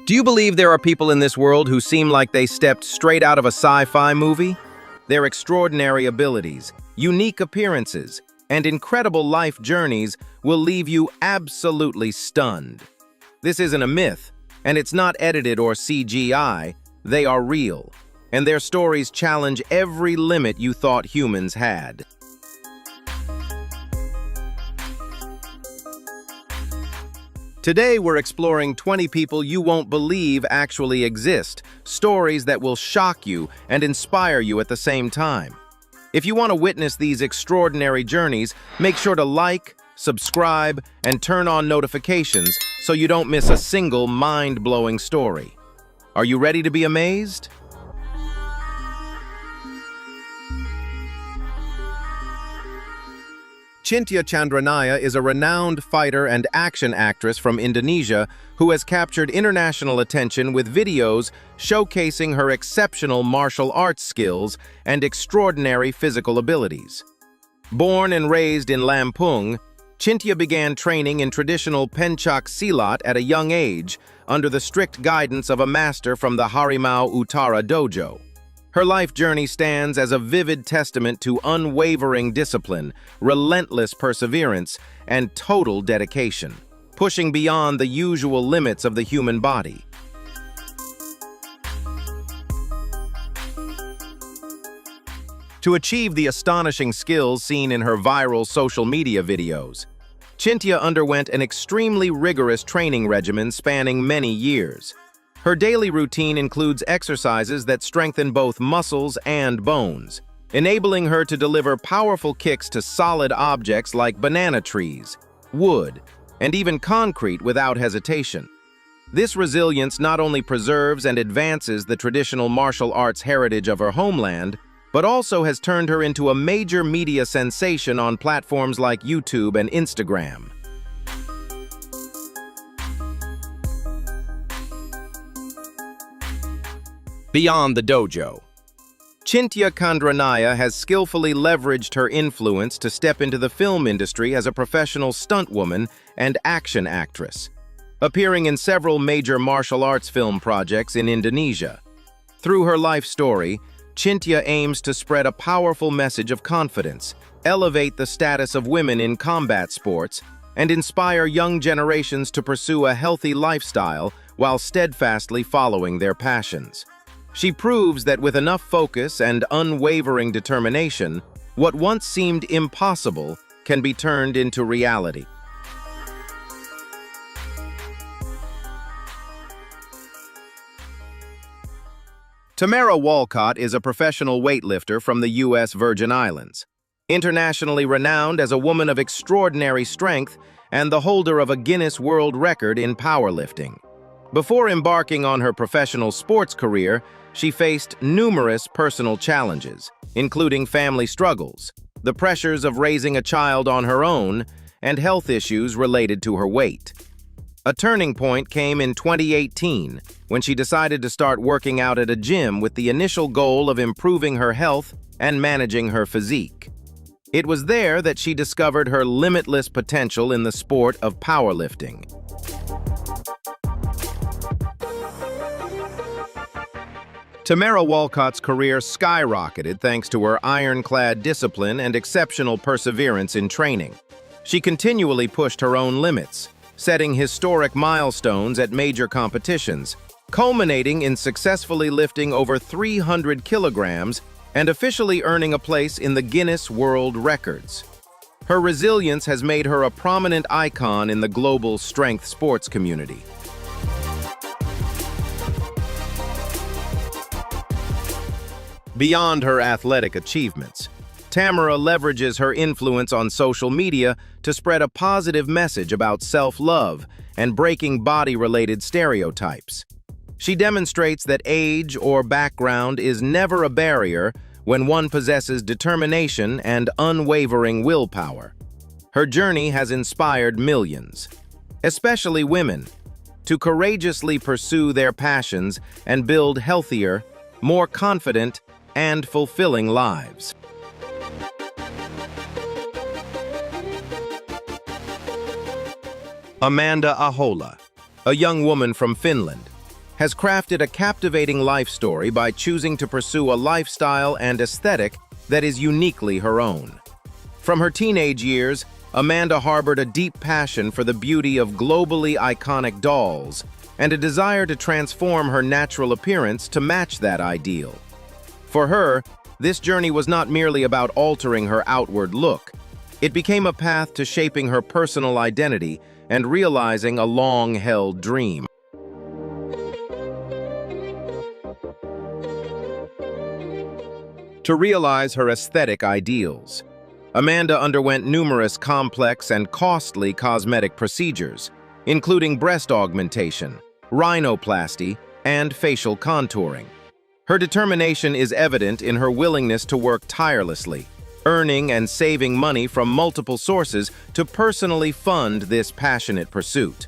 Do you believe there are people in this world who seem like they stepped straight out of a sci-fi movie? Their extraordinary abilities, unique appearances, and incredible life journeys will leave you absolutely stunned. This isn't a myth, and it's not edited or CGI. They are real, and their stories challenge every limit you thought humans had. Today, we're exploring 20 people you won't believe actually exist, stories that will shock you and inspire you at the same time. If you want to witness these extraordinary journeys, make sure to like, subscribe, and turn on notifications so you don't miss a single mind-blowing story. Are you ready to be amazed? Cynthia Chandranaya is a renowned fighter and action actress from Indonesia who has captured international attention with videos showcasing her exceptional martial arts skills and extraordinary physical abilities. Born and raised in Lampung, Cynthia began training in traditional pencak silat at a young age under the strict guidance of a master from the Harimau Utara dojo. Her life journey stands as a vivid testament to unwavering discipline, relentless perseverance, and total dedication, pushing beyond the usual limits of the human body. To achieve the astonishing skills seen in her viral social media videos, Cynthia underwent an extremely rigorous training regimen spanning many years. Her daily routine includes exercises that strengthen both muscles and bones, enabling her to deliver powerful kicks to solid objects like banana trees, wood, and even concrete without hesitation. This resilience not only preserves and advances the traditional martial arts heritage of her homeland, but also has turned her into a major media sensation on platforms like YouTube and Instagram. Beyond the dojo, Cynthia Chandranaya has skillfully leveraged her influence to step into the film industry as a professional stuntwoman and action actress, appearing in several major martial arts film projects in Indonesia. Through her life story, Cynthia aims to spread a powerful message of confidence, elevate the status of women in combat sports, and inspire young generations to pursue a healthy lifestyle while steadfastly following their passions. She proves that with enough focus and unwavering determination, what once seemed impossible can be turned into reality. Tamara Walcott is a professional weightlifter from the U.S. Virgin Islands. Internationally renowned as a woman of extraordinary strength and the holder of a Guinness World Record in powerlifting. Before embarking on her professional sports career, she faced numerous personal challenges, including family struggles, the pressures of raising a child on her own, and health issues related to her weight. A turning point came in 2018 when she decided to start working out at a gym with the initial goal of improving her health and managing her physique. It was there that she discovered her limitless potential in the sport of powerlifting. Tamara Walcott's career skyrocketed thanks to her ironclad discipline and exceptional perseverance in training. She continually pushed her own limits, setting historic milestones at major competitions, culminating in successfully lifting over 300 kilograms and officially earning a place in the Guinness World Records. Her resilience has made her a prominent icon in the global strength sports community. Beyond her athletic achievements, Tamara leverages her influence on social media to spread a positive message about self-love and breaking body-related stereotypes. She demonstrates that age or background is never a barrier when one possesses determination and unwavering willpower. Her journey has inspired millions, especially women, to courageously pursue their passions and build healthier, more confident, and fulfilling lives. Amanda Ahola, a young woman from Finland, has crafted a captivating life story by choosing to pursue a lifestyle and aesthetic that is uniquely her own. From her teenage years, Amanda harbored a deep passion for the beauty of globally iconic dolls and a desire to transform her natural appearance to match that ideal. For her, this journey was not merely about altering her outward look. It became a path to shaping her personal identity and realizing a long-held dream. To realize her aesthetic ideals, Amanda underwent numerous complex and costly cosmetic procedures, including breast augmentation, rhinoplasty, and facial contouring. Her determination is evident in her willingness to work tirelessly, earning and saving money from multiple sources to personally fund this passionate pursuit.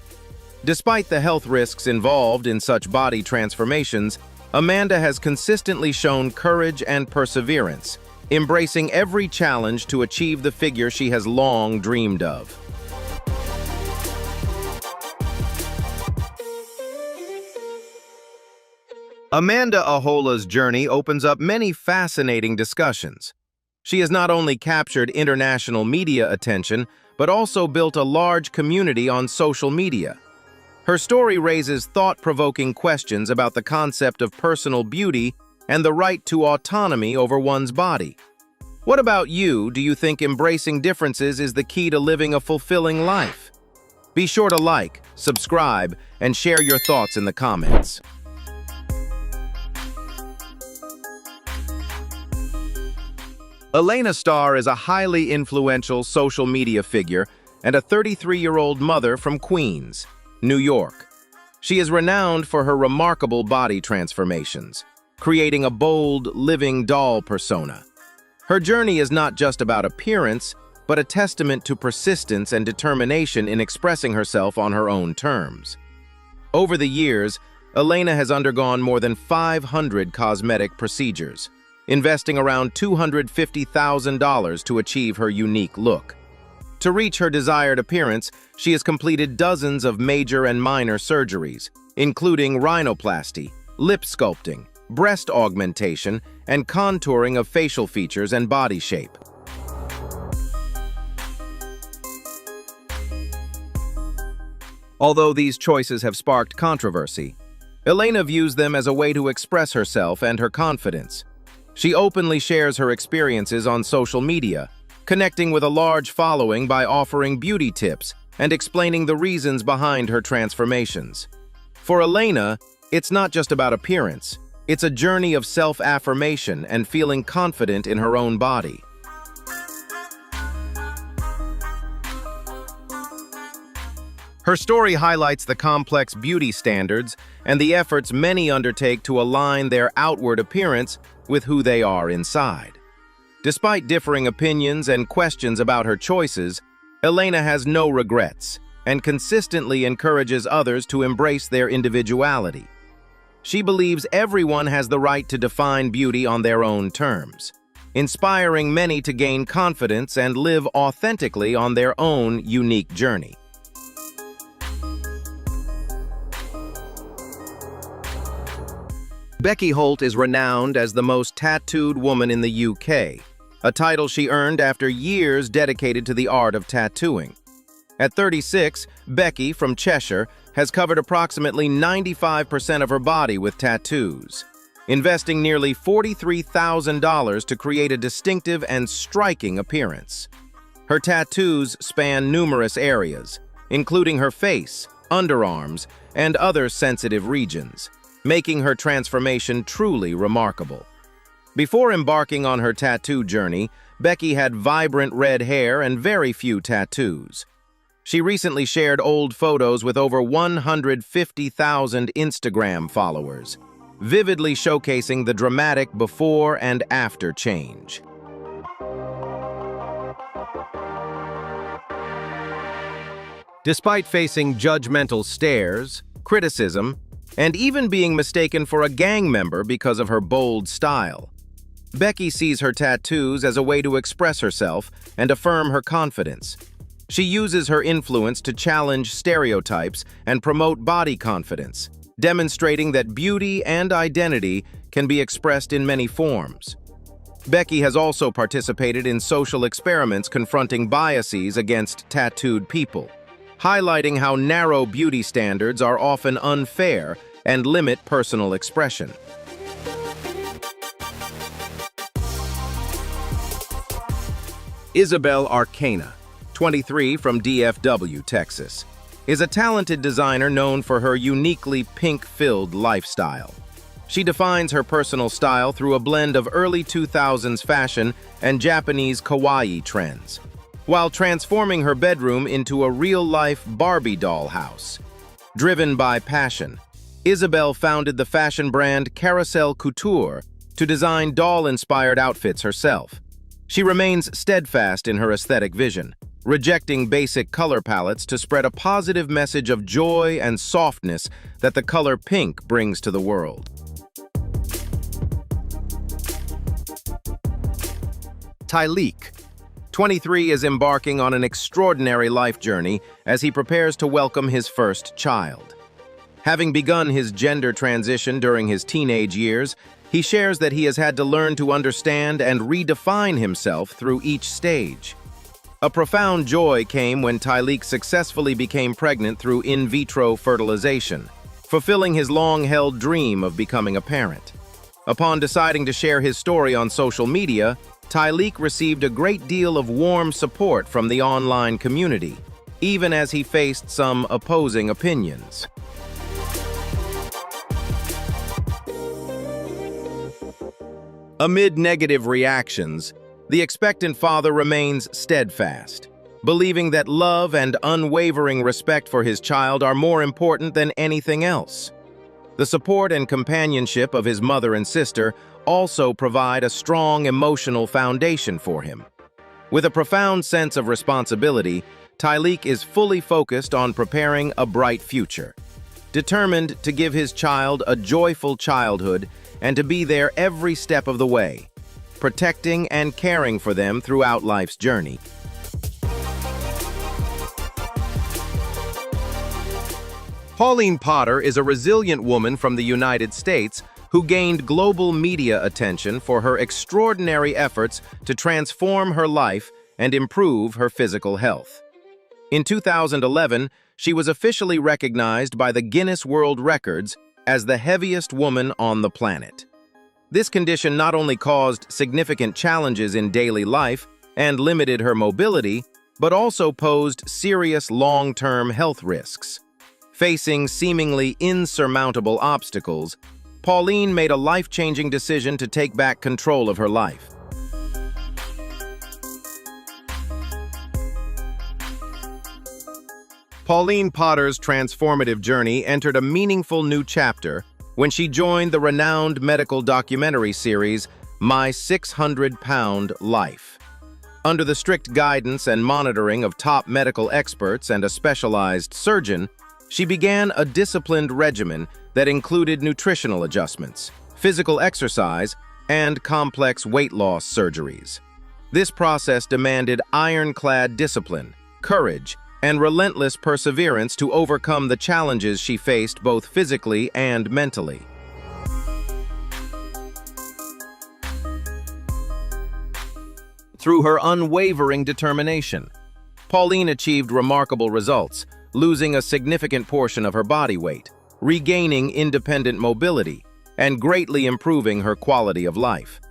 Despite the health risks involved in such body transformations, Amanda has consistently shown courage and perseverance, embracing every challenge to achieve the figure she has long dreamed of. Amanda Ahola's journey opens up many fascinating discussions. She has not only captured international media attention, but also built a large community on social media. Her story raises thought-provoking questions about the concept of personal beauty and the right to autonomy over one's body. What about you? Do you think embracing differences is the key to living a fulfilling life? Be sure to like, subscribe, and share your thoughts in the comments. Elena Starr is a highly influential social media figure and a 33-year-old mother from Queens, New York. She is renowned for her remarkable body transformations, creating a bold, living doll persona. Her journey is not just about appearance, but a testament to persistence and determination in expressing herself on her own terms. Over the years, Elena has undergone more than 500 cosmetic procedures, investing around $250,000 to achieve her unique look. To reach her desired appearance, she has completed dozens of major and minor surgeries, including rhinoplasty, lip sculpting, breast augmentation, and contouring of facial features and body shape. Although these choices have sparked controversy, Elena views them as a way to express herself and her confidence. She openly shares her experiences on social media, connecting with a large following by offering beauty tips and explaining the reasons behind her transformations. For Elena, it's not just about appearance. It's a journey of self-affirmation and feeling confident in her own body. Her story highlights the complex beauty standards and the efforts many undertake to align their outward appearance with who they are inside. Despite differing opinions and questions about her choices, Elena has no regrets and consistently encourages others to embrace their individuality. She believes everyone has the right to define beauty on their own terms, inspiring many to gain confidence and live authentically on their own unique journey. Becky Holt is renowned as the most tattooed woman in the UK, a title she earned after years dedicated to the art of tattooing. At 36, Becky, from Cheshire, has covered approximately 95% of her body with tattoos, investing nearly $43,000 to create a distinctive and striking appearance. Her tattoos span numerous areas, including her face, underarms, and other sensitive regions, making her transformation truly remarkable. Before embarking on her tattoo journey, Becky had vibrant red hair and very few tattoos. She recently shared old photos with over 150,000 Instagram followers, vividly showcasing the dramatic before and after change. Despite facing judgmental stares, criticism, and even being mistaken for a gang member because of her bold style, Becky sees her tattoos as a way to express herself and affirm her confidence. She uses her influence to challenge stereotypes and promote body confidence, demonstrating that beauty and identity can be expressed in many forms. Becky has also participated in social experiments confronting biases against tattooed people, highlighting how narrow beauty standards are often unfair and limit personal expression. Isabel Arcana, 23, from DFW, Texas, is a talented designer known for her uniquely pink-filled lifestyle. She defines her personal style through a blend of early 2000s fashion and Japanese kawaii trends, while transforming her bedroom into a real-life Barbie doll house. Driven by passion, Isabel founded the fashion brand Carousel Couture to design doll-inspired outfits herself. She remains steadfast in her aesthetic vision, rejecting basic color palettes to spread a positive message of joy and softness that the color pink brings to the world. Tyleek, 23, is embarking on an extraordinary life journey as he prepares to welcome his first child. Having begun his gender transition during his teenage years, he shares that he has had to learn to understand and redefine himself through each stage. A profound joy came when Tyleek successfully became pregnant through in vitro fertilization, fulfilling his long-held dream of becoming a parent. Upon deciding to share his story on social media, Tyleek received a great deal of warm support from the online community, even as he faced some opposing opinions. Amid negative reactions, the expectant father remains steadfast, believing that love and unwavering respect for his child are more important than anything else. The support and companionship of his mother and sister also provide a strong emotional foundation for him. With a profound sense of responsibility, Tyleek is fully focused on preparing a bright future, determined to give his child a joyful childhood and to be there every step of the way, protecting and caring for them throughout life's journey. Pauline Potter is a resilient woman from the United States who gained global media attention for her extraordinary efforts to transform her life and improve her physical health. In 2011, she was officially recognized by the Guinness World Records as the heaviest woman on the planet. This condition not only caused significant challenges in daily life and limited her mobility, but also posed serious long-term health risks. Facing seemingly insurmountable obstacles, Pauline made a life-changing decision to take back control of her life. Pauline Potter's transformative journey entered a meaningful new chapter when she joined the renowned medical documentary series My 600-Pound Life. Under the strict guidance and monitoring of top medical experts and a specialized surgeon, she began a disciplined regimen that included nutritional adjustments, physical exercise, and complex weight loss surgeries. This process demanded ironclad discipline, courage, and relentless perseverance to overcome the challenges she faced both physically and mentally. Through her unwavering determination, Pauline achieved remarkable results, losing a significant portion of her body weight, regaining independent mobility, and greatly improving her quality of life.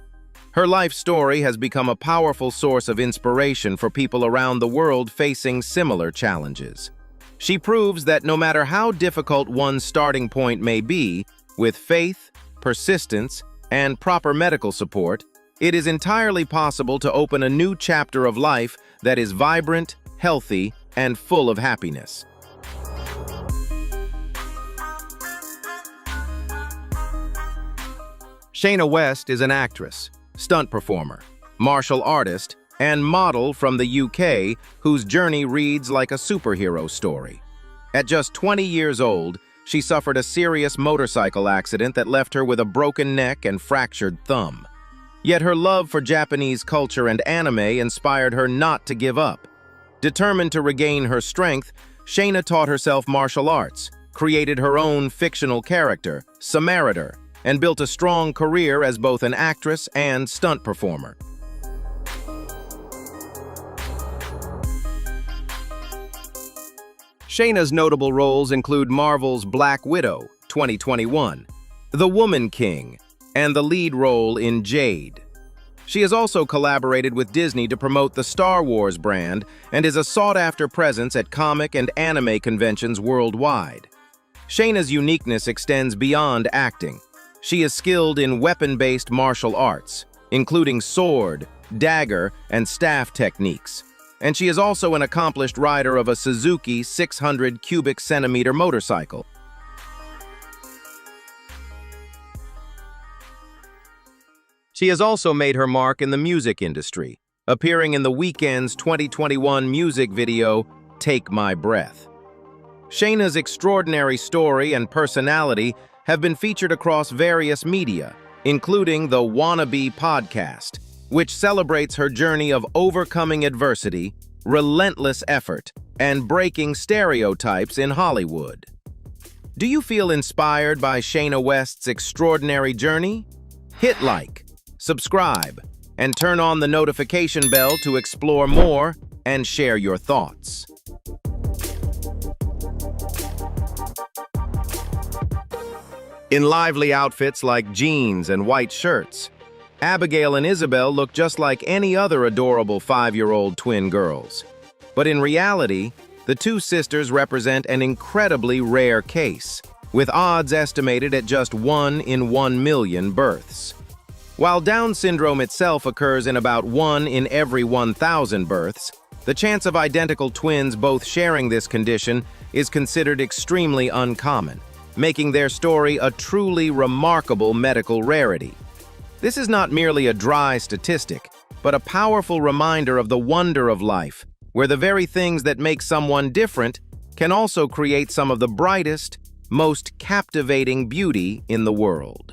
Her life story has become a powerful source of inspiration for people around the world facing similar challenges. She proves that no matter how difficult one's starting point may be, with faith, persistence, and proper medical support, it is entirely possible to open a new chapter of life that is vibrant, healthy, and full of happiness. Shayna West is an actress, stunt performer, martial artist, and model from the UK whose journey reads like a superhero story. At just 20 years old, she suffered a serious motorcycle accident that left her with a broken neck and fractured thumb. Yet her love for Japanese culture and anime inspired her not to give up. Determined to regain her strength, Shayna taught herself martial arts, created her own fictional character, Samaritan, and built a strong career as both an actress and stunt performer. Shayna's notable roles include Marvel's Black Widow, 2021, The Woman King, and the lead role in Jade. She has also collaborated with Disney to promote the Star Wars brand and is a sought-after presence at comic and anime conventions worldwide. Shayna's uniqueness extends beyond acting. She is skilled in weapon-based martial arts, including sword, dagger, and staff techniques. And she is also an accomplished rider of a Suzuki 600 cubic centimeter motorcycle. She has also made her mark in the music industry, appearing in The Weeknd's 2021 music video, Take My Breath. Shayna's extraordinary story and personality have been featured across various media, including the Wannabe podcast, which celebrates her journey of overcoming adversity, relentless effort, and breaking stereotypes in Hollywood. Do you feel inspired by Shayna West's extraordinary journey? Hit like, subscribe, and turn on the notification bell to explore more and share your thoughts. In lively outfits like jeans and white shirts, Abigail and Isabel look just like any other adorable 5-year-old twin girls. But in reality, the two sisters represent an incredibly rare case, with odds estimated at just 1 in 1 million births. While Down syndrome itself occurs in about 1 in every 1,000 births, the chance of identical twins both sharing this condition is considered extremely uncommon, making their story a truly remarkable medical rarity. This is not merely a dry statistic, but a powerful reminder of the wonder of life, where the very things that make someone different can also create some of the brightest, most captivating beauty in the world.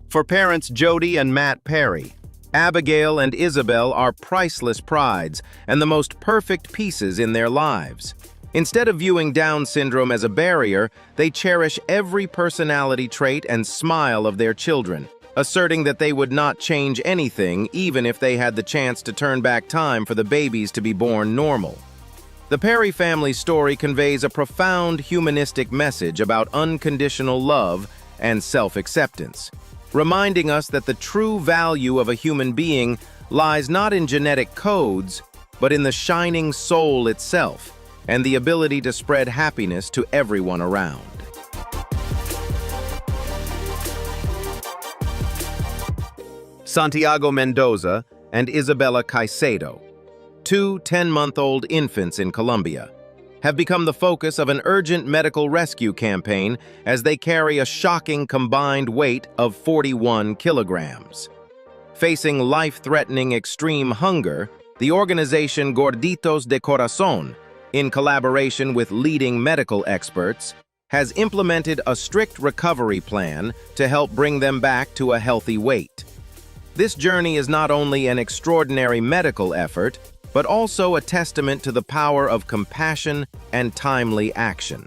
For parents Jody and Matt Perry, Abigail and Isabel are priceless prides and the most perfect pieces in their lives. Instead of viewing Down syndrome as a barrier, they cherish every personality trait and smile of their children, asserting that they would not change anything even if they had the chance to turn back time for the babies to be born normal. The Perry family story conveys a profound humanistic message about unconditional love and self-acceptance, reminding us that the true value of a human being lies not in genetic codes, but in the shining soul itself and the ability to spread happiness to everyone around. Santiago Mendoza and Isabella Caicedo, two 10-month-old infants in Colombia, have become the focus of an urgent medical rescue campaign as they carry a shocking combined weight of 41 kilograms. Facing life-threatening extreme hunger, the organization Gorditos de Corazón, in collaboration with leading medical experts, has implemented a strict recovery plan to help bring them back to a healthy weight. This journey is not only an extraordinary medical effort, but also a testament to the power of compassion and timely action,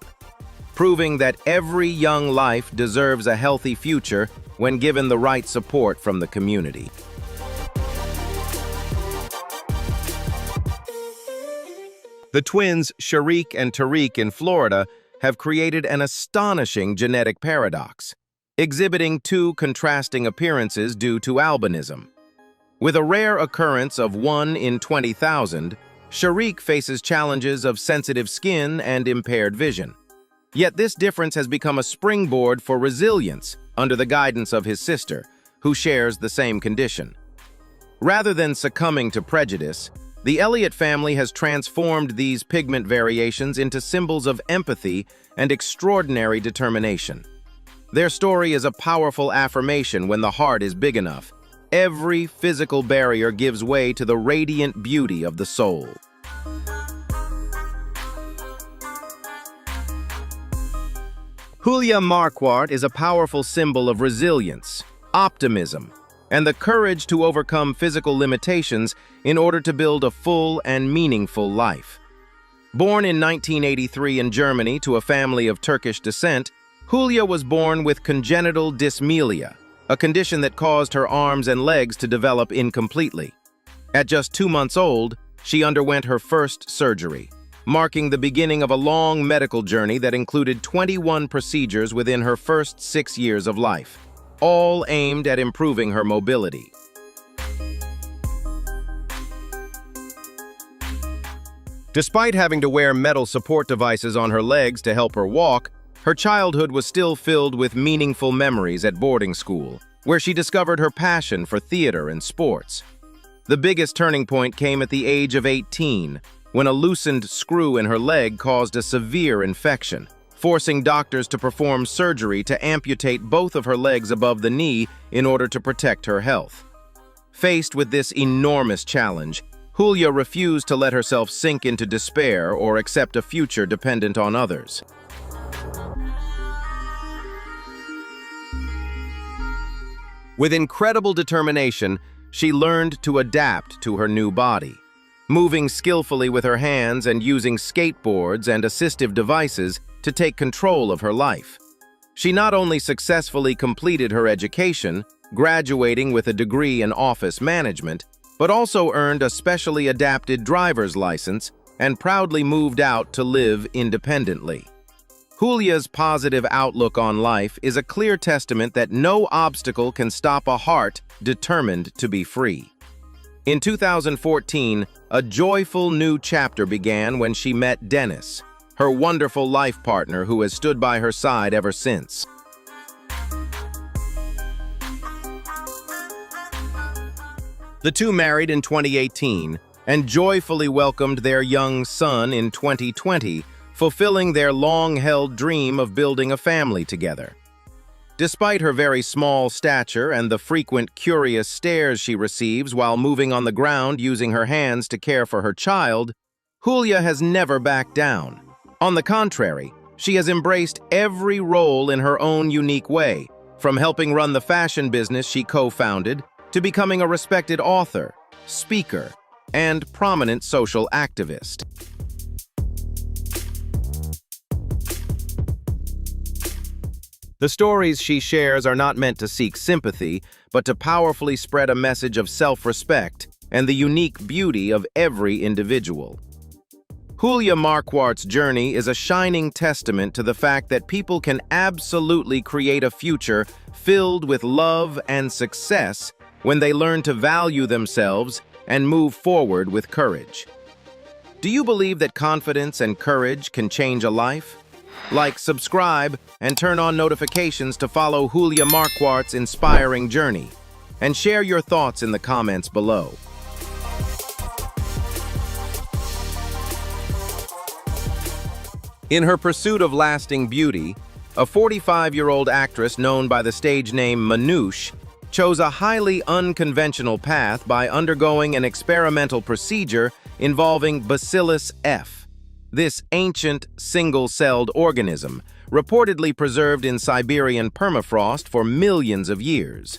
proving that every young life deserves a healthy future when given the right support from the community. The twins Sharik and Tariq in Florida have created an astonishing genetic paradox, exhibiting two contrasting appearances due to albinism. With a rare occurrence of 1 in 20,000, Sharik faces challenges of sensitive skin and impaired vision. Yet this difference has become a springboard for resilience under the guidance of his sister, who shares the same condition. Rather than succumbing to prejudice, the Elliott family has transformed these pigment variations into symbols of empathy and extraordinary determination. Their story is a powerful affirmation when the heart is big enough. Every physical barrier gives way to the radiant beauty of the soul. Julia Marquardt is a powerful symbol of resilience, optimism, and the courage to overcome physical limitations in order to build a full and meaningful life. Born in 1983 in Germany to a family of Turkish descent, Julia was born with congenital dysmelia, a condition that caused her arms and legs to develop incompletely. At just 2 months old, she underwent her first surgery, marking the beginning of a long medical journey that included 21 procedures within her first 6 years of life, all aimed at improving her mobility. Despite having to wear metal support devices on her legs to help her walk, her childhood was still filled with meaningful memories at boarding school, where she discovered her passion for theater and sports. The biggest turning point came at the age of 18, when a loosened screw in her leg caused a severe infection, forcing doctors to perform surgery to amputate both of her legs above the knee in order to protect her health. Faced with this enormous challenge, Julia refused to let herself sink into despair or accept a future dependent on others. With incredible determination, she learned to adapt to her new body. Moving skillfully with her hands and using skateboards and assistive devices to take control of her life. She not only successfully completed her education, graduating with a degree in office management, but also earned a specially adapted driver's license and proudly moved out to live independently. Julia's positive outlook on life is a clear testament that no obstacle can stop a heart determined to be free. In 2014, a joyful new chapter began when she met Dennis, her wonderful life partner who has stood by her side ever since. The two married in 2018 and joyfully welcomed their young son in 2020, fulfilling their long-held dream of building a family together. Despite her very small stature and the frequent curious stares she receives while moving on the ground using her hands to care for her child, Julia has never backed down. On the contrary, she has embraced every role in her own unique way, from helping run the fashion business she co-founded to becoming a respected author, speaker, and prominent social activist. The stories she shares are not meant to seek sympathy, but to powerfully spread a message of self-respect and the unique beauty of every individual. Julia Marquardt's journey is a shining testament to the fact that people can absolutely create a future filled with love and success when they learn to value themselves and move forward with courage. Do you believe that confidence and courage can change a life? Like, subscribe, and turn on notifications to follow Julia Marquardt's inspiring journey, and share your thoughts in the comments below. In her pursuit of lasting beauty, a 45-year-old actress known by the stage name Manouche chose a highly unconventional path by undergoing an experimental procedure involving Bacillus F. This ancient, single-celled organism, reportedly preserved in Siberian permafrost for millions of years,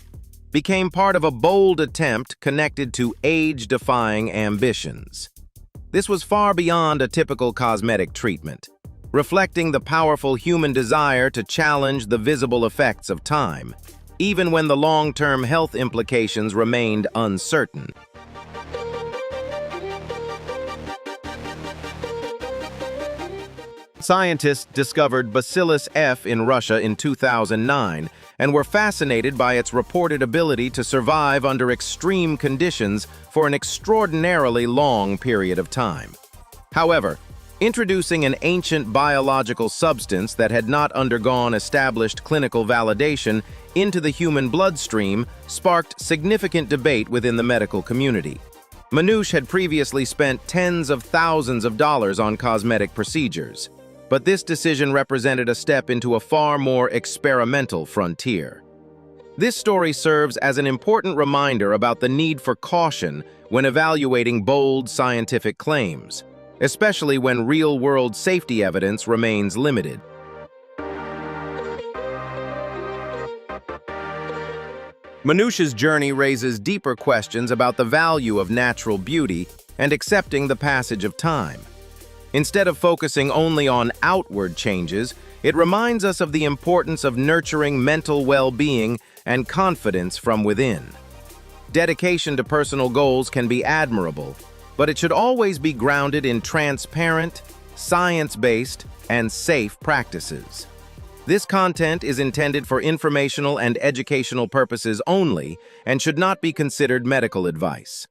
became part of a bold attempt connected to age-defying ambitions. This was far beyond a typical cosmetic treatment, reflecting the powerful human desire to challenge the visible effects of time, even when the long-term health implications remained uncertain. Scientists discovered Bacillus F in Russia in 2009 and were fascinated by its reported ability to survive under extreme conditions for an extraordinarily long period of time. However, introducing an ancient biological substance that had not undergone established clinical validation into the human bloodstream sparked significant debate within the medical community. Manouche had previously spent tens of thousands of dollars on cosmetic procedures, but this decision represented a step into a far more experimental frontier. This story serves as an important reminder about the need for caution when evaluating bold scientific claims, especially when real-world safety evidence remains limited. Manusha's journey raises deeper questions about the value of natural beauty and accepting the passage of time. Instead of focusing only on outward changes, it reminds us of the importance of nurturing mental well-being and confidence from within. Dedication to personal goals can be admirable, but it should always be grounded in transparent, science-based, and safe practices. This content is intended for informational and educational purposes only and should not be considered medical advice.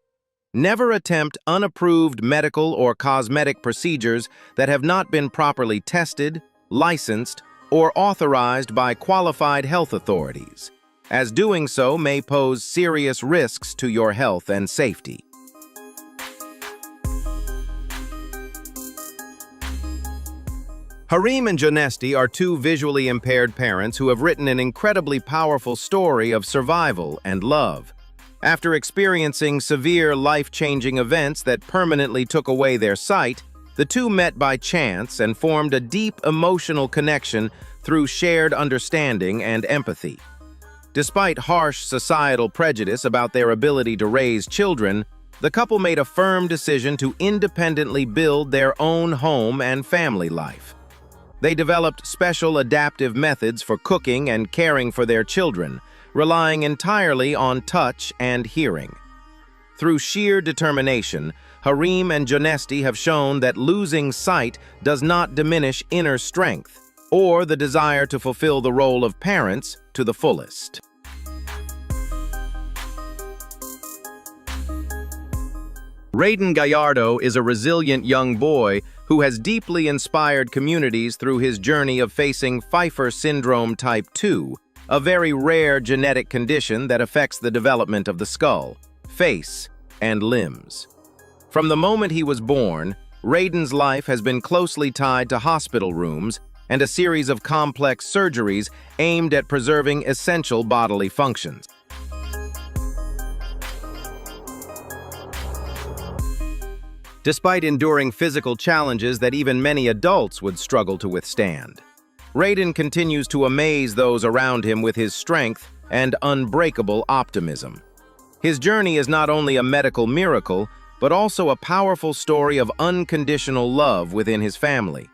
Never attempt unapproved medical or cosmetic procedures that have not been properly tested, licensed, or authorized by qualified health authorities, as doing so may pose serious risks to your health and safety. Harim and Jonesti are two visually impaired parents who have written an incredibly powerful story of survival and love. After experiencing severe life-changing events that permanently took away their sight, the two met by chance and formed a deep emotional connection through shared understanding and empathy. Despite harsh societal prejudice about their ability to raise children, the couple made a firm decision to independently build their own home and family life. They developed special adaptive methods for cooking and caring for their children, relying entirely on touch and hearing. Through sheer determination, Harim and Jonesti have shown that losing sight does not diminish inner strength or the desire to fulfill the role of parents to the fullest. Raiden Gallardo is a resilient young boy who has deeply inspired communities through his journey of facing Pfeiffer syndrome type 2, a very rare genetic condition that affects the development of the skull, face, and limbs. From the moment he was born, Raiden's life has been closely tied to hospital rooms and a series of complex surgeries aimed at preserving essential bodily functions. Despite enduring physical challenges that even many adults would struggle to withstand, Raiden continues to amaze those around him with his strength and unbreakable optimism. His journey is not only a medical miracle, but also a powerful story of unconditional love within his family.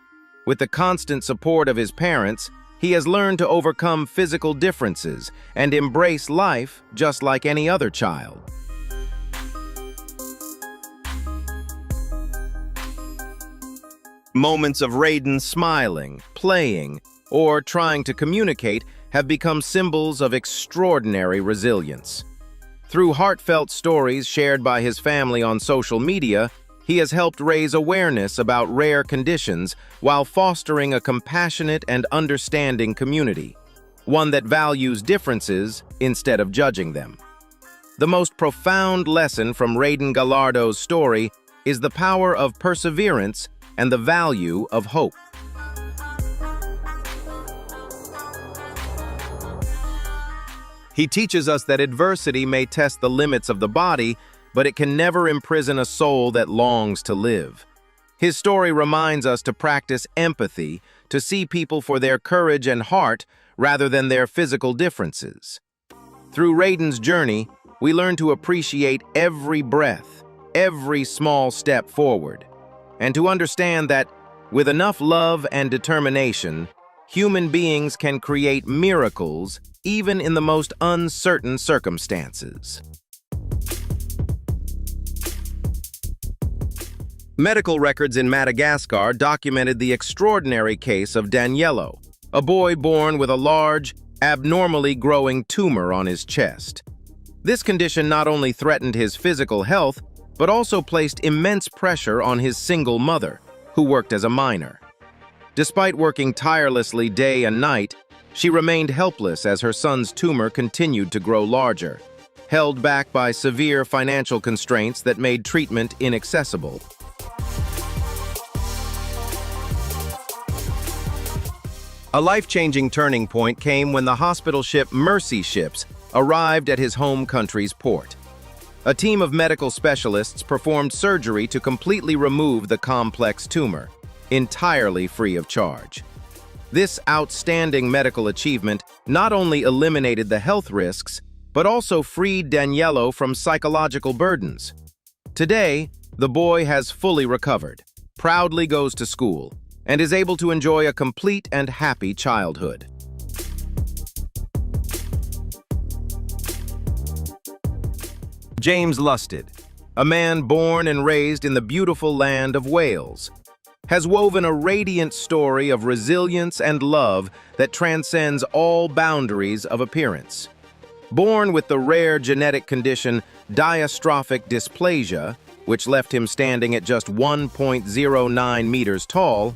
With the constant support of his parents, he has learned to overcome physical differences and embrace life just like any other child. Moments of Raiden smiling, playing, or trying to communicate have become symbols of extraordinary resilience. Through heartfelt stories shared by his family on social media, he has helped raise awareness about rare conditions while fostering a compassionate and understanding community, one that values differences instead of judging them. The most profound lesson from Raiden Gallardo's story is the power of perseverance and the value of hope. He teaches us that adversity may test the limits of the body, but it can never imprison a soul that longs to live. His story reminds us to practice empathy, to see people for their courage and heart rather than their physical differences. Through Raiden's journey, we learn to appreciate every breath, every small step forward, and to understand that, with enough love and determination, human beings can create miracles even in the most uncertain circumstances. Medical records in Madagascar documented the extraordinary case of Daniello, a boy born with a large, abnormally growing tumor on his chest. This condition not only threatened his physical health, but also placed immense pressure on his single mother, who worked as a miner. Despite working tirelessly day and night, she remained helpless as her son's tumor continued to grow larger, held back by severe financial constraints that made treatment inaccessible. A life-changing turning point came when the hospital ship Mercy Ships arrived at his home country's port. A team of medical specialists performed surgery to completely remove the complex tumor, entirely free of charge. This outstanding medical achievement not only eliminated the health risks, but also freed Daniello from psychological burdens. Today, the boy has fully recovered, proudly goes to school, and is able to enjoy a complete and happy childhood. James Lusted, a man born and raised in the beautiful land of Wales, has woven a radiant story of resilience and love that transcends all boundaries of appearance. Born with the rare genetic condition dystrophic dysplasia, which left him standing at just 1.09 meters tall,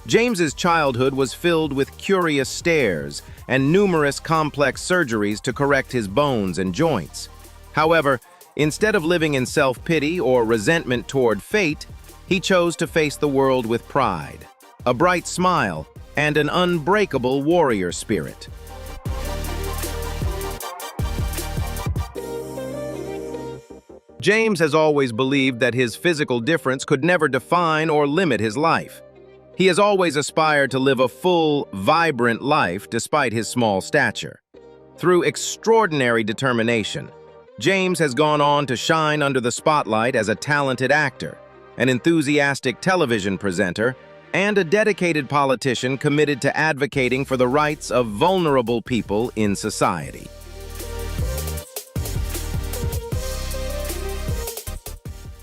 James's childhood was filled with curious stares and numerous complex surgeries to correct his bones and joints. However, instead of living in self-pity or resentment toward fate, he chose to face the world with pride, a bright smile, and an unbreakable warrior spirit. James has always believed that his physical difference could never define or limit his life. He has always aspired to live a full, vibrant life despite his small stature. Through extraordinary determination, James has gone on to shine under the spotlight as a talented actor, an enthusiastic television presenter, and a dedicated politician committed to advocating for the rights of vulnerable people in society.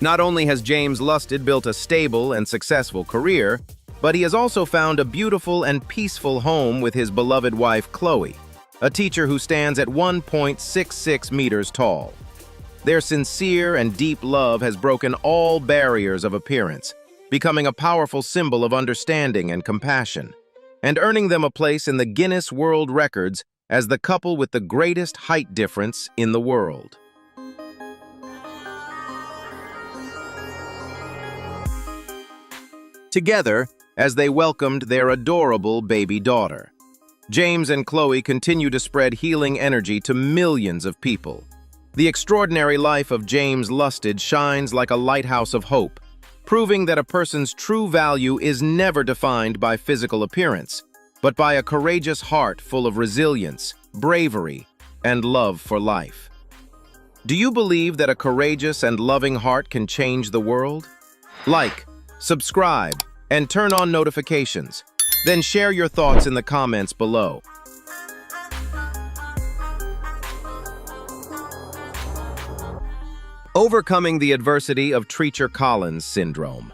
Not only has James Lusted built a stable and successful career, but he has also found a beautiful and peaceful home with his beloved wife, Chloe, a teacher who stands at 1.66 meters tall. Their sincere and deep love has broken all barriers of appearance, becoming a powerful symbol of understanding and compassion, and earning them a place in the Guinness World Records as the couple with the greatest height difference in the world. Together, as they welcomed their adorable baby daughter, James and Chloe continue to spread healing energy to millions of people. The extraordinary life of James Lusted shines like a lighthouse of hope, proving that a person's true value is never defined by physical appearance, but by a courageous heart full of resilience, bravery, and love for life. Do you believe that a courageous and loving heart can change the world? Like, subscribe, and turn on notifications. Then share your thoughts in the comments below. Overcoming the adversity of Treacher-Collins syndrome.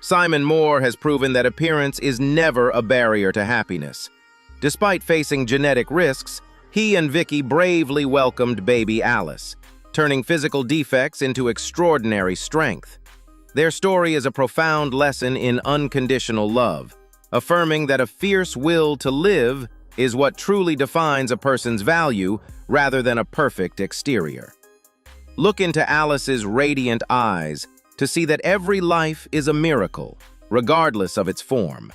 Simon Moore has proven that appearance is never a barrier to happiness. Despite facing genetic risks, he and Vicky bravely welcomed baby Alice, turning physical defects into extraordinary strength. Their story is a profound lesson in unconditional love, affirming that a fierce will to live is what truly defines a person's value rather than a perfect exterior. Look into Alice's radiant eyes to see that every life is a miracle, regardless of its form.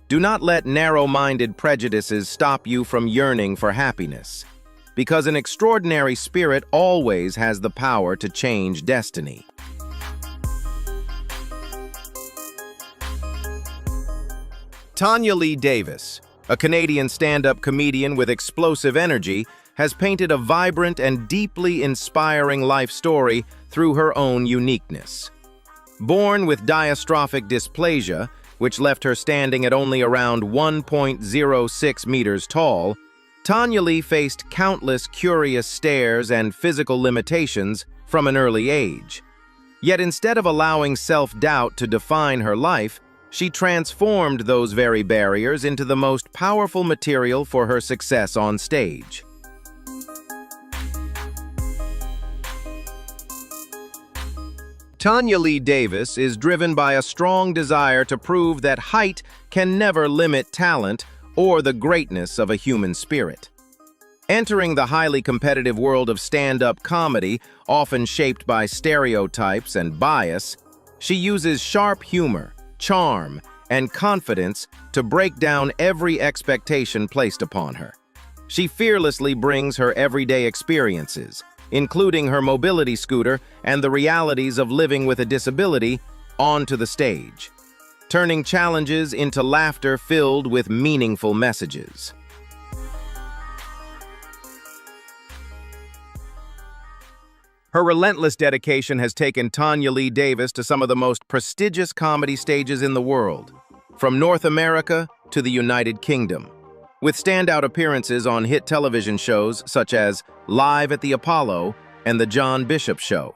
Do not let narrow-minded prejudices stop you from yearning for happiness, because an extraordinary spirit always has the power to change destiny. Tanya Lee Davis, a Canadian stand-up comedian with explosive energy, has painted a vibrant and deeply inspiring life story through her own uniqueness. Born with dystrophic dysplasia, which left her standing at only around 1.06 meters tall, Tanya Lee faced countless curious stares and physical limitations from an early age. Yet instead of allowing self-doubt to define her life, she transformed those very barriers into the most powerful material for her success on stage. Tanya Lee Davis is driven by a strong desire to prove that height can never limit talent or the greatness of a human spirit. Entering the highly competitive world of stand-up comedy, often shaped by stereotypes and bias, she uses sharp humor, charm, and confidence to break down every expectation placed upon her. She fearlessly brings her everyday experiences, including her mobility scooter and the realities of living with a disability, onto the stage, turning challenges into laughter filled with meaningful messages. Her relentless dedication has taken Tanya Lee Davis to some of the most prestigious comedy stages in the world, from North America to the United Kingdom, with standout appearances on hit television shows such as Live at the Apollo and The John Bishop Show.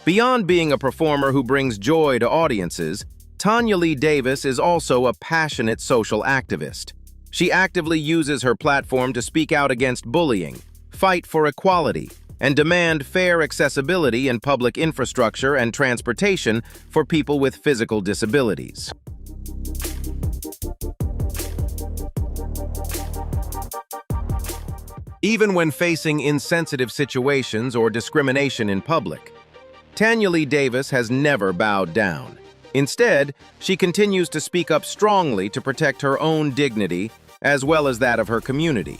Beyond being a performer who brings joy to audiences, Tanya Lee Davis is also a passionate social activist. She actively uses her platform to speak out against bullying, fight for equality, and demand fair accessibility in public infrastructure and transportation for people with physical disabilities. Even when facing insensitive situations or discrimination in public, Tanya Lee Davis has never bowed down. Instead, she continues to speak up strongly to protect her own dignity as well as that of her community.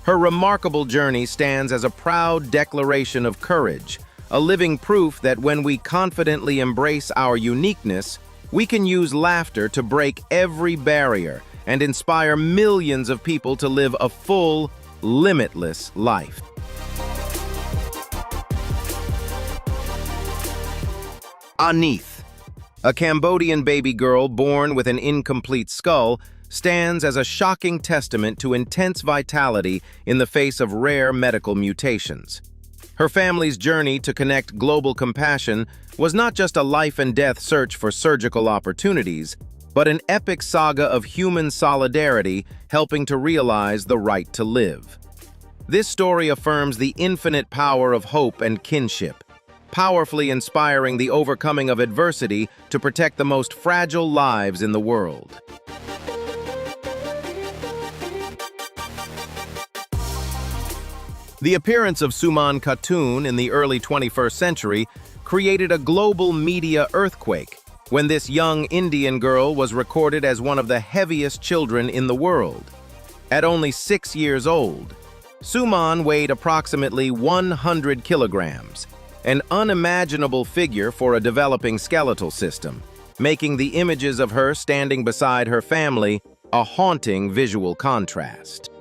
Her remarkable journey stands as a proud declaration of courage, a living proof that when we confidently embrace our uniqueness, we can use laughter to break every barrier and inspire millions of people to live a full, limitless life. Anith, a Cambodian baby girl born with an incomplete skull, stands as a shocking testament to intense vitality in the face of rare medical mutations. Her family's journey to connect global compassion was not just a life-and-death search for surgical opportunities, but an epic saga of human solidarity helping to realize the right to live. This story affirms the infinite power of hope and kinship, powerfully inspiring the overcoming of adversity to protect the most fragile lives in the world. The appearance of Suman Khatun in the early 21st century created a global media earthquake when this young Indian girl was recorded as one of the heaviest children in the world. At only 6 years old, Suman weighed approximately 100 kilograms, an unimaginable figure for a developing skeletal system, making the images of her standing beside her family a haunting visual contrast.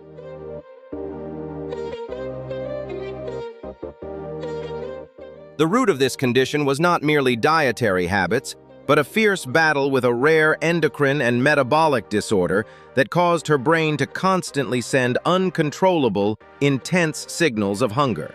The root of this condition was not merely dietary habits, but a fierce battle with a rare endocrine and metabolic disorder that caused her brain to constantly send uncontrollable, intense signals of hunger.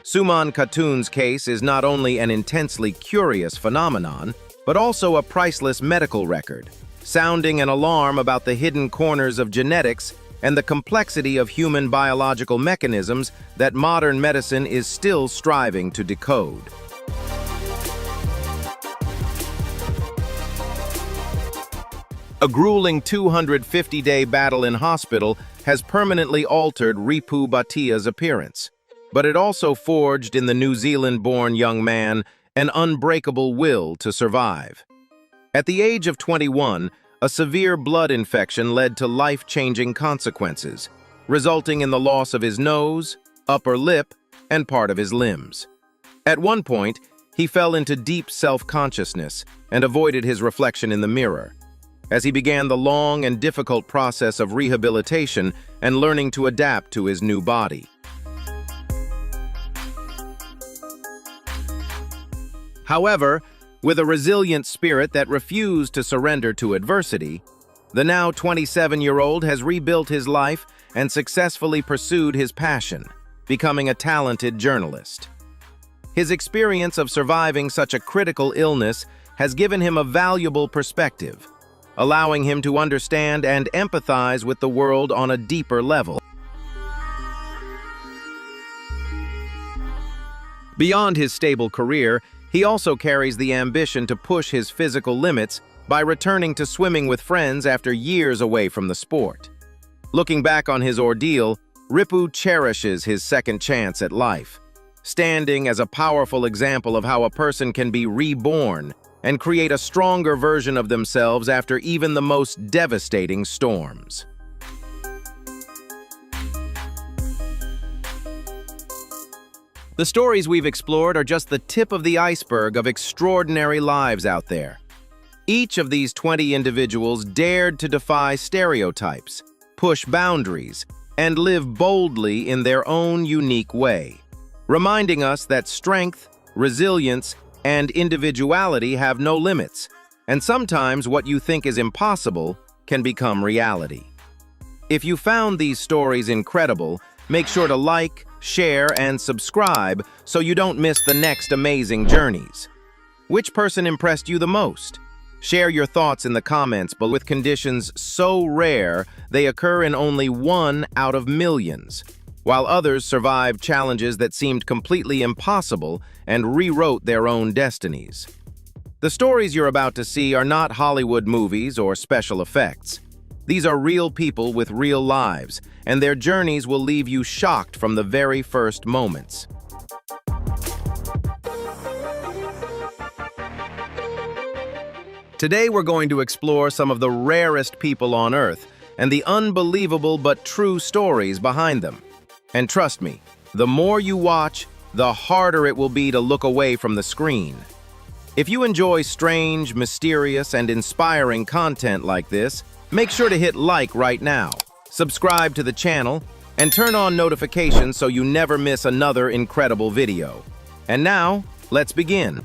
Suman Khatun's case is not only an intensely curious phenomenon, but also a priceless medical record, sounding an alarm about the hidden corners of genetics and the complexity of human biological mechanisms that modern medicine is still striving to decode. A grueling 250-day battle in hospital has permanently altered Ripu Bhatia's appearance, but it also forged in the New Zealand-born young man an unbreakable will to survive. At the age of 21, a severe blood infection led to life-changing consequences, resulting in the loss of his nose, upper lip, and part of his limbs. At one point, he fell into deep self-consciousness and avoided his reflection in the mirror, as he began the long and difficult process of rehabilitation and learning to adapt to his new body. However, with a resilient spirit that refused to surrender to adversity, the now 27-year-old has rebuilt his life and successfully pursued his passion, becoming a talented journalist. His experience of surviving such a critical illness has given him a valuable perspective, allowing him to understand and empathize with the world on a deeper level. Beyond his stable career, he also carries the ambition to push his physical limits by returning to swimming with friends after years away from the sport. Looking back on his ordeal, Ripu cherishes his second chance at life, standing as a powerful example of how a person can be reborn and create a stronger version of themselves after even the most devastating storms. The stories we've explored are just the tip of the iceberg of extraordinary lives out there. Each of these 20 individuals dared to defy stereotypes, push boundaries, and live boldly in their own unique way. reminding us that strength, resilience, and individuality have no limits, and sometimes what you think is impossible can become reality. If you found these stories incredible, make sure to like, share, and subscribe so you don't miss the next amazing journeys. Which person impressed you the most? Share your thoughts in the comments below. With conditions so rare, they occur in only 1 out of millions, while others survived challenges that seemed completely impossible and rewrote their own destinies. The stories you're about to see are not Hollywood movies or special effects. These are real people with real lives, and their journeys will leave you shocked from the very first moments. Today we're going to explore some of the rarest people on Earth and the unbelievable but true stories behind them. And trust me, the more you watch, the harder it will be to look away from the screen. If you enjoy strange, mysterious, and inspiring content like this, make sure to hit like right now, subscribe to the channel, and turn on notifications so you never miss another incredible video. And now, let's begin.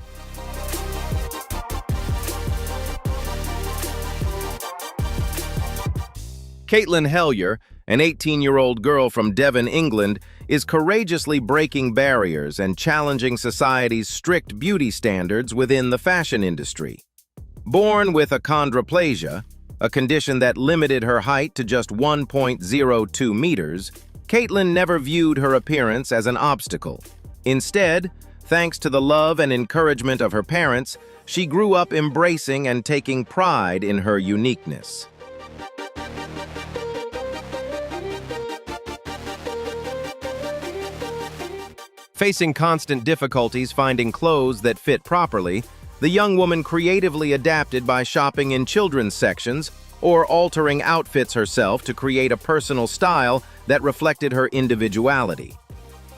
Caitlin Hellyer, an 18-year-old girl from Devon, England, is courageously breaking barriers and challenging society's strict beauty standards within the fashion industry. Born with achondroplasia, a condition that limited her height to just 1.02 meters, Caitlin never viewed her appearance as an obstacle. Instead, thanks to the love and encouragement of her parents, she grew up embracing and taking pride in her uniqueness. Facing constant difficulties finding clothes that fit properly, the young woman creatively adapted by shopping in children's sections or altering outfits herself to create a personal style that reflected her individuality.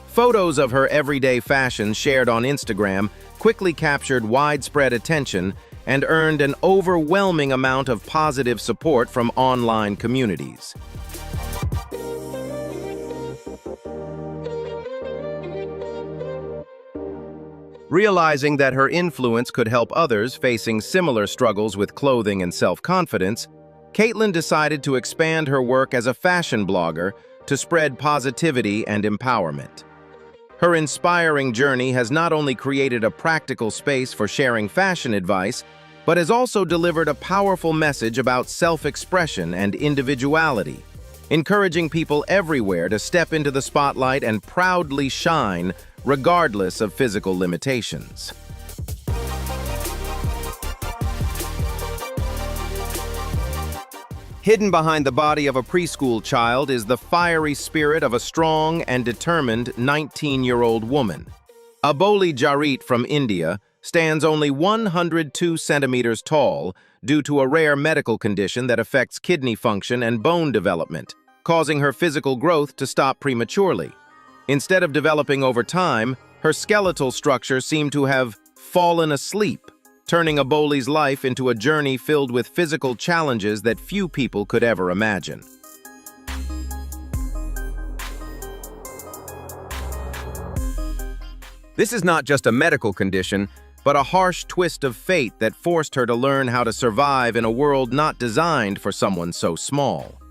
Photos of her everyday fashion shared on Instagram quickly captured widespread attention and earned an overwhelming amount of positive support from online communities. Realizing that her influence could help others facing similar struggles with clothing and self-confidence, Caitlin decided to expand her work as a fashion blogger to spread positivity and empowerment. Her inspiring journey has not only created a practical space for sharing fashion advice, but has also delivered a powerful message about self-expression and individuality, encouraging people everywhere to step into the spotlight and proudly shine regardless of physical limitations. Hidden behind the body of a preschool child is the fiery spirit of a strong and determined 19-year-old woman. Aboli Jarit from India stands only 102 centimeters tall due to a rare medical condition that affects kidney function and bone development, causing her physical growth to stop prematurely. Instead of developing over time, her skeletal structure seemed to have fallen asleep, turning Aboli's life into a journey filled with physical challenges that few people could ever imagine. This is not just a medical condition, but a harsh twist of fate that forced her to learn how to survive in a world not designed for someone so small.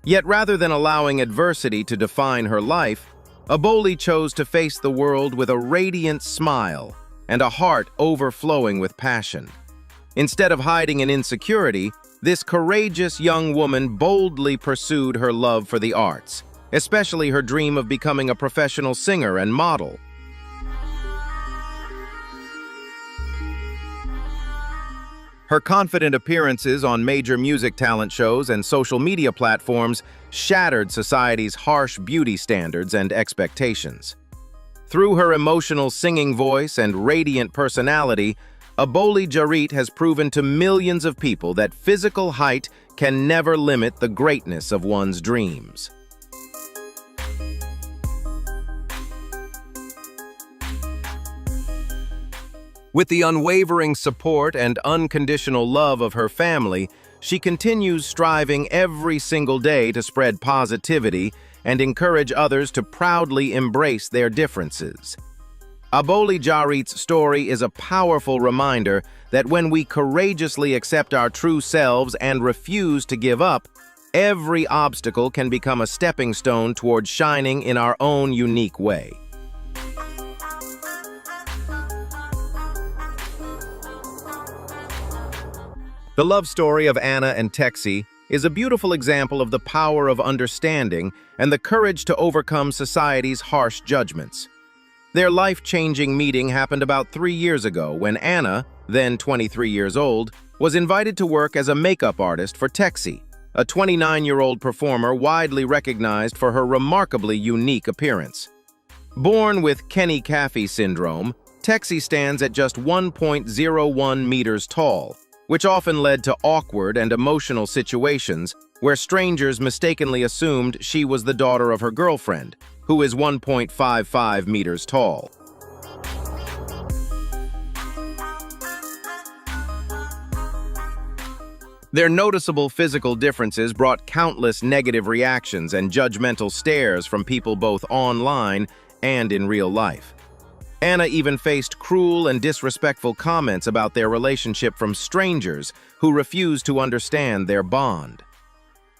Yet rather than allowing adversity to define her life, Aboli chose to face the world with a radiant smile and a heart overflowing with passion. Instead of hiding in insecurity, this courageous young woman boldly pursued her love for the arts, especially her dream of becoming a professional singer and model. Her confident appearances on major music talent shows and social media platforms shattered society's harsh beauty standards and expectations. Through her emotional singing voice and radiant personality, Aboli Jarit has proven to millions of people that physical height can never limit the greatness of one's dreams. With the unwavering support and unconditional love of her family, she continues striving every single day to spread positivity and encourage others to proudly embrace their differences. Aboli Jarit's story is a powerful reminder that when we courageously accept our true selves and refuse to give up, every obstacle can become a stepping stone towards shining in our own unique way. The love story of Anna and Texi is a beautiful example of the power of understanding and the courage to overcome society's harsh judgments. Their life-changing meeting happened about 3 years ago when Anna, then 23 years old, was invited to work as a makeup artist for Texi, a 29-year-old performer widely recognized for her remarkably unique appearance. Born with Kenny-Caffey syndrome, Texi stands at just 1.01 meters tall, which often led to awkward and emotional situations where strangers mistakenly assumed she was the daughter of her girlfriend, who is 1.55 meters tall. Their noticeable physical differences brought countless negative reactions and judgmental stares from people both online and in real life. Anna even faced cruel and disrespectful comments about their relationship from strangers who refused to understand their bond.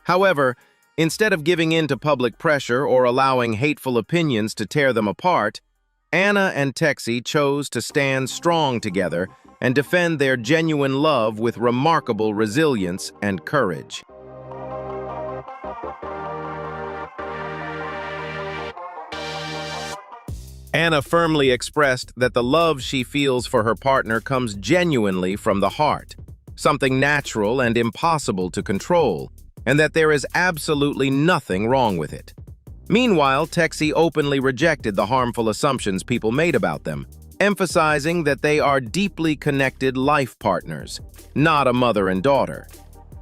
However, instead of giving in to public pressure or allowing hateful opinions to tear them apart, Anna and Texi chose to stand strong together and defend their genuine love with remarkable resilience and courage. Anna firmly expressed that the love she feels for her partner comes genuinely from the heart, something natural and impossible to control, and that there is absolutely nothing wrong with it. Meanwhile, Texi openly rejected the harmful assumptions people made about them, emphasizing that they are deeply connected life partners, not a mother and daughter.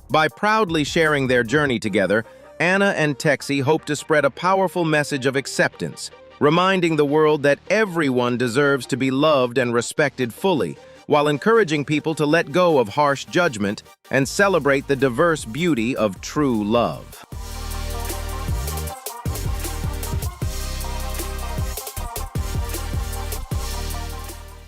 By proudly sharing their journey together, Anna and Texi hope to spread a powerful message of acceptance, reminding the world that everyone deserves to be loved and respected fully, while encouraging people to let go of harsh judgment and celebrate the diverse beauty of true love.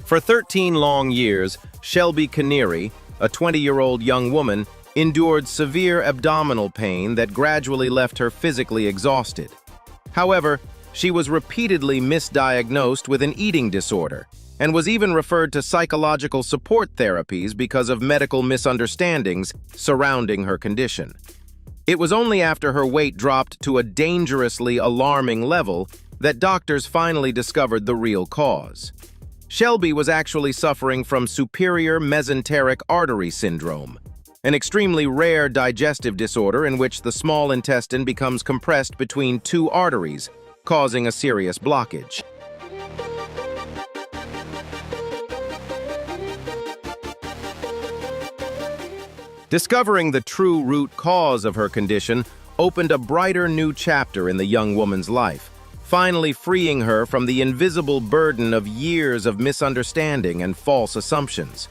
For 13 long years, Shelby Canary, a 20-year-old young woman, endured severe abdominal pain that gradually left her physically exhausted. However, she was repeatedly misdiagnosed with an eating disorder and was even referred to psychological support therapies because of medical misunderstandings surrounding her condition. It was only after her weight dropped to a dangerously alarming level that doctors finally discovered the real cause. Shelby was actually suffering from superior mesenteric artery syndrome, an extremely rare digestive disorder in which the small intestine becomes compressed between two arteries, causing a serious blockage. Discovering the true root cause of her condition opened a brighter new chapter in the young woman's life, finally freeing her from the invisible burden of years of misunderstanding and false assumptions.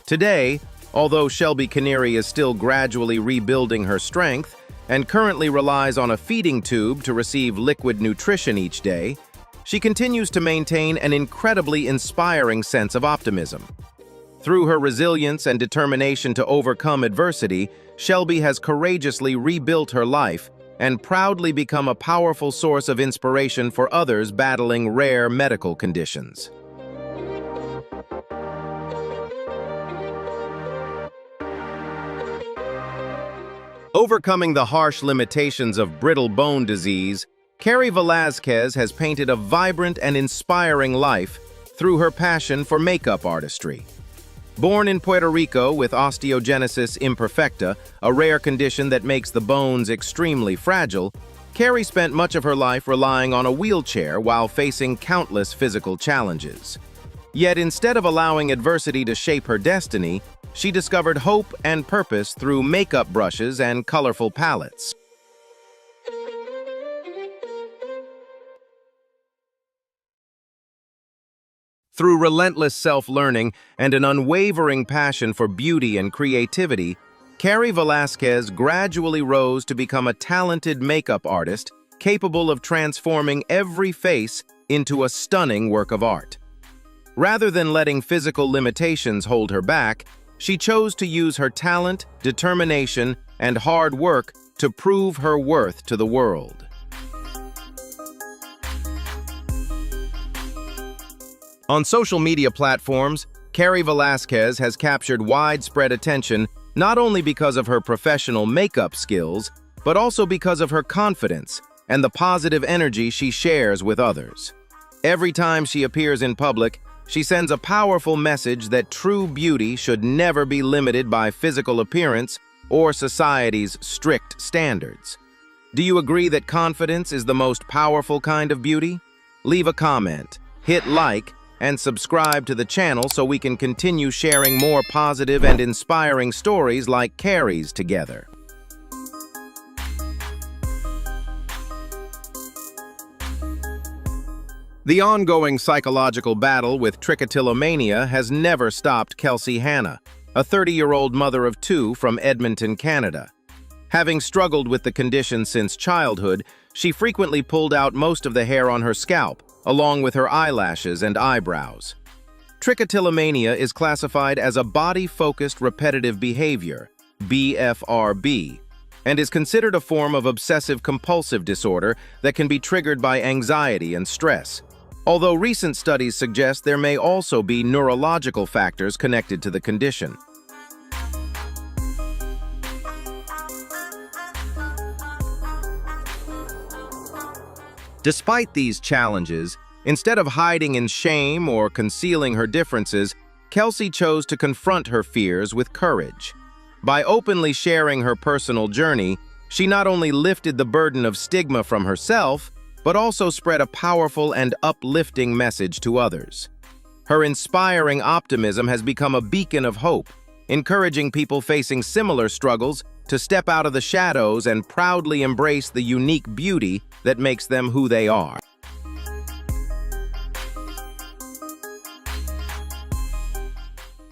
Today, although Shelby Canary is still gradually rebuilding her strength and currently relies on a feeding tube to receive liquid nutrition each day, she continues to maintain an incredibly inspiring sense of optimism. Through her resilience and determination to overcome adversity, Shelby has courageously rebuilt her life and proudly become a powerful source of inspiration for others battling rare medical conditions. Overcoming the harsh limitations of brittle bone disease, Carrie Velázquez has painted a vibrant and inspiring life through her passion for makeup artistry. Born in Puerto Rico with osteogenesis imperfecta, a rare condition that makes the bones extremely fragile, Carrie spent much of her life relying on a wheelchair while facing countless physical challenges. Yet instead of allowing adversity to shape her destiny, she discovered hope and purpose through makeup brushes and colorful palettes. Through relentless self-learning and an unwavering passion for beauty and creativity, Carrie Velázquez gradually rose to become a talented makeup artist capable of transforming every face into a stunning work of art. Rather than letting physical limitations hold her back, she chose to use her talent, determination, and hard work to prove her worth to the world. On social media platforms, Carrie Velasquez has captured widespread attention not only because of her professional makeup skills, but also because of her confidence and the positive energy she shares with others. Every time she appears in public, she sends a powerful message that true beauty should never be limited by physical appearance or society's strict standards. Do you agree that confidence is the most powerful kind of beauty? Leave a comment, hit like, and subscribe to the channel so we can continue sharing more positive and inspiring stories like Carrie's together. The ongoing psychological battle with trichotillomania has never stopped Kelsey Hanna, a 30-year-old mother of two from Edmonton, Canada. Having struggled with the condition since childhood, she frequently pulled out most of the hair on her scalp, along with her eyelashes and eyebrows. Trichotillomania is classified as a body-focused repetitive behavior, BFRB, and is considered a form of obsessive-compulsive disorder that can be triggered by anxiety and stress. Although recent studies suggest there may also be neurological factors connected to the condition. Despite these challenges, instead of hiding in shame or concealing her differences, Kelsey chose to confront her fears with courage. By openly sharing her personal journey, she not only lifted the burden of stigma from herself, but also spread a powerful and uplifting message to others. Her inspiring optimism has become a beacon of hope, encouraging people facing similar struggles to step out of the shadows and proudly embrace the unique beauty that makes them who they are.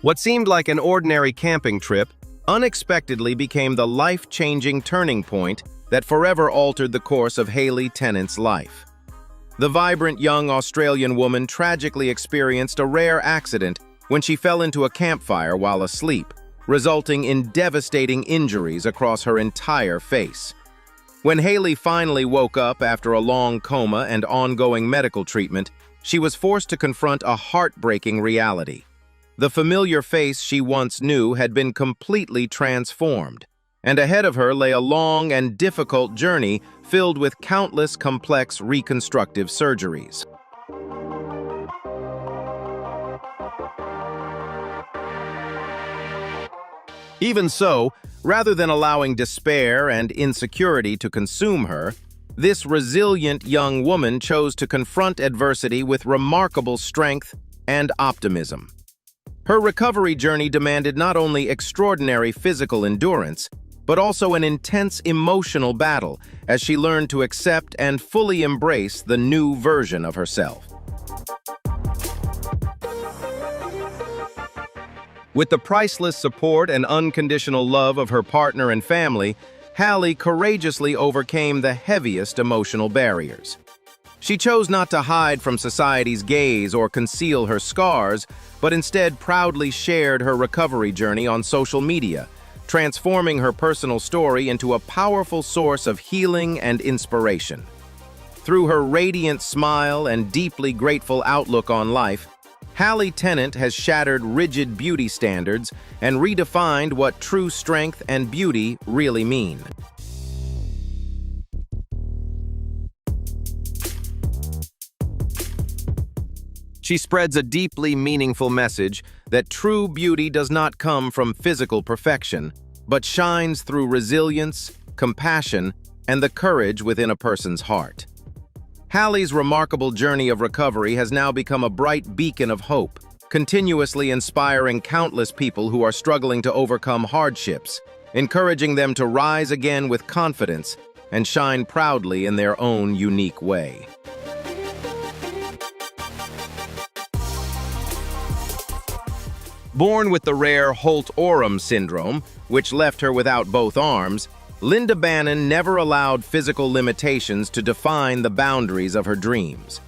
What seemed like an ordinary camping trip unexpectedly became the life-changing turning point that forever altered the course of Hayley Tennant's life. The vibrant young Australian woman tragically experienced a rare accident when she fell into a campfire while asleep, resulting in devastating injuries across her entire face. When Hayley finally woke up after a long coma and ongoing medical treatment, she was forced to confront a heartbreaking reality. The familiar face she once knew had been completely transformed, and ahead of her lay a long and difficult journey filled with countless complex reconstructive surgeries. Even so, rather than allowing despair and insecurity to consume her, this resilient young woman chose to confront adversity with remarkable strength and optimism. Her recovery journey demanded not only extraordinary physical endurance, but also an intense emotional battle as she learned to accept and fully embrace the new version of herself. With the priceless support and unconditional love of her partner and family, Hayley courageously overcame the heaviest emotional barriers. She chose not to hide from society's gaze or conceal her scars, but instead proudly shared her recovery journey on social media, transforming her personal story into a powerful source of healing and inspiration. Through her radiant smile and deeply grateful outlook on life, Hayley Tennant has shattered rigid beauty standards and redefined what true strength and beauty really mean. She spreads a deeply meaningful message that true beauty does not come from physical perfection, but shines through resilience, compassion, and the courage within a person's heart. Hayley's remarkable journey of recovery has now become a bright beacon of hope, continuously inspiring countless people who are struggling to overcome hardships, encouraging them to rise again with confidence and shine proudly in their own unique way. Born with the rare Holt-Oram syndrome, which left her without both arms, Linda Bannon never allowed physical limitations to define the boundaries of her dreams.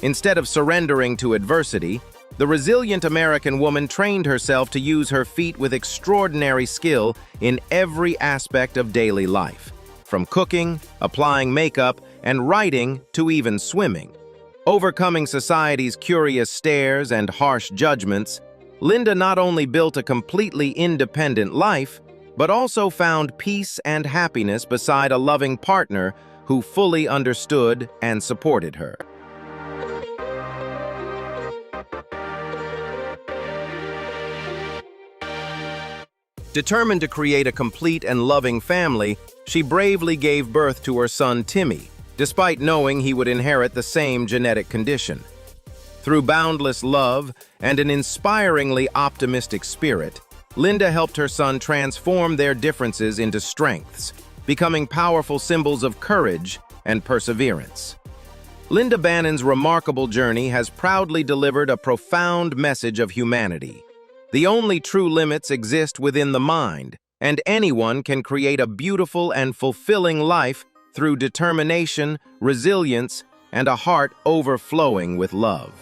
Instead of surrendering to adversity, the resilient American woman trained herself to use her feet with extraordinary skill in every aspect of daily life, from cooking, applying makeup, and writing to even swimming. Overcoming society's curious stares and harsh judgments, Linda not only built a completely independent life, but also found peace and happiness beside a loving partner who fully understood and supported her. Determined to create a complete and loving family, she bravely gave birth to her son Timmy, despite knowing he would inherit the same genetic condition. Through boundless love and an inspiringly optimistic spirit, Linda helped her son transform their differences into strengths, becoming powerful symbols of courage and perseverance. Linda Bannon's remarkable journey has proudly delivered a profound message of humanity. The only true limits exist within the mind, and anyone can create a beautiful and fulfilling life through determination, resilience, and a heart overflowing with love.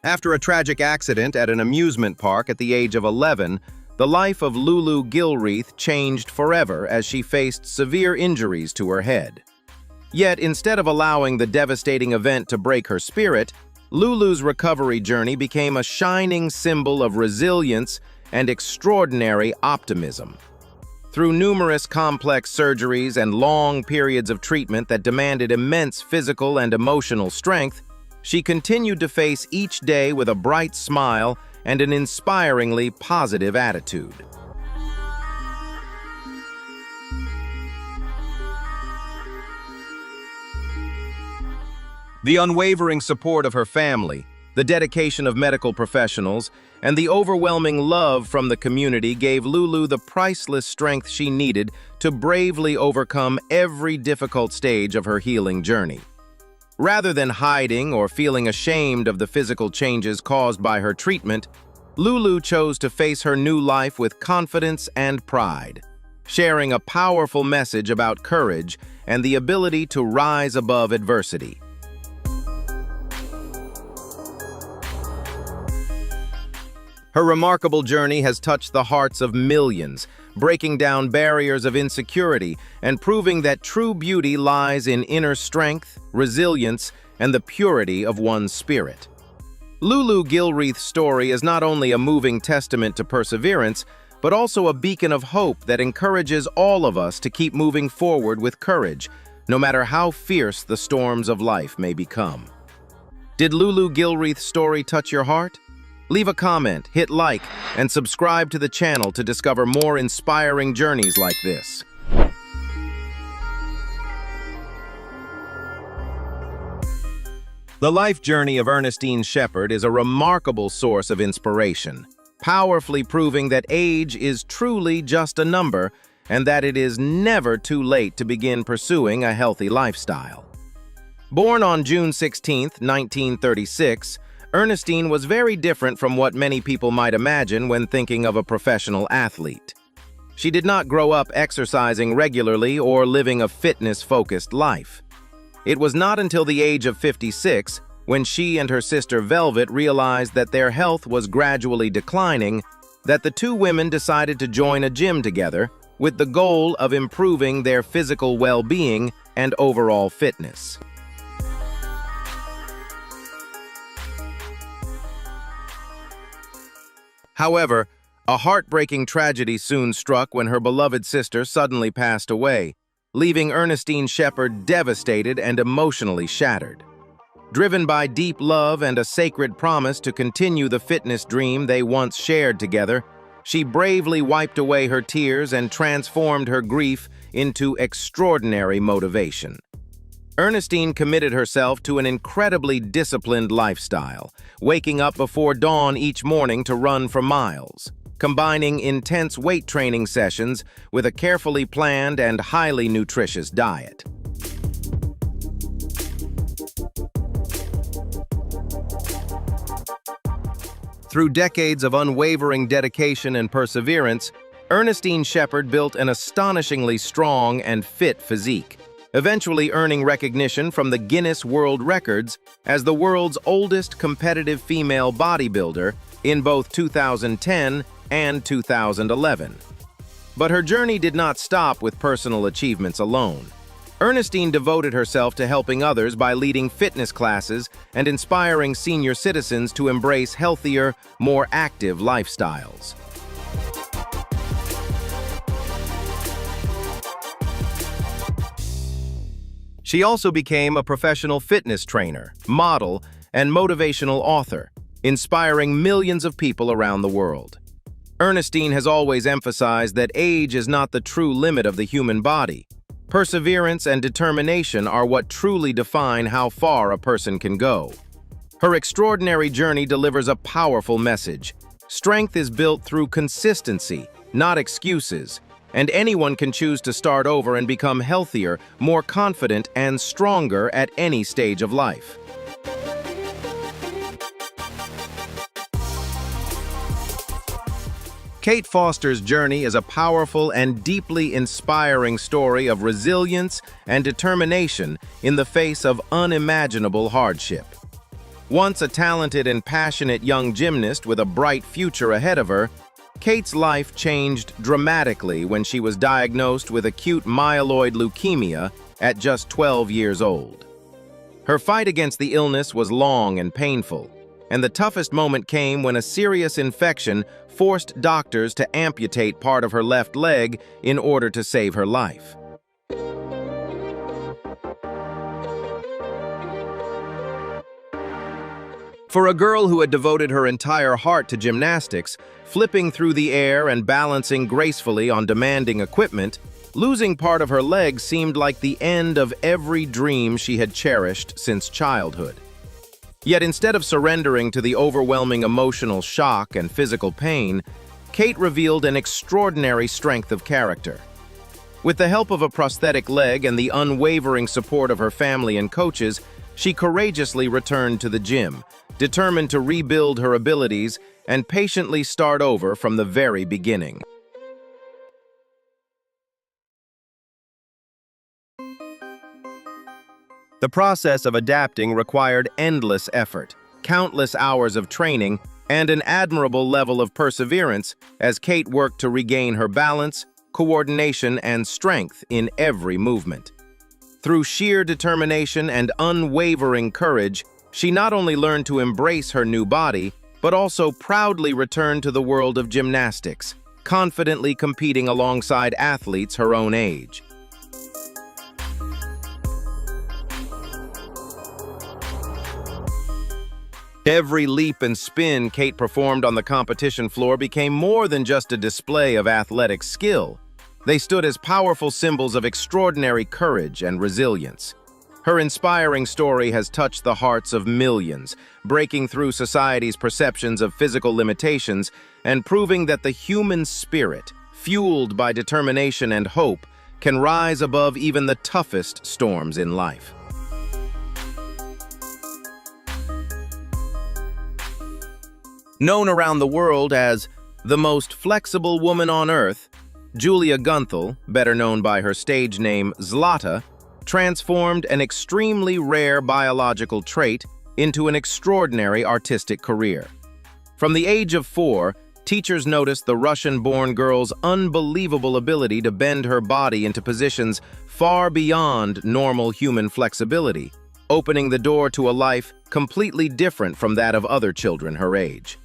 After a tragic accident at an amusement park at the age of 11, the life of Lulu Gilreath changed forever as she faced severe injuries to her head. Yet, instead of allowing the devastating event to break her spirit, Lulu's recovery journey became a shining symbol of resilience and extraordinary optimism. Through numerous complex surgeries and long periods of treatment that demanded immense physical and emotional strength, she continued to face each day with a bright smile and an inspiringly positive attitude. The unwavering support of her family, the dedication of medical professionals, and the overwhelming love from the community gave Lulu the priceless strength she needed to bravely overcome every difficult stage of her healing journey. Rather than hiding or feeling ashamed of the physical changes caused by her treatment, Lulu chose to face her new life with confidence and pride, sharing a powerful message about courage and the ability to rise above adversity. Her remarkable journey has touched the hearts of millions, breaking down barriers of insecurity and proving that true beauty lies in inner strength, resilience, and the purity of one's spirit. Lulu Gilreath's story is not only a moving testament to perseverance, but also a beacon of hope that encourages all of us to keep moving forward with courage, no matter how fierce the storms of life may become. Did Lulu Gilreath's story touch your heart? Leave a comment, hit like, and subscribe to the channel to discover more inspiring journeys like this. The life journey of Ernestine Shepard is a remarkable source of inspiration, powerfully proving that age is truly just a number and that it is never too late to begin pursuing a healthy lifestyle. Born on June 16, 1936, Ernestine was very different from what many people might imagine when thinking of a professional athlete. She did not grow up exercising regularly or living a fitness-focused life. It was not until the age of 56, when she and her sister Velvet realized that their health was gradually declining, that the two women decided to join a gym together with the goal of improving their physical well-being and overall fitness. However, a heartbreaking tragedy soon struck when her beloved sister suddenly passed away, leaving Ernestine Shepard devastated and emotionally shattered. Driven by deep love and a sacred promise to continue the fitness dream they once shared together, she bravely wiped away her tears and transformed her grief into extraordinary motivation. Ernestine committed herself to an incredibly disciplined lifestyle, waking up before dawn each morning to run for miles, combining intense weight training sessions with a carefully planned and highly nutritious diet. Through decades of unwavering dedication and perseverance, Ernestine Shepherd built an astonishingly strong and fit physique, eventually earning recognition from the Guinness World Records as the world's oldest competitive female bodybuilder in both 2010 and 2011. But her journey did not stop with personal achievements alone. Ernestine devoted herself to helping others by leading fitness classes and inspiring senior citizens to embrace healthier, more active lifestyles. She also became a professional fitness trainer, model, and motivational author, inspiring millions of people around the world. Ernestine has always emphasized that age is not the true limit of the human body. Perseverance and determination are what truly define how far a person can go. Her extraordinary journey delivers a powerful message. Strength is built through consistency, not excuses, and anyone can choose to start over and become healthier, more confident, and stronger at any stage of life. Kate Foster's journey is a powerful and deeply inspiring story of resilience and determination in the face of unimaginable hardship. Once a talented and passionate young gymnast with a bright future ahead of her, Kate's life changed dramatically when she was diagnosed with acute myeloid leukemia at just 12 years old. Her fight against the illness was long and painful, and the toughest moment came when a serious infection forced doctors to amputate part of her left leg in order to save her life. For a girl who had devoted her entire heart to gymnastics, flipping through the air and balancing gracefully on demanding equipment, losing part of her leg seemed like the end of every dream she had cherished since childhood. Yet instead of surrendering to the overwhelming emotional shock and physical pain, Kate revealed an extraordinary strength of character. With the help of a prosthetic leg and the unwavering support of her family and coaches, she courageously returned to the gym, determined to rebuild her abilities and patiently start over from the very beginning. The process of adapting required endless effort, countless hours of training, and an admirable level of perseverance as Kate worked to regain her balance, coordination, and strength in every movement. Through sheer determination and unwavering courage, she not only learned to embrace her new body, but also proudly returned to the world of gymnastics, confidently competing alongside athletes her own age. Every leap and spin Kate performed on the competition floor became more than just a display of athletic skill. They stood as powerful symbols of extraordinary courage and resilience. Her inspiring story has touched the hearts of millions, breaking through society's perceptions of physical limitations and proving that the human spirit, fueled by determination and hope, can rise above even the toughest storms in life. Known around the world as the most flexible woman on earth, Julia Gunthal, better known by her stage name Zlata, transformed an extremely rare biological trait into an extraordinary artistic career. From the age of 4, teachers noticed the Russian-born girl's unbelievable ability to bend her body into positions far beyond normal human flexibility, opening the door to a life completely different from that of other children her age.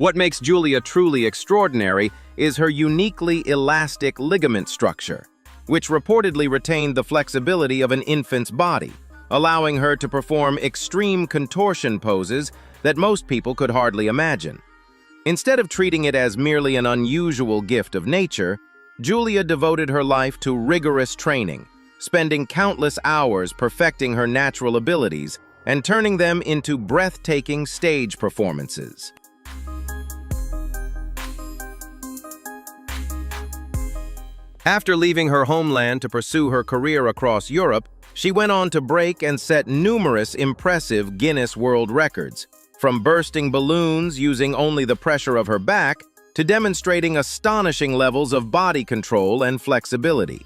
What makes Julia truly extraordinary is her uniquely elastic ligament structure, which reportedly retained the flexibility of an infant's body, allowing her to perform extreme contortion poses that most people could hardly imagine. Instead of treating it as merely an unusual gift of nature, Julia devoted her life to rigorous training, spending countless hours perfecting her natural abilities and turning them into breathtaking stage performances. After leaving her homeland to pursue her career across Europe, She went on to break and set numerous impressive Guinness World Records, from bursting balloons using only the pressure of her back to demonstrating astonishing levels of body control and flexibility.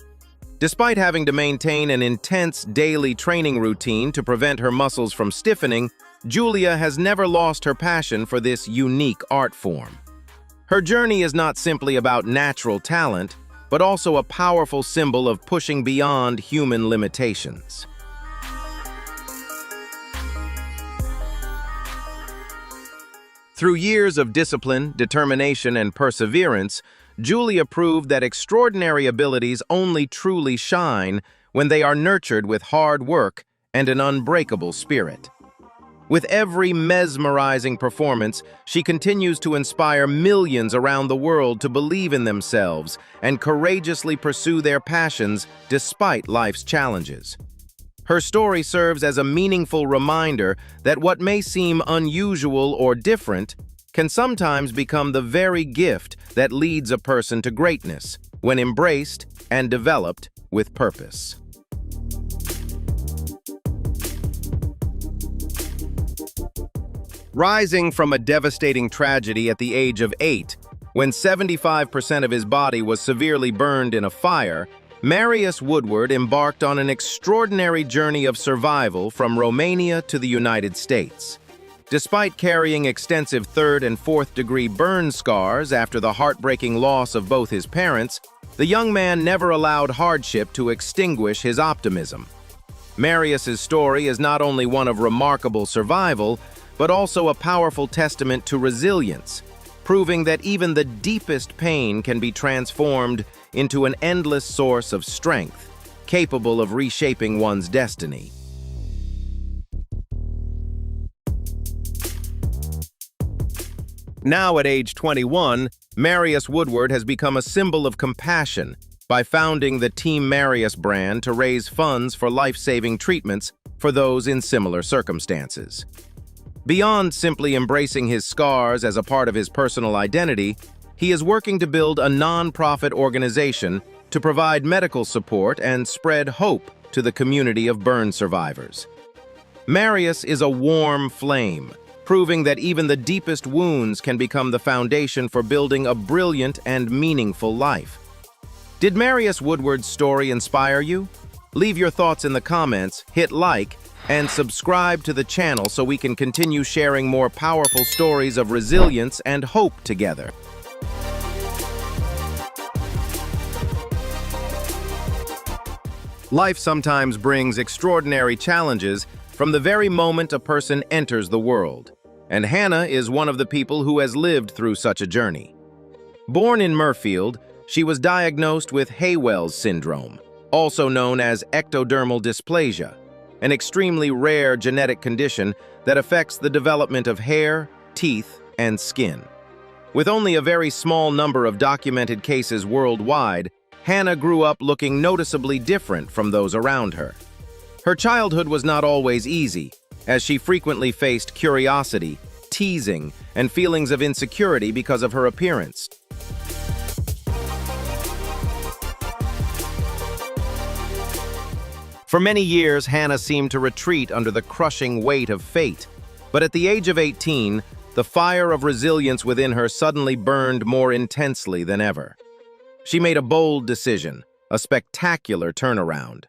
Despite having to maintain an intense daily training routine to prevent her muscles from stiffening, Julia has never lost her passion for this unique art form. Her journey is not simply about natural talent, but also a powerful symbol of pushing beyond human limitations. Through years of discipline, determination, and perseverance, Julia proved that extraordinary abilities only truly shine when they are nurtured with hard work and an unbreakable spirit. With every mesmerizing performance, she continues to inspire millions around the world to believe in themselves and courageously pursue their passions despite life's challenges. Her story serves as a meaningful reminder that what may seem unusual or different can sometimes become the very gift that leads a person to greatness when embraced and developed with purpose. Rising from a devastating tragedy at the age of 8, when 75% of his body was severely burned in a fire, Marius Woodward embarked on an extraordinary journey of survival from Romania to the United States. Despite carrying extensive 3rd and 4th degree burn scars after the heartbreaking loss of both his parents, the young man never allowed hardship to extinguish his optimism. Marius's story is not only one of remarkable survival, but also a powerful testament to resilience, proving that even the deepest pain can be transformed into an endless source of strength, capable of reshaping one's destiny. Now at age 21, Marius Woodward has become a symbol of compassion by founding the Team Marius brand to raise funds for life-saving treatments for those in similar circumstances. Beyond simply embracing his scars as a part of his personal identity, he is working to build a non-profit organization to provide medical support and spread hope to the community of burn survivors. Marius is a warm flame, proving that even the deepest wounds can become the foundation for building a brilliant and meaningful life. Did Marius Woodward's story inspire you? Leave your thoughts in the comments, hit like, and subscribe to the channel so we can continue sharing more powerful stories of resilience and hope together. Life sometimes brings extraordinary challenges from the very moment a person enters the world, and Hannah is one of the people who has lived through such a journey. Born in Murfield, she was diagnosed with Haywell's syndrome, also known as ectodermal dysplasia, an extremely rare genetic condition that affects the development of hair, teeth, and skin. With only a very small number of documented cases worldwide, Hannah grew up looking noticeably different from those around her. Her childhood was not always easy, as she frequently faced curiosity, teasing, and feelings of insecurity because of her appearance. For many years, Hannah seemed to retreat under the crushing weight of fate, but at the age of 18, the fire of resilience within her suddenly burned more intensely than ever. She made a bold decision, a spectacular turnaround,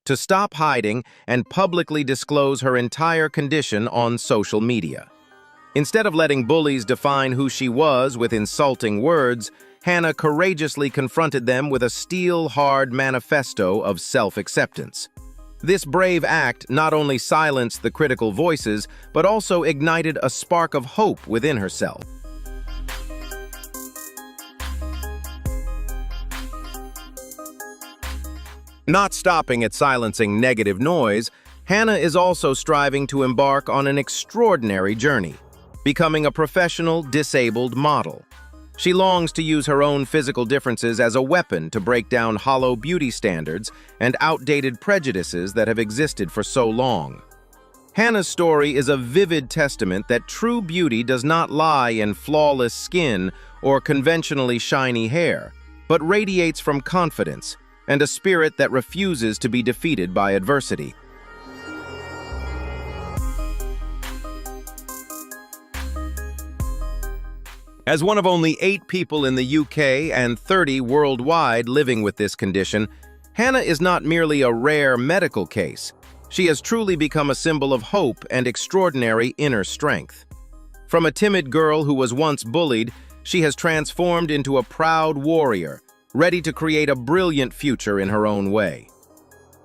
to stop hiding and publicly disclose her entire condition on social media. Instead of letting bullies define who she was with insulting words, Hannah courageously confronted them with a steel-hard manifesto of self-acceptance. This brave act not only silenced the critical voices, but also ignited a spark of hope within herself. Not stopping at silencing negative noise, Hannah is also striving to embark on an extraordinary journey, becoming a professional disabled model. She longs to use her own physical differences as a weapon to break down hollow beauty standards and outdated prejudices that have existed for so long. Hannah's story is a vivid testament that true beauty does not lie in flawless skin or conventionally shiny hair, but radiates from confidence, and a spirit that refuses to be defeated by adversity. As one of only 8 people in the UK and 30 worldwide living with this condition, Hannah is not merely a rare medical case. She has truly become a symbol of hope and extraordinary inner strength. From a timid girl who was once bullied, she has transformed into a proud warrior, ready to create a brilliant future in her own way.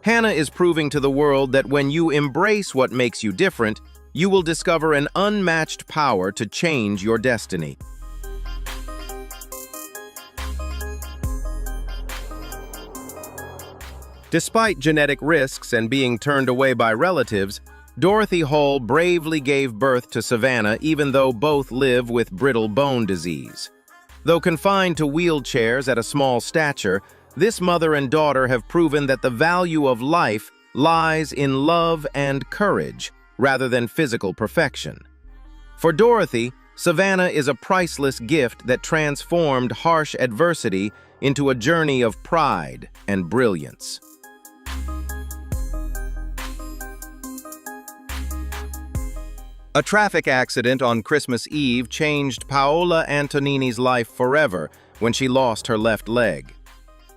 Hannah is proving to the world that when you embrace what makes you different, you will discover an unmatched power to change your destiny. Despite genetic risks and being turned away by relatives, Dorothy Hall bravely gave birth to Savannah even though both live with brittle bone disease. Though confined to wheelchairs at a small stature, this mother and daughter have proven that the value of life lies in love and courage rather than physical perfection. For Dorothy, Savannah is a priceless gift that transformed harsh adversity into a journey of pride and brilliance. A traffic accident on Christmas Eve changed Paola Antonini's life forever when she lost her left leg.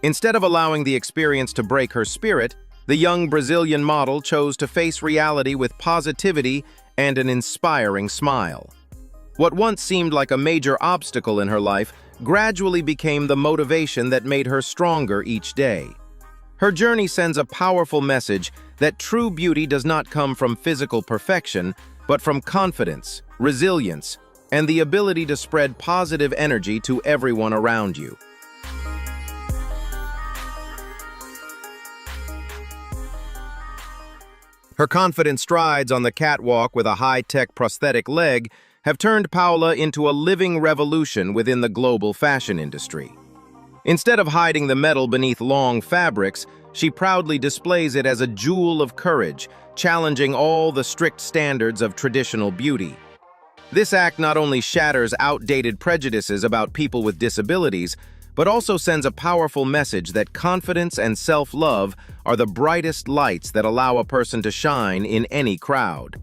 Instead of allowing the experience to break her spirit, the young Brazilian model chose to face reality with positivity and an inspiring smile. What once seemed like a major obstacle in her life gradually became the motivation that made her stronger each day. Her journey sends a powerful message that true beauty does not come from physical perfection, but from confidence, resilience, and the ability to spread positive energy to everyone around you. Her confident strides on the catwalk with a high-tech prosthetic leg have turned Paola into a living revolution within the global fashion industry. Instead of hiding the metal beneath long fabrics, she proudly displays it as a jewel of courage, challenging all the strict standards of traditional beauty. This act not only shatters outdated prejudices about people with disabilities, but also sends a powerful message that confidence and self-love are the brightest lights that allow a person to shine in any crowd.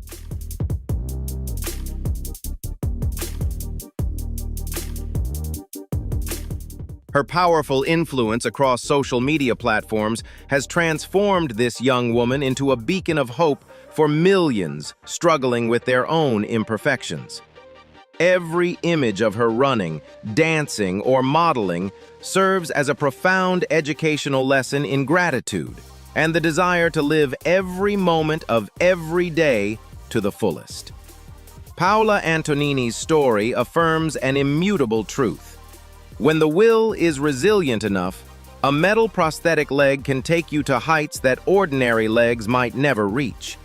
Her powerful influence across social media platforms has transformed this young woman into a beacon of hope for millions struggling with their own imperfections. Every image of her running, dancing, or modeling serves as a profound educational lesson in gratitude and the desire to live every moment of every day to the fullest. Paola Antonini's story affirms an immutable truth. When the will is resilient enough, a metal prosthetic leg can take you to heights that ordinary legs might never reach.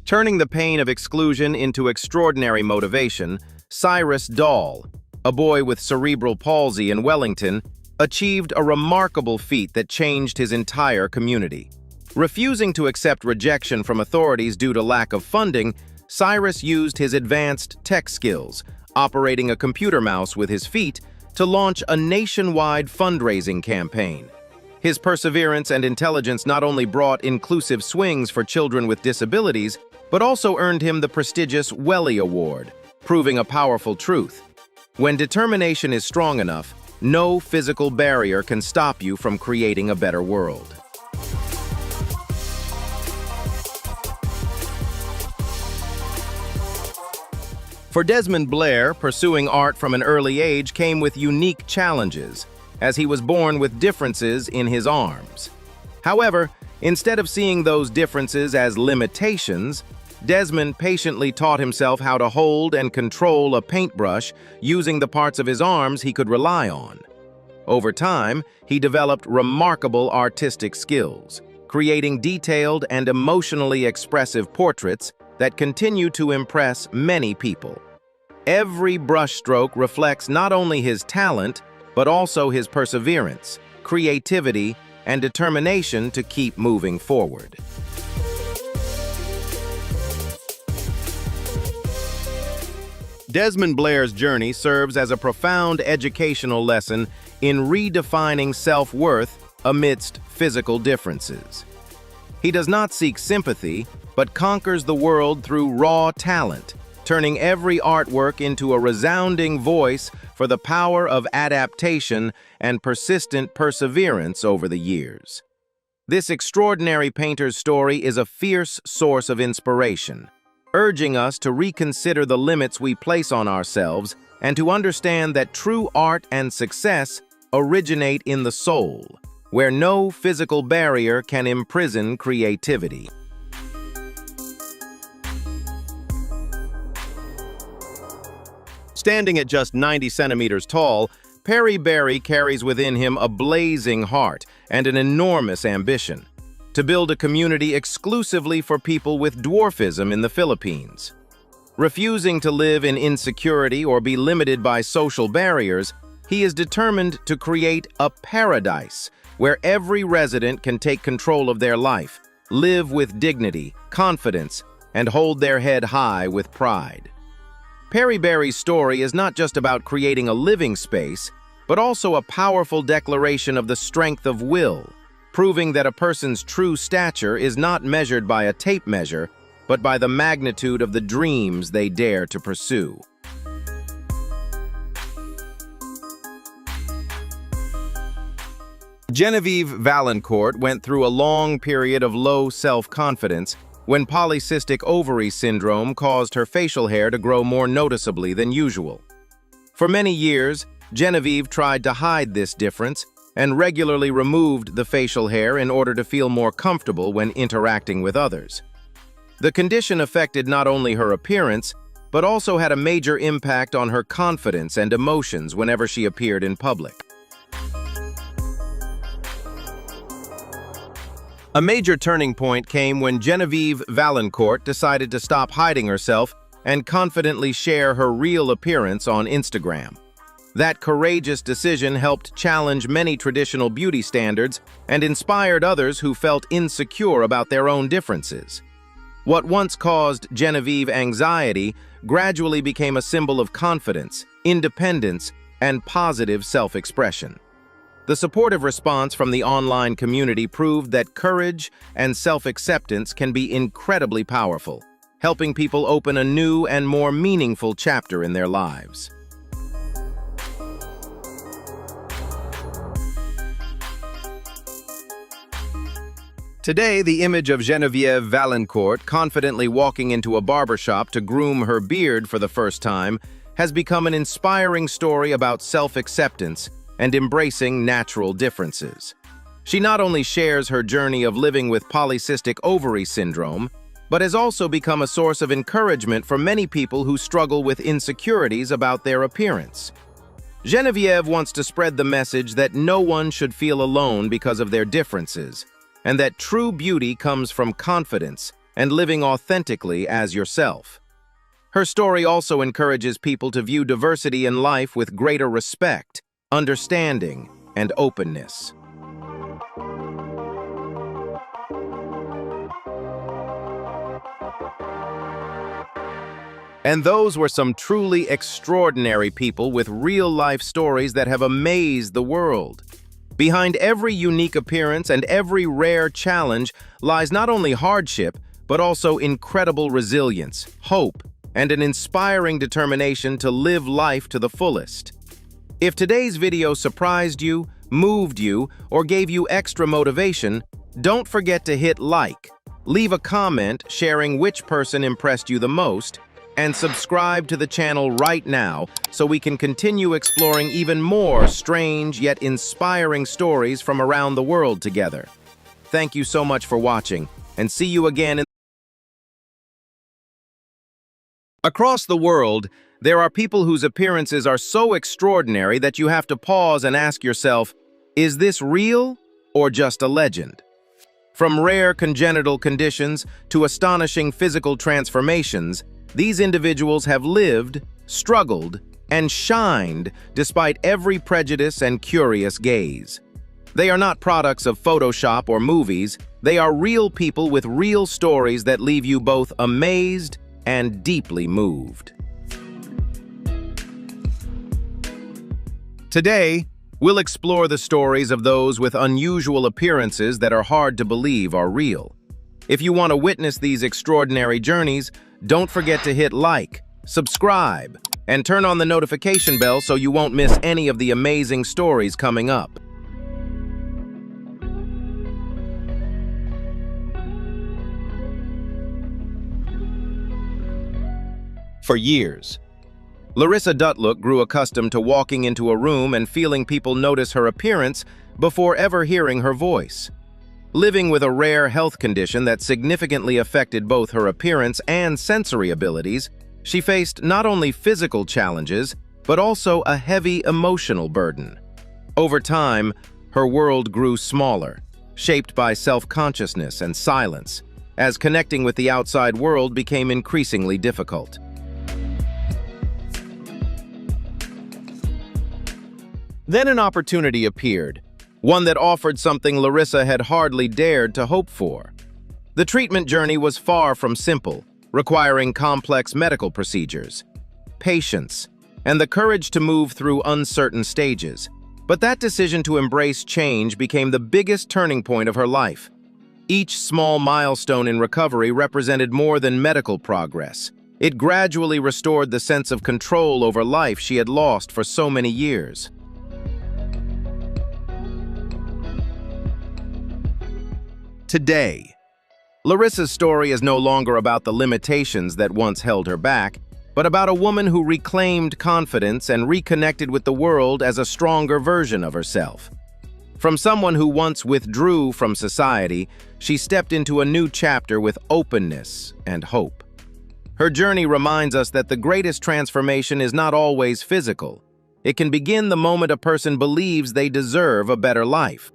Turning the pain of exclusion into extraordinary motivation, Cyrus Dahl, a boy with cerebral palsy in Wellington, achieved a remarkable feat that changed his entire community. Refusing to accept rejection from authorities due to lack of funding, Cyrus used his advanced tech skills, operating a computer mouse with his feet, to launch a nationwide fundraising campaign. His perseverance and intelligence not only brought inclusive swings for children with disabilities, but also earned him the prestigious Welly Award, proving a powerful truth. When determination is strong enough, no physical barrier can stop you from creating a better world. For Desmond Blair, pursuing art from an early age came with unique challenges, as he was born with differences in his arms. However, instead of seeing those differences as limitations, Desmond patiently taught himself how to hold and control a paintbrush using the parts of his arms he could rely on. Over time, he developed remarkable artistic skills, creating detailed and emotionally expressive portraits that continue to impress many people. Every brushstroke reflects not only his talent, but also his perseverance, creativity, and determination to keep moving forward. Desmond Blair's journey serves as a profound educational lesson in redefining self-worth amidst physical differences. He does not seek sympathy, but conquers the world through raw talent, turning every artwork into a resounding voice for the power of adaptation and persistent perseverance over the years. This extraordinary painter's story is a fierce source of inspiration, urging us to reconsider the limits we place on ourselves and to understand that true art and success originate in the soul, where no physical barrier can imprison creativity. Standing at just 90 centimeters tall, Perry Barry carries within him a blazing heart and an enormous ambition to build a community exclusively for people with dwarfism in the Philippines. Refusing to live in insecurity or be limited by social barriers, he is determined to create a paradise where every resident can take control of their life, live with dignity, confidence, and hold their head high with pride. Perry Barry's story is not just about creating a living space, but also a powerful declaration of the strength of will, proving that a person's true stature is not measured by a tape measure, but by the magnitude of the dreams they dare to pursue. Genevieve Valancourt went through a long period of low self-confidence when polycystic ovary syndrome caused her facial hair to grow more noticeably than usual. For many years, Genevieve tried to hide this difference and regularly removed the facial hair in order to feel more comfortable when interacting with others. The condition affected not only her appearance, but also had a major impact on her confidence and emotions whenever she appeared in public. A major turning point came when Genevieve Valancourt decided to stop hiding herself and confidently share her real appearance on Instagram. That courageous decision helped challenge many traditional beauty standards and inspired others who felt insecure about their own differences. What once caused Genevieve anxiety gradually became a symbol of confidence, independence, and positive self-expression. The supportive response from the online community proved that courage and self-acceptance can be incredibly powerful, helping people open a new and more meaningful chapter in their lives. Today, the image of Genevieve Valancourt confidently walking into a barbershop to groom her beard for the first time has become an inspiring story about self-acceptance and embracing natural differences. She not only shares her journey of living with polycystic ovary syndrome, but has also become a source of encouragement for many people who struggle with insecurities about their appearance. Genevieve wants to spread the message that no one should feel alone because of their differences, and that true beauty comes from confidence and living authentically as yourself. Her story also encourages people to view diversity in life with greater respect, understanding, and openness. And those were some truly extraordinary people with real-life stories that have amazed the world. Behind every unique appearance and every rare challenge lies not only hardship, but also incredible resilience, hope, and an inspiring determination to live life to the fullest. If today's video surprised you, moved you, or gave you extra motivation, don't forget to hit like, leave a comment sharing which person impressed you the most, and subscribe to the channel right now so we can continue exploring even more strange yet inspiring stories from around the world together. Thank you so much for watching, and see you again. Across the world, there are people whose appearances are so extraordinary that you have to pause and ask yourself, is this real or just a legend? From rare congenital conditions to astonishing physical transformations, these individuals have lived, struggled, and shined despite every prejudice and curious gaze. They are not products of Photoshop or movies. They are real people with real stories that leave you both amazed and deeply moved. Today, we'll explore the stories of those with unusual appearances that are hard to believe are real. If you want to witness these extraordinary journeys, don't forget to hit like, subscribe, and turn on the notification bell so you won't miss any of the amazing stories coming up. For years, Larissa Dutluck grew accustomed to walking into a room and feeling people notice her appearance before ever hearing her voice. Living with a rare health condition that significantly affected both her appearance and sensory abilities, she faced not only physical challenges, but also a heavy emotional burden. Over time, her world grew smaller, shaped by self-consciousness and silence, as connecting with the outside world became increasingly difficult. Then an opportunity appeared, one that offered something Larissa had hardly dared to hope for. The treatment journey was far from simple, requiring complex medical procedures, patience, and the courage to move through uncertain stages. But that decision to embrace change became the biggest turning point of her life. Each small milestone in recovery represented more than medical progress. It gradually restored the sense of control over life she had lost for so many years. Today, Larissa's story is no longer about the limitations that once held her back, but about a woman who reclaimed confidence and reconnected with the world as a stronger version of herself. From someone who once withdrew from society, she stepped into a new chapter with openness and hope. Her journey reminds us that the greatest transformation is not always physical. It can begin the moment a person believes they deserve a better life.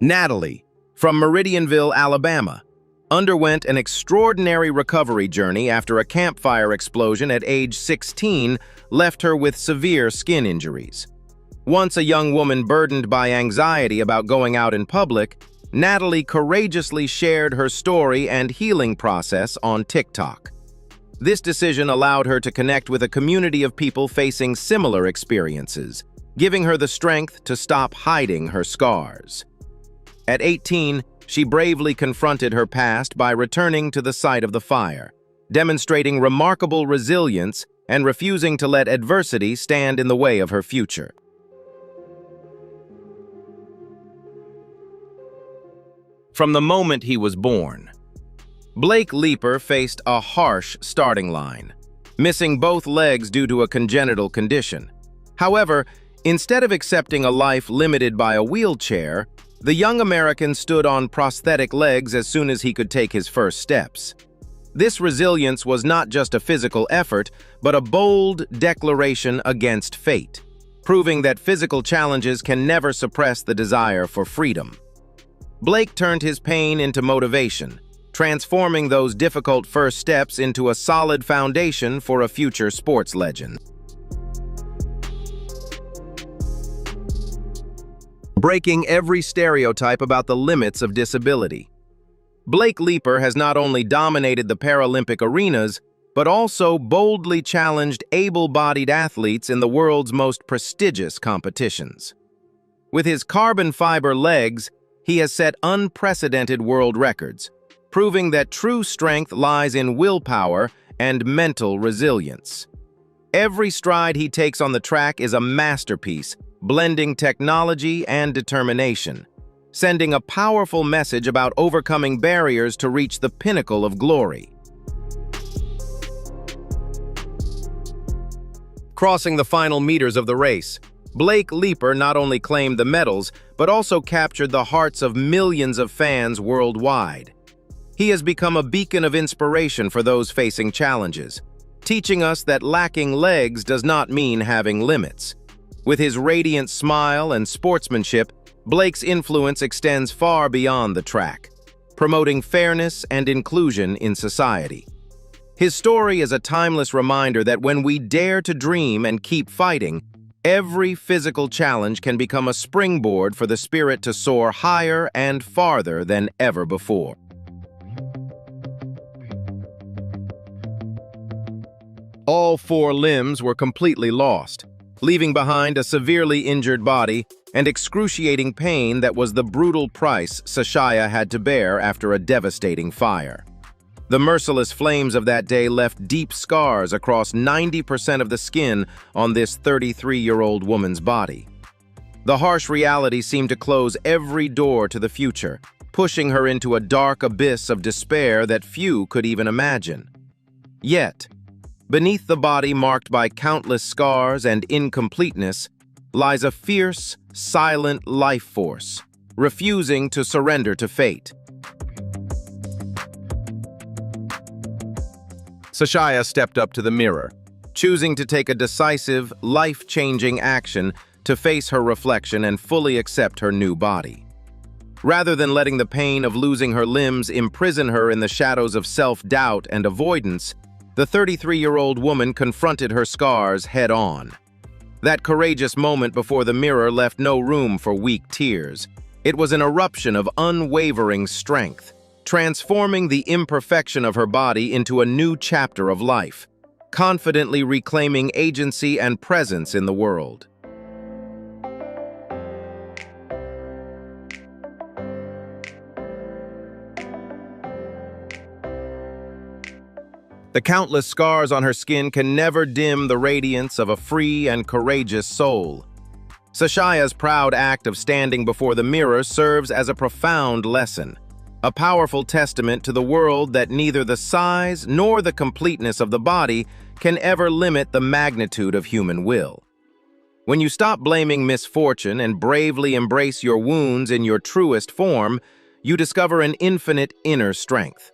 Natalie, from Meridianville, Alabama, underwent an extraordinary recovery journey after a campfire explosion at age 16 left her with severe skin injuries. Once a young woman burdened by anxiety about going out in public, Natalie courageously shared her story and healing process on TikTok. This decision allowed her to connect with a community of people facing similar experiences, giving her the strength to stop hiding her scars. At 18, she bravely confronted her past by returning to the site of the fire, demonstrating remarkable resilience and refusing to let adversity stand in the way of her future. From the moment he was born, Blake Leeper faced a harsh starting line, missing both legs due to a congenital condition. However, instead of accepting a life limited by a wheelchair, the young American stood on prosthetic legs as soon as he could take his first steps. This resilience was not just a physical effort, but a bold declaration against fate, proving that physical challenges can never suppress the desire for freedom. Blake turned his pain into motivation, transforming those difficult first steps into a solid foundation for a future sports legend. Breaking every stereotype about the limits of disability. Blake Leeper has not only dominated the Paralympic arenas, but also boldly challenged able-bodied athletes in the world's most prestigious competitions. With his carbon fiber legs, he has set unprecedented world records, proving that true strength lies in willpower and mental resilience. Every stride he takes on the track is a masterpiece, blending technology and determination, sending a powerful message about overcoming barriers to reach the pinnacle of glory. Crossing the final meters of the race, Blake Leeper not only claimed the medals, but also captured the hearts of millions of fans worldwide. He has become a beacon of inspiration for those facing challenges, teaching us that lacking legs does not mean having limits. With his radiant smile and sportsmanship, Blake's influence extends far beyond the track, promoting fairness and inclusion in society. His story is a timeless reminder that when we dare to dream and keep fighting, every physical challenge can become a springboard for the spirit to soar higher and farther than ever before. All 4 limbs were completely lost, leaving behind a severely injured body and excruciating pain that was the brutal price Sashaya had to bear after a devastating fire. The merciless flames of that day left deep scars across 90% of the skin on this 33-year-old woman's body. The harsh reality seemed to close every door to the future, pushing her into a dark abyss of despair that few could even imagine. Yet, beneath the body marked by countless scars and incompleteness lies a fierce, silent life force, refusing to surrender to fate. Sashaya stepped up to the mirror, choosing to take a decisive, life-changing action to face her reflection and fully accept her new body. Rather than letting the pain of losing her limbs imprison her in the shadows of self-doubt and avoidance, the 33-year-old woman confronted her scars head-on. That courageous moment before the mirror left no room for weak tears. It was an eruption of unwavering strength, transforming the imperfection of her body into a new chapter of life, confidently reclaiming agency and presence in the world. The countless scars on her skin can never dim the radiance of a free and courageous soul. Sashaya's proud act of standing before the mirror serves as a profound lesson, a powerful testament to the world that neither the size nor the completeness of the body can ever limit the magnitude of human will. When you stop blaming misfortune and bravely embrace your wounds in your truest form, you discover an infinite inner strength.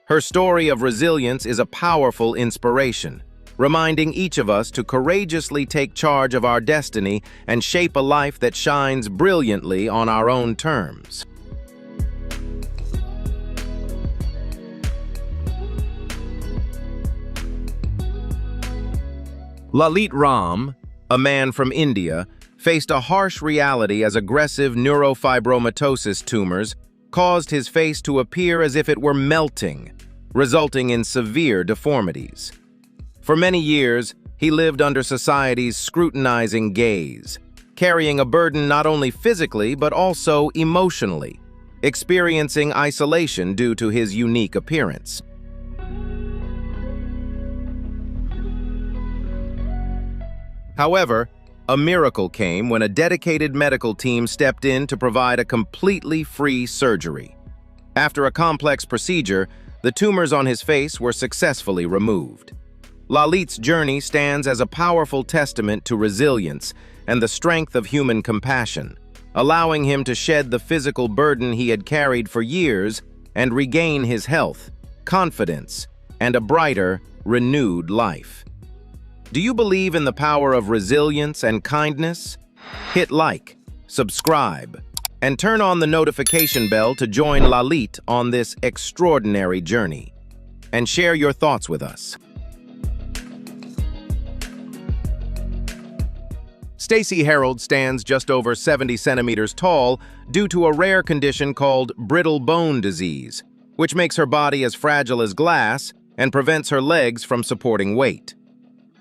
Her story of resilience is a powerful inspiration, reminding each of us to courageously take charge of our destiny and shape a life that shines brilliantly on our own terms. Lalit Ram, a man from India, faced a harsh reality as aggressive neurofibromatosis tumors caused his face to appear as if it were melting, resulting in severe deformities. For many years, he lived under society's scrutinizing gaze, carrying a burden not only physically but also emotionally, experiencing isolation due to his unique appearance. However, a miracle came when a dedicated medical team stepped in to provide a completely free surgery. After a complex procedure, the tumors on his face were successfully removed. Lalit's journey stands as a powerful testament to resilience and the strength of human compassion, allowing him to shed the physical burden he had carried for years and regain his health, confidence, and a brighter, renewed life. Do you believe in the power of resilience and kindness? Hit like, subscribe, and turn on the notification bell to join Lalit on this extraordinary journey. And share your thoughts with us. Stacey Harold stands just over 70 centimeters tall due to a rare condition called brittle bone disease, which makes her body as fragile as glass and prevents her legs from supporting weight.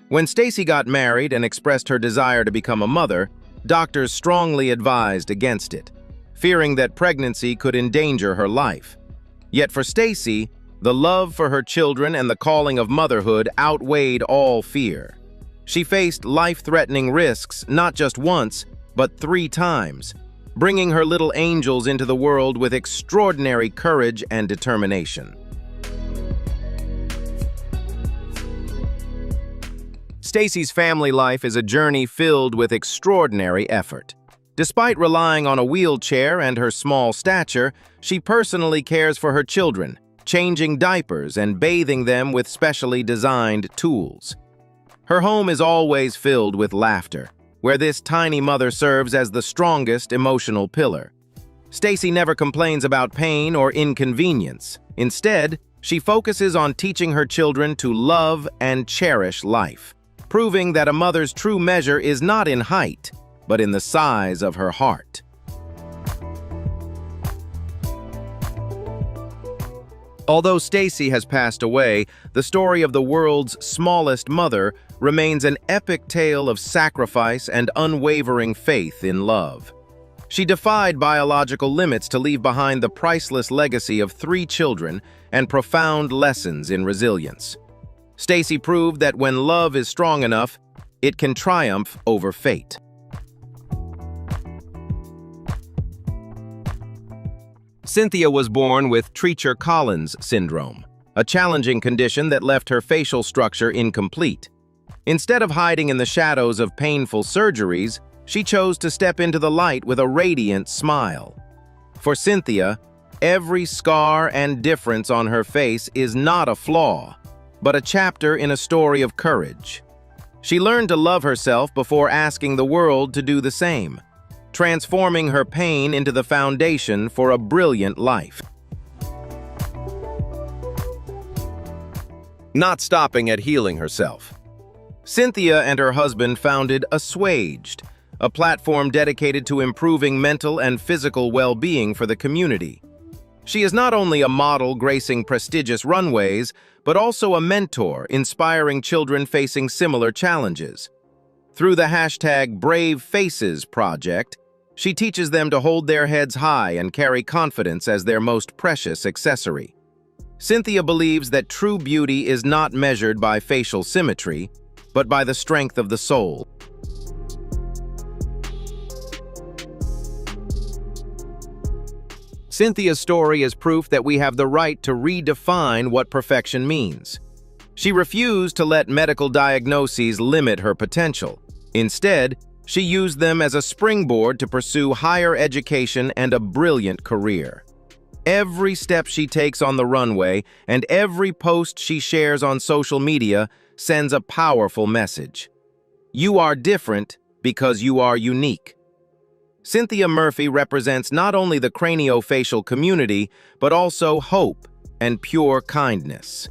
When Stacey got married and expressed her desire to become a mother, doctors strongly advised against it, fearing that pregnancy could endanger her life. Yet for Stacey, the love for her children and the calling of motherhood outweighed all fear. She faced life-threatening risks not just once, but 3 times, bringing her little angels into the world with extraordinary courage and determination. Stacey's family life is a journey filled with extraordinary effort. Despite relying on a wheelchair and her small stature, she personally cares for her children, changing diapers and bathing them with specially designed tools. Her home is always filled with laughter, where this tiny mother serves as the strongest emotional pillar. Stacey never complains about pain or inconvenience. Instead, she focuses on teaching her children to love and cherish life, proving that a mother's true measure is not in height, but in the size of her heart. Although Stacy has passed away, the story of the world's smallest mother remains an epic tale of sacrifice and unwavering faith in love. She defied biological limits to leave behind the priceless legacy of 3 children and profound lessons in resilience. Stacy proved that when love is strong enough, it can triumph over fate. Cynthia was born with Treacher-Collins syndrome, a challenging condition that left her facial structure incomplete. Instead of hiding in the shadows of painful surgeries, she chose to step into the light with a radiant smile. For Cynthia, every scar and difference on her face is not a flaw, but a chapter in a story of courage. She learned to love herself before asking the world to do the same, transforming her pain into the foundation for a brilliant life. Not stopping at healing herself, Cynthia and her husband founded Assuaged, a platform dedicated to improving mental and physical well-being for the community. She is not only a model gracing prestigious runways, but also a mentor inspiring children facing similar challenges. Through the #BraveFaces project, she teaches them to hold their heads high and carry confidence as their most precious accessory. Cynthia believes that true beauty is not measured by facial symmetry, but by the strength of the soul. Cynthia's story is proof that we have the right to redefine what perfection means. She refused to let medical diagnoses limit her potential. Instead, she used them as a springboard to pursue higher education and a brilliant career. Every step she takes on the runway and every post she shares on social media sends a powerful message. You are different because you are unique. Cynthia Murphy represents not only the craniofacial community, but also hope and pure kindness.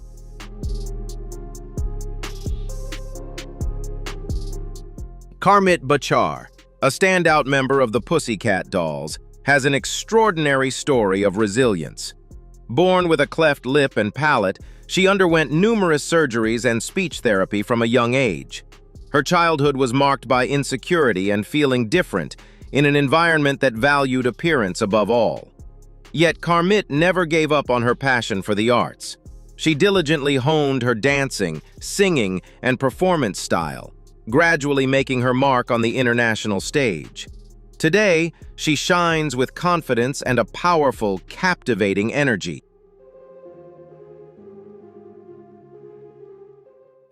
Karmit Bachar, a standout member of the Pussycat Dolls, has an extraordinary story of resilience. Born with a cleft lip and palate, she underwent numerous surgeries and speech therapy from a young age. Her childhood was marked by insecurity and feeling different in an environment that valued appearance above all. Yet Karmit never gave up on her passion for the arts. She diligently honed her dancing, singing, and performance style, gradually making her mark on the international stage. Today, she shines with confidence and a powerful, captivating energy.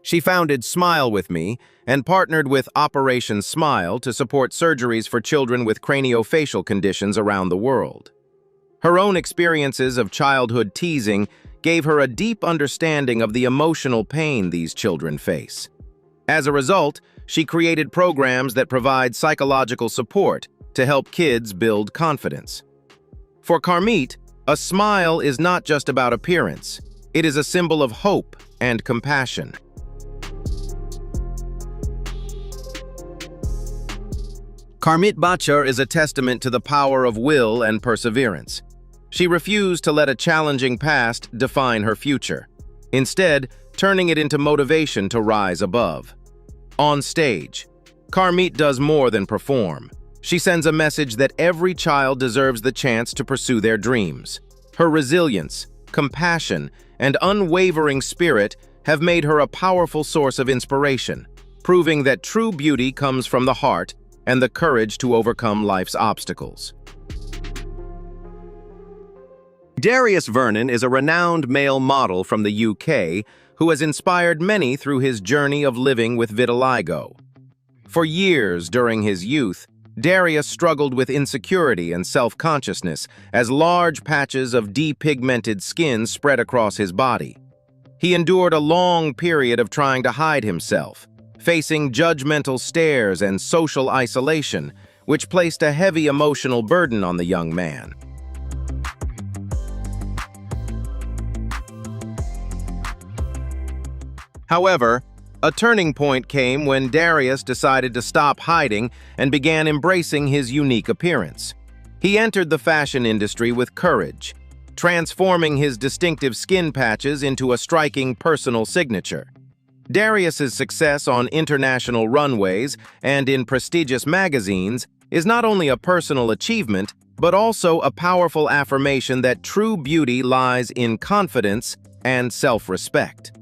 She founded Smile With Me and partnered with Operation Smile to support surgeries for children with craniofacial conditions around the world. Her own experiences of childhood teasing gave her a deep understanding of the emotional pain these children face. As a result, she created programs that provide psychological support to help kids build confidence. For Karmit, a smile is not just about appearance. It is a symbol of hope and compassion. Karmit Bachar is a testament to the power of will and perseverance. She refused to let a challenging past define her future, instead turning it into motivation to rise above. On stage, Karmit does more than perform. She sends a message that every child deserves the chance to pursue their dreams. Her resilience, compassion, and unwavering spirit have made her a powerful source of inspiration, proving that true beauty comes from the heart and the courage to overcome life's obstacles. Darius Vernon is a renowned male model from the UK who has inspired many through his journey of living with vitiligo. For years during his youth, Darius struggled with insecurity and self-consciousness as large patches of depigmented skin spread across his body. He endured a long period of trying to hide himself, facing judgmental stares and social isolation, which placed a heavy emotional burden on the young man. However, a turning point came when Darius decided to stop hiding and began embracing his unique appearance. He entered the fashion industry with courage, transforming his distinctive skin patches into a striking personal signature. Darius's success on international runways and in prestigious magazines is not only a personal achievement, but also a powerful affirmation that true beauty lies in confidence and self-respect.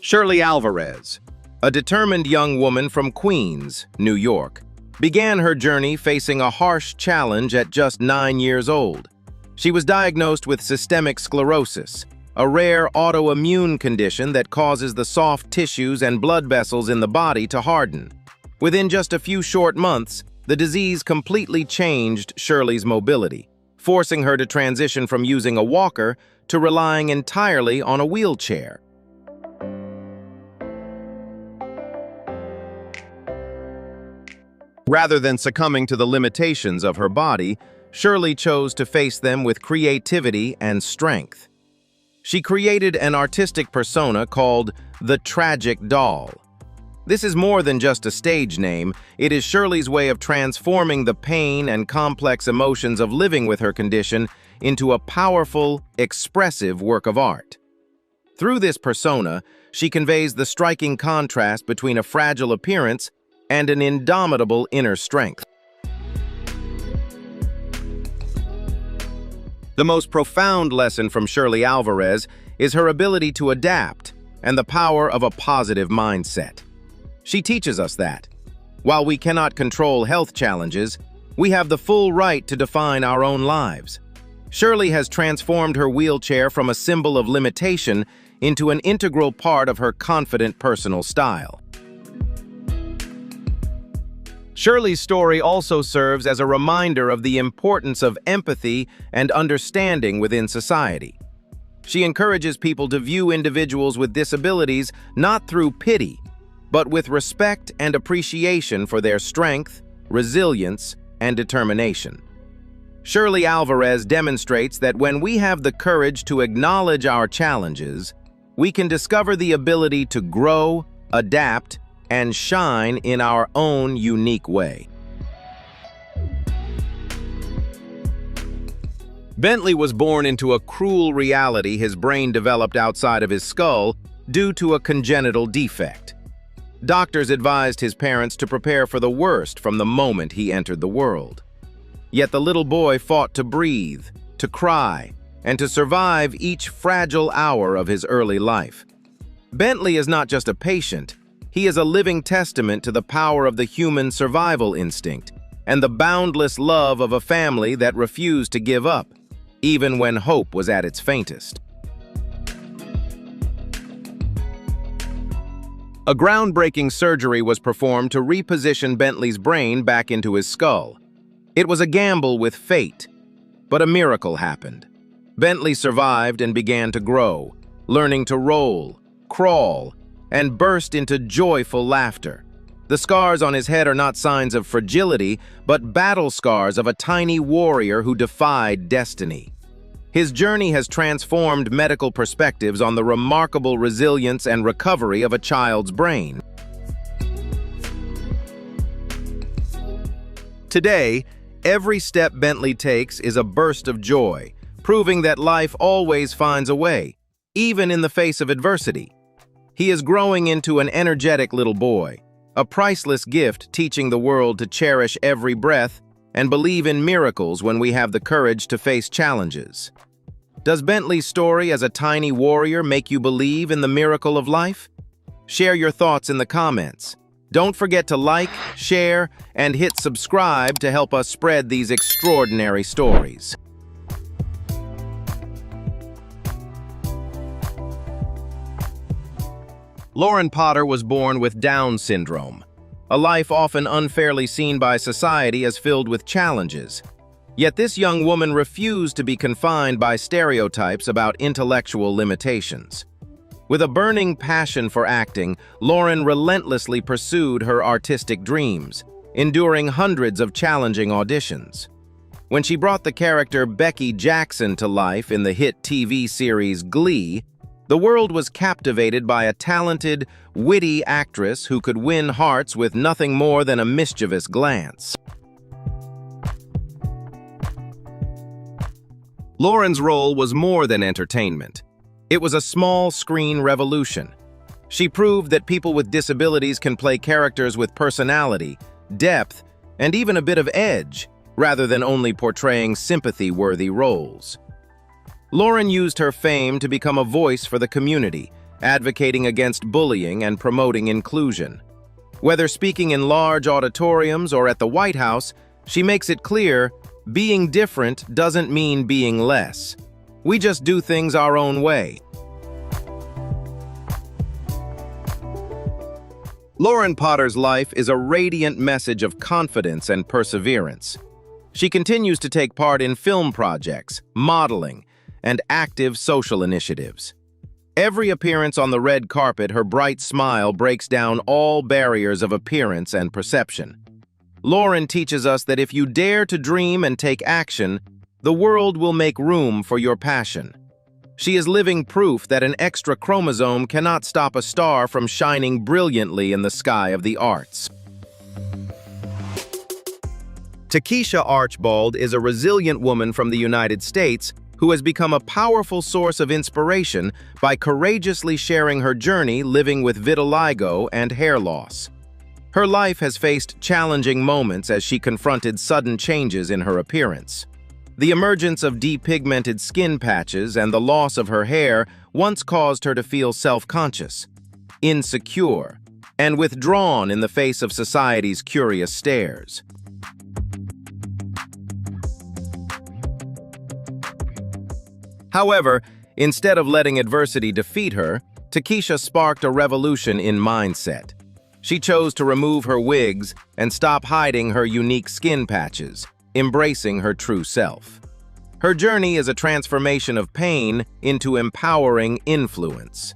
Shirley Alvarez, a determined young woman from Queens, New York, began her journey facing a harsh challenge at just 9 years old. She was diagnosed with systemic sclerosis, a rare autoimmune condition that causes the soft tissues and blood vessels in the body to harden. Within just a few short months, the disease completely changed Shirley's mobility, forcing her to transition from using a walker to relying entirely on a wheelchair. Rather than succumbing to the limitations of her body, Shirley chose to face them with creativity and strength. She created an artistic persona called the Tragic Doll. This is more than just a stage name. It is Shirley's way of transforming the pain and complex emotions of living with her condition into a powerful, expressive work of art. Through this persona, she conveys the striking contrast between a fragile appearance and an indomitable inner strength. The most profound lesson from Shirley Alvarez is her ability to adapt and the power of a positive mindset. She teaches us that, while we cannot control health challenges, we have the full right to define our own lives. Shirley has transformed her wheelchair from a symbol of limitation into an integral part of her confident personal style. Shirley's story also serves as a reminder of the importance of empathy and understanding within society. She encourages people to view individuals with disabilities not through pity, but with respect and appreciation for their strength, resilience, and determination. Shirley Alvarez demonstrates that when we have the courage to acknowledge our challenges, we can discover the ability to grow, adapt, and shine in our own unique way. Bentley was born into a cruel reality his brain developed outside of his skull due to a congenital defect. Doctors advised his parents to prepare for the worst from the moment he entered the world. Yet the little boy fought to breathe, to cry, and to survive each fragile hour of his early life. Bentley is not just a patient, he is a living testament to the power of the human survival instinct and the boundless love of a family that refused to give up, even when hope was at its faintest. A groundbreaking surgery was performed to reposition Bentley's brain back into his skull. It was a gamble with fate, but a miracle happened. Bentley survived and began to grow, learning to roll, crawl, and burst into joyful laughter. The scars on his head are not signs of fragility, but battle scars of a tiny warrior who defied destiny. His journey has transformed medical perspectives on the remarkable resilience and recovery of a child's brain. Today, every step Bentley takes is a burst of joy, proving that life always finds a way, even in the face of adversity. He is growing into an energetic little boy, a priceless gift teaching the world to cherish every breath and believe in miracles when we have the courage to face challenges. Does Bentley's story as a tiny warrior make you believe in the miracle of life? Share your thoughts in the comments. Don't forget to like, share, and hit subscribe to help us spread these extraordinary stories. Lauren Potter was born with Down syndrome, a life often unfairly seen by society as filled with challenges. Yet this young woman refused to be confined by stereotypes about intellectual limitations. With a burning passion for acting, Lauren relentlessly pursued her artistic dreams, enduring hundreds of challenging auditions. When she brought the character Becky Jackson to life in the hit TV series Glee, the world was captivated by a talented, witty actress who could win hearts with nothing more than a mischievous glance. Lauren's role was more than entertainment. It was a small-screen revolution. She proved that people with disabilities can play characters with personality, depth, and even a bit of edge, rather than only portraying sympathy-worthy roles. Lauren used her fame to become a voice for the community, advocating against bullying and promoting inclusion. Whether speaking in large auditoriums or at the White House, she makes it clear, being different doesn't mean being less. We just do things our own way. Lauren Potter's life is a radiant message of confidence and perseverance. She continues to take part in film projects, modeling, and active social initiatives. Every appearance on the red carpet, her bright smile breaks down all barriers of appearance and perception. Lauren teaches us that if you dare to dream and take action, the world will make room for your passion. She is living proof that an extra chromosome cannot stop a star from shining brilliantly in the sky of the arts. Takesha Archibald is a resilient woman from the United States who has become a powerful source of inspiration by courageously sharing her journey living with vitiligo and hair loss. Her life has faced challenging moments as she confronted sudden changes in her appearance. The emergence of depigmented skin patches and the loss of her hair once caused her to feel self-conscious, insecure, and withdrawn in the face of society's curious stares. However, instead of letting adversity defeat her, Takesha sparked a revolution in mindset. She chose to remove her wigs and stop hiding her unique skin patches, embracing her true self. Her journey is a transformation of pain into empowering influence.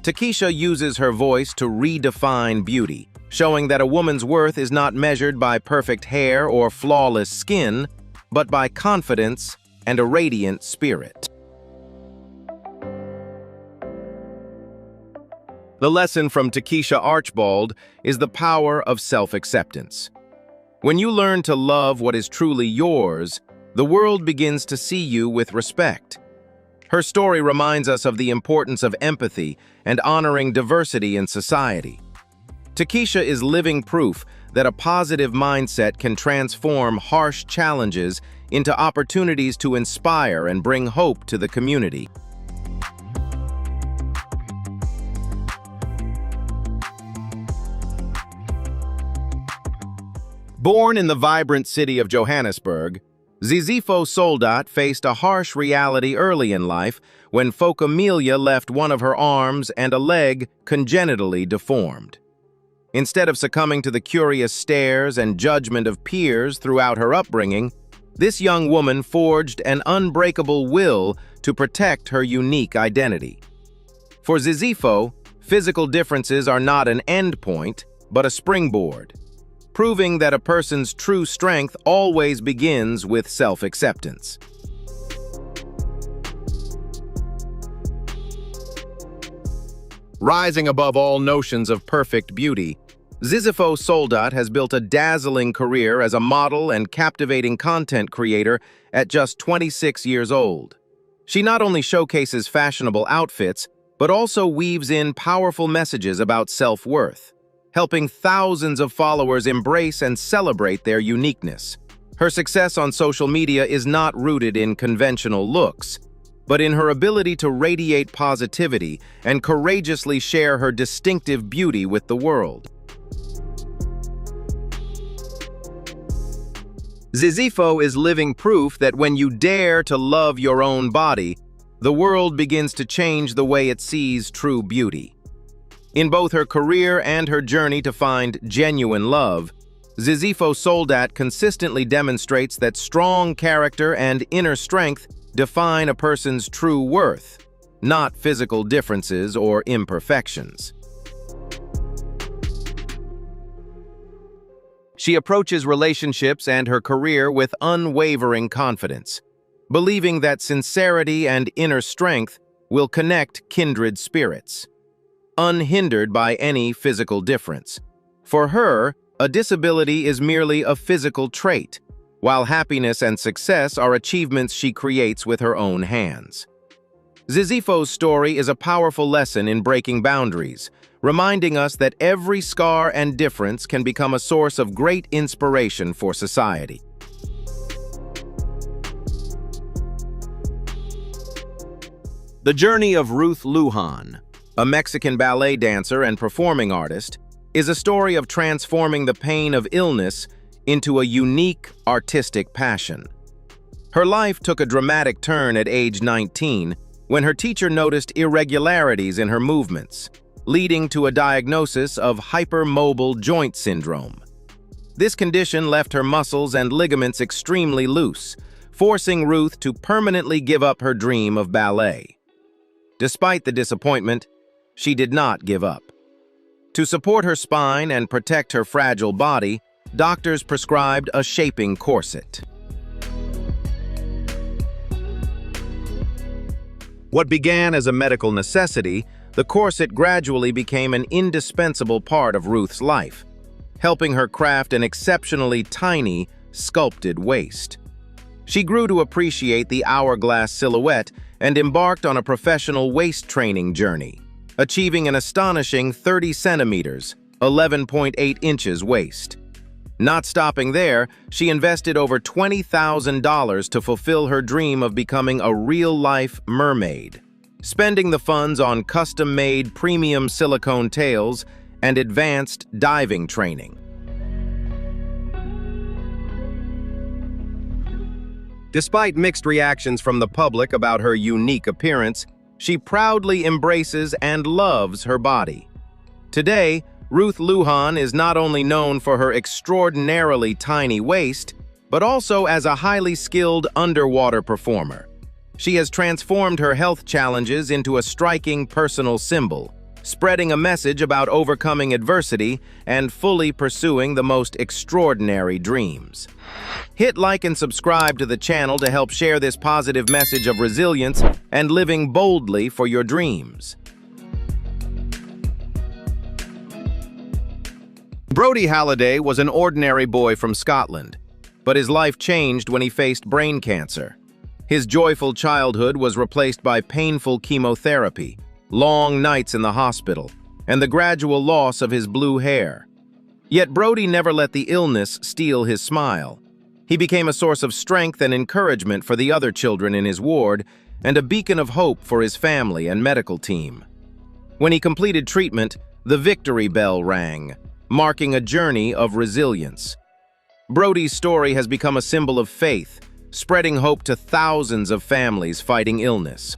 Takesha uses her voice to redefine beauty, showing that a woman's worth is not measured by perfect hair or flawless skin, but by confidence and a radiant spirit. The lesson from Takesha Archibald is the power of self-acceptance. When you learn to love what is truly yours, the world begins to see you with respect. Her story reminds us of the importance of empathy and honoring diversity in society. Takesha is living proof that a positive mindset can transform harsh challenges into opportunities to inspire and bring hope to the community. Born in the vibrant city of Johannesburg, Zizifo Soldat faced a harsh reality early in life when Focamelia left one of her arms and a leg congenitally deformed. Instead of succumbing to the curious stares and judgment of peers throughout her upbringing, this young woman forged an unbreakable will to protect her unique identity. For Zizifo, physical differences are not an endpoint, but a springboard, proving that a person's true strength always begins with self-acceptance. Rising above all notions of perfect beauty, Zizifo Soldat has built a dazzling career as a model and captivating content creator at just 26 years old. She not only showcases fashionable outfits, but also weaves in powerful messages about self-worth, helping thousands of followers embrace and celebrate their uniqueness. Her success on social media is not rooted in conventional looks, but in her ability to radiate positivity and courageously share her distinctive beauty with the world. Zizifo is living proof that when you dare to love your own body, the world begins to change the way it sees true beauty. In both her career and her journey to find genuine love, Zizifo Soldat consistently demonstrates that strong character and inner strength define a person's true worth, not physical differences or imperfections. She approaches relationships and her career with unwavering confidence, believing that sincerity and inner strength will connect kindred spirits, unhindered by any physical difference. For her, a disability is merely a physical trait, while happiness and success are achievements she creates with her own hands. Zizifo's story is a powerful lesson in breaking boundaries, reminding us that every scar and difference can become a source of great inspiration for society. The journey of Ruth Lujan, a Mexican ballet dancer and performing artist, is a story of transforming the pain of illness into a unique artistic passion. Her life took a dramatic turn at age 19 when her teacher noticed irregularities in her movements, leading to a diagnosis of hypermobile joint syndrome. This condition left her muscles and ligaments extremely loose, forcing Ruth to permanently give up her dream of ballet. Despite the disappointment, she did not give up. To support her spine and protect her fragile body, doctors prescribed a shaping corset. What began as a medical necessity, the corset gradually became an indispensable part of Ruth's life, helping her craft an exceptionally tiny, sculpted waist. She grew to appreciate the hourglass silhouette and embarked on a professional waist training journey, achieving an astonishing 30 centimeters, 11.8 inches waist. Not stopping there, she invested over $20,000 to fulfill her dream of becoming a real-life mermaid, spending the funds on custom-made premium silicone tails and advanced diving training. Despite mixed reactions from the public about her unique appearance, she proudly embraces and loves her body. Today, Ruth Lujan is not only known for her extraordinarily tiny waist, but also as a highly skilled underwater performer. She has transformed her health challenges into a striking personal symbol, spreading a message about overcoming adversity and fully pursuing the most extraordinary dreams. Hit like and subscribe to the channel to help share this positive message of resilience and living boldly for your dreams. Brodie Halliday was an ordinary boy from Scotland, but his life changed when he faced brain cancer. His joyful childhood was replaced by painful chemotherapy, long nights in the hospital, and the gradual loss of his blue hair. Yet Brodie never let the illness steal his smile. He became a source of strength and encouragement for the other children in his ward, and a beacon of hope for his family and medical team. When he completed treatment, the victory bell rang, marking a journey of resilience. Brodie's story has become a symbol of faith, spreading hope to thousands of families fighting illness.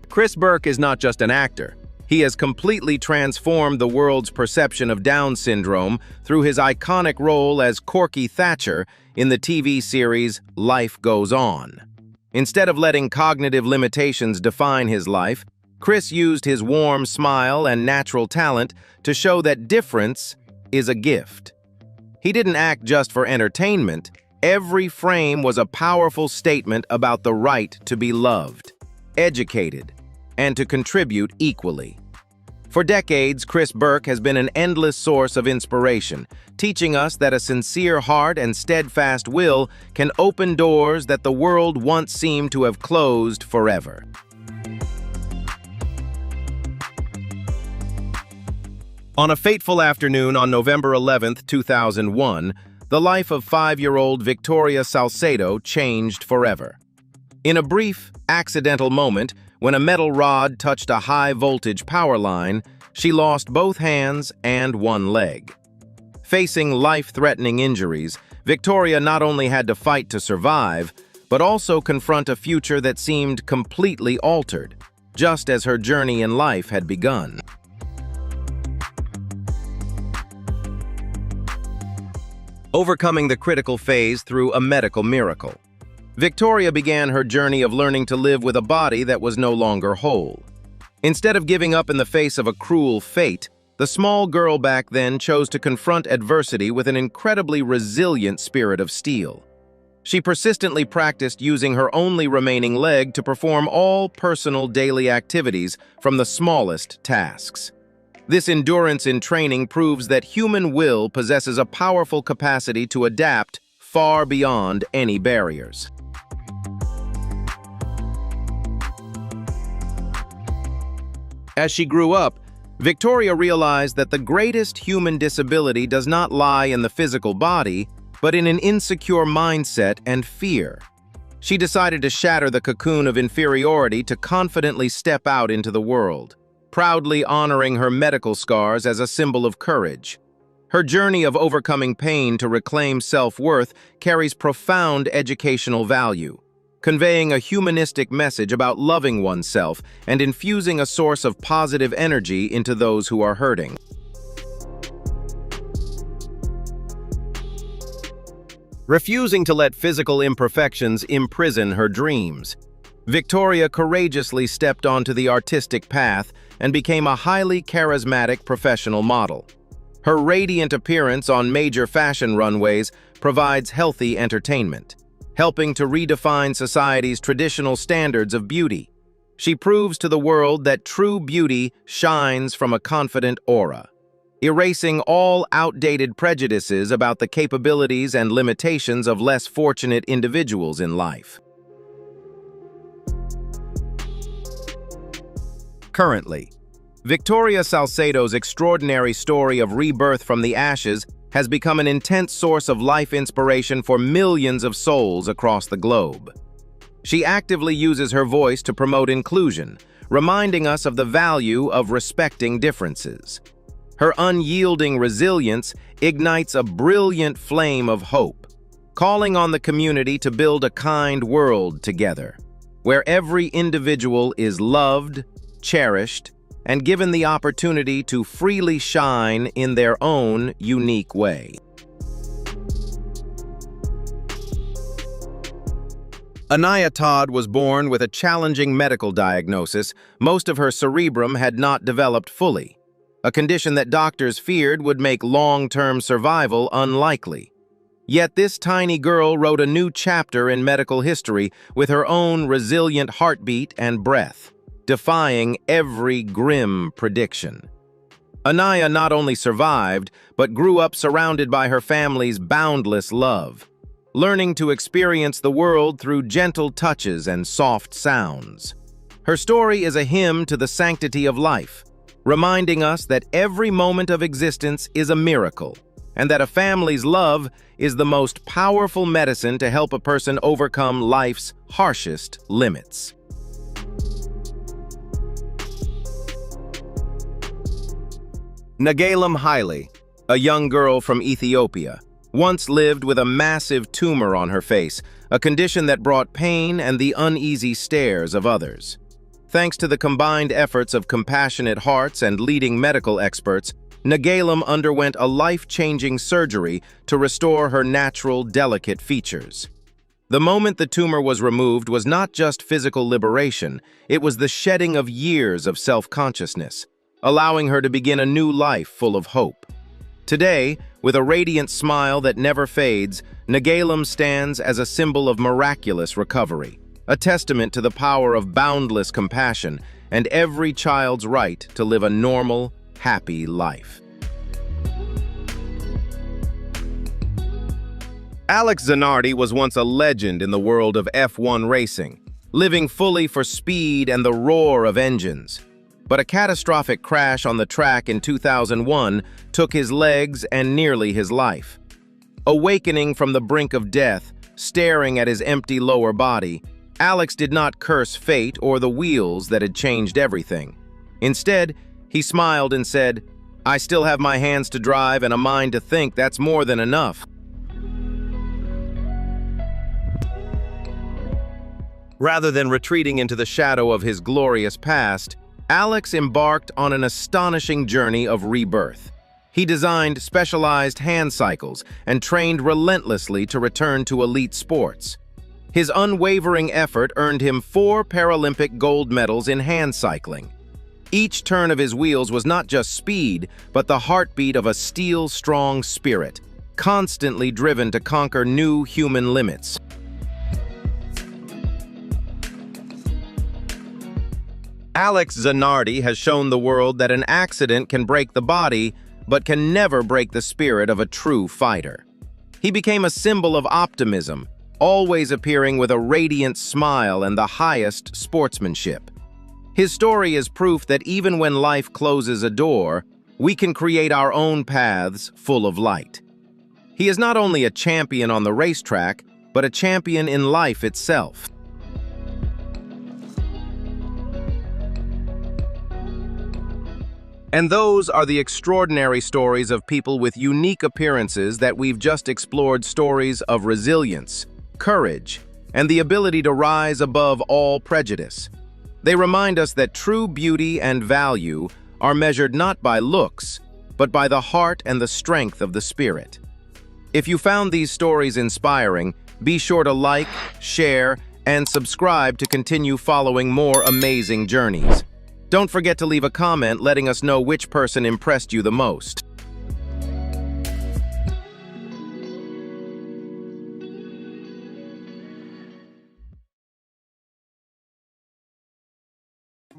Chris Burke is not just an actor. He has completely transformed the world's perception of Down syndrome through his iconic role as Corky Thatcher in the TV series Life Goes On. Instead of letting cognitive limitations define his life, Chris used his warm smile and natural talent to show that difference is a gift. He didn't act just for entertainment. Every frame was a powerful statement about the right to be loved, educated, and to contribute equally. For decades, Chris Burke has been an endless source of inspiration, teaching us that a sincere heart and steadfast will can open doors that the world once seemed to have closed forever. On a fateful afternoon on November 11, 2001, the life of 5-year-old Victoria Salcedo changed forever. In a brief, accidental moment, when a metal rod touched a high-voltage power line, she lost both hands and one leg. Facing life-threatening injuries, Victoria not only had to fight to survive, but also confront a future that seemed completely altered, just as her journey in life had begun. Overcoming the critical phase through a medical miracle. Victoria began her journey of learning to live with a body that was no longer whole. Instead of giving up in the face of a cruel fate, the small girl back then chose to confront adversity with an incredibly resilient spirit of steel. She persistently practiced using her only remaining leg to perform all personal daily activities from the smallest tasks. This endurance in training proves that human will possesses a powerful capacity to adapt far beyond any barriers. As she grew up, Victoria realized that the greatest human disability does not lie in the physical body, but in an insecure mindset and fear. She decided to shatter the cocoon of inferiority to confidently step out into the world, proudly honoring her medical scars as a symbol of courage. Her journey of overcoming pain to reclaim self-worth carries profound educational value, conveying a humanistic message about loving oneself and infusing a source of positive energy into those who are hurting. Refusing to let physical imperfections imprison her dreams, Victoria courageously stepped onto the artistic path and became a highly charismatic professional model. Her radiant appearance on major fashion runways provides healthy entertainment, helping to redefine society's traditional standards of beauty. She proves to the world that true beauty shines from a confident aura, erasing all outdated prejudices about the capabilities and limitations of less fortunate individuals in life. Currently, Victoria Salcedo's extraordinary story of rebirth from the ashes has become an intense source of life inspiration for millions of souls across the globe. She actively uses her voice to promote inclusion, reminding us of the value of respecting differences. Her unyielding resilience ignites a brilliant flame of hope, calling on the community to build a kind world together, where every individual is loved, cherished, and given the opportunity to freely shine in their own unique way. Anaya Todd was born with a challenging medical diagnosis. Most of her cerebrum had not developed fully, a condition that doctors feared would make long-term survival unlikely. Yet this tiny girl wrote a new chapter in medical history with her own resilient heartbeat and breath, defying every grim prediction. Anaya not only survived, but grew up surrounded by her family's boundless love, learning to experience the world through gentle touches and soft sounds. Her story is a hymn to the sanctity of life, reminding us that every moment of existence is a miracle, and that a family's love is the most powerful medicine to help a person overcome life's harshest limits. Nagalem Haile, a young girl from Ethiopia, once lived with a massive tumor on her face, a condition that brought pain and the uneasy stares of others. Thanks to the combined efforts of compassionate hearts and leading medical experts, Nagalem underwent a life-changing surgery to restore her natural, delicate features. The moment the tumor was removed was not just physical liberation, it was the shedding of years of self-consciousness, allowing her to begin a new life full of hope. Today, with a radiant smile that never fades, Nagalem stands as a symbol of miraculous recovery, a testament to the power of boundless compassion and every child's right to live a normal, happy life. Alex Zanardi was once a legend in the world of F1 racing, living fully for speed and the roar of engines. But a catastrophic crash on the track in 2001 took his legs and nearly his life. Awakening from the brink of death, staring at his empty lower body, Alex did not curse fate or the wheels that had changed everything. Instead, he smiled and said, "I still have my hands to drive and a mind to think. That's more than enough." Rather than retreating into the shadow of his glorious past, Alex embarked on an astonishing journey of rebirth. He designed specialized hand cycles and trained relentlessly to return to elite sports. His unwavering effort earned him 4 Paralympic gold medals in hand cycling. Each turn of his wheels was not just speed, but the heartbeat of a steel-strong spirit, constantly driven to conquer new human limits. Alex Zanardi has shown the world that an accident can break the body, but can never break the spirit of a true fighter. He became a symbol of optimism, always appearing with a radiant smile and the highest sportsmanship. His story is proof that even when life closes a door, we can create our own paths full of light. He is not only a champion on the racetrack, but a champion in life itself. And those are the extraordinary stories of people with unique appearances that we've just explored, stories of resilience, courage, and the ability to rise above all prejudice. They remind us that true beauty and value are measured not by looks, but by the heart and the strength of the spirit. If you found these stories inspiring, be sure to like, share, and subscribe to continue following more amazing journeys. Don't forget to leave a comment letting us know which person impressed you the most.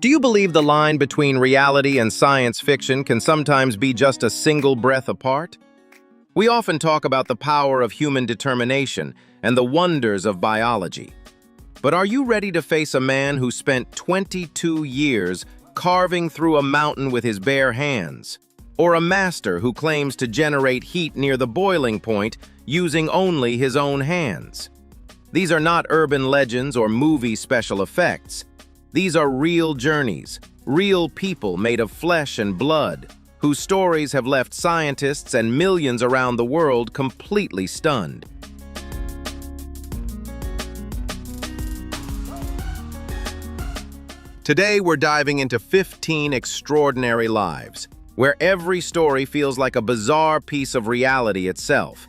Do you believe the line between reality and science fiction can sometimes be just a single breath apart? We often talk about the power of human determination and the wonders of biology. But are you ready to face a man who spent 22 years carving through a mountain with his bare hands? Or a master who claims to generate heat near the boiling point using only his own hands? These are not urban legends or movie special effects. These are real journeys, real people made of flesh and blood, whose stories have left scientists and millions around the world completely stunned. Today, we're diving into 15 extraordinary lives, where every story feels like a bizarre piece of reality itself.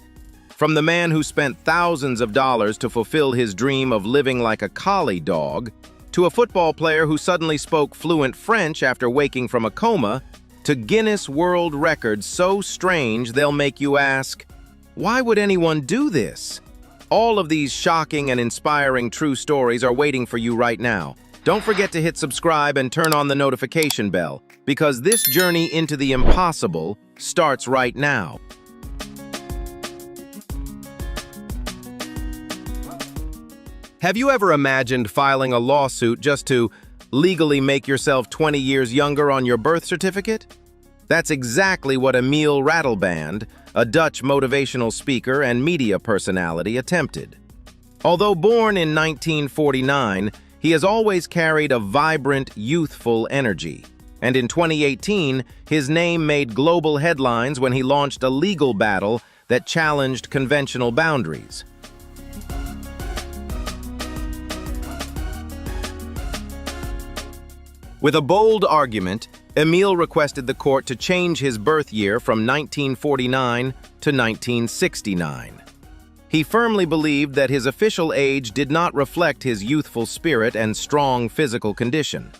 From the man who spent thousands of dollars to fulfill his dream of living like a collie dog, to a football player who suddenly spoke fluent French after waking from a coma, to Guinness World Records so strange they'll make you ask, why would anyone do this? All of these shocking and inspiring true stories are waiting for you right now. Don't forget to hit subscribe and turn on the notification bell, because this journey into the impossible starts right now. Have you ever imagined filing a lawsuit just to legally make yourself 20 years younger on your birth certificate? That's exactly what Emil Ratelband, a Dutch motivational speaker and media personality, attempted. Although born in 1949, he has always carried a vibrant, youthful energy. And in 2018, his name made global headlines when he launched a legal battle that challenged conventional boundaries. With a bold argument, Emil requested the court to change his birth year from 1949 to 1969. He firmly believed that his official age did not reflect his youthful spirit and strong physical condition.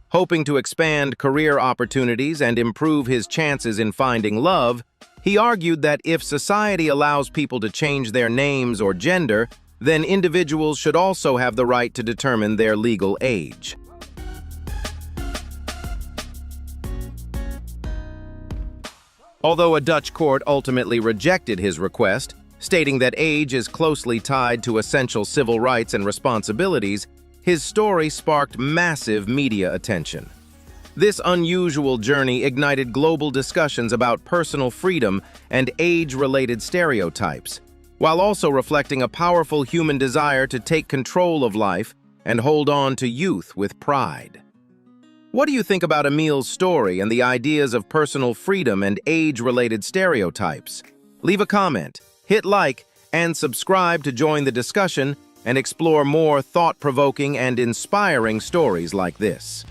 Hoping to expand career opportunities and improve his chances in finding love, he argued that if society allows people to change their names or gender, then individuals should also have the right to determine their legal age. Although a Dutch court ultimately rejected his request, stating that age is closely tied to essential civil rights and responsibilities, his story sparked massive media attention. This unusual journey ignited global discussions about personal freedom and age-related stereotypes, while also reflecting a powerful human desire to take control of life and hold on to youth with pride. What do you think about Emil's story and the ideas of personal freedom and age-related stereotypes? Leave a comment, hit like, and subscribe to join the discussion and explore more thought-provoking and inspiring stories like this.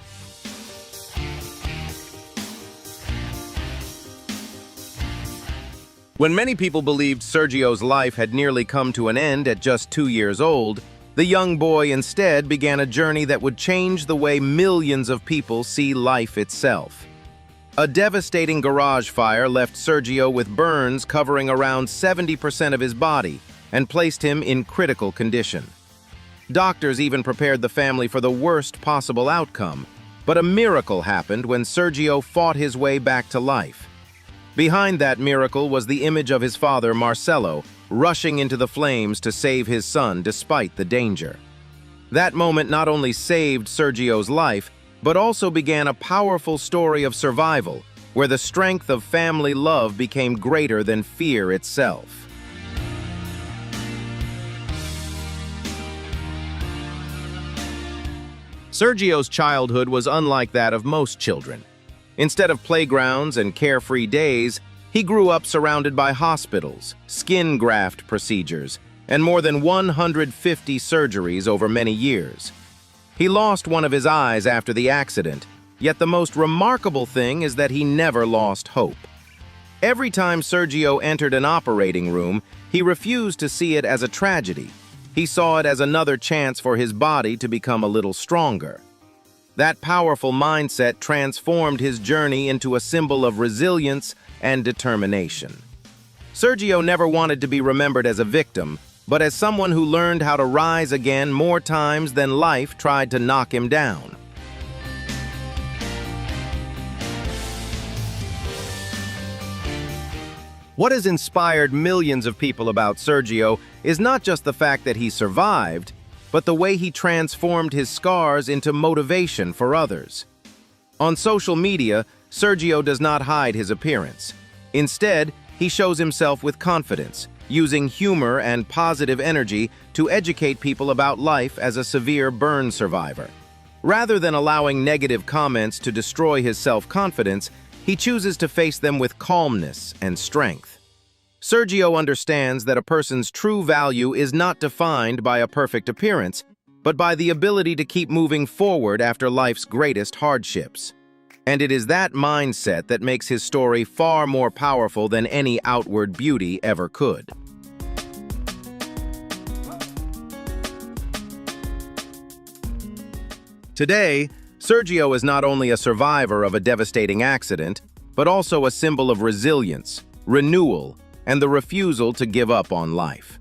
When many people believed Sergio's life had nearly come to an end at just 2 years old, the young boy instead began a journey that would change the way millions of people see life itself. A devastating garage fire left Sergio with burns covering around 70% of his body and placed him in critical condition. Doctors even prepared the family for the worst possible outcome, But a miracle happened when Sergio fought his way back to life. Behind that miracle was the image of his father, Marcelo, rushing into the flames to save his son despite the danger. That moment not only saved Sergio's life, but also began a powerful story of survival, where the strength of family love became greater than fear itself. Sergio's childhood was unlike that of most children. Instead of playgrounds and carefree days, he grew up surrounded by hospitals, skin graft procedures, and more than 150 surgeries over many years. He lost one of his eyes after the accident, yet the most remarkable thing is that he never lost hope. Every time Sergio entered an operating room, he refused to see it as a tragedy. He saw it as another chance for his body to become a little stronger. That powerful mindset transformed his journey into a symbol of resilience and determination. Sergio never wanted to be remembered as a victim, but as someone who learned how to rise again more times than life tried to knock him down. What has inspired millions of people about Sergio is not just the fact that he survived, but the way he transformed his scars into motivation for others. On social media, Sergio does not hide his appearance. Instead, he shows himself with confidence, using humor and positive energy to educate people about life as a severe burn survivor. Rather than allowing negative comments to destroy his self-confidence, he chooses to face them with calmness and strength. Sergio understands that a person's true value is not defined by a perfect appearance, but by the ability to keep moving forward after life's greatest hardships. And it is that mindset that makes his story far more powerful than any outward beauty ever could. Today, Sergio is not only a survivor of a devastating accident, but also a symbol of resilience, renewal, and the refusal to give up on life.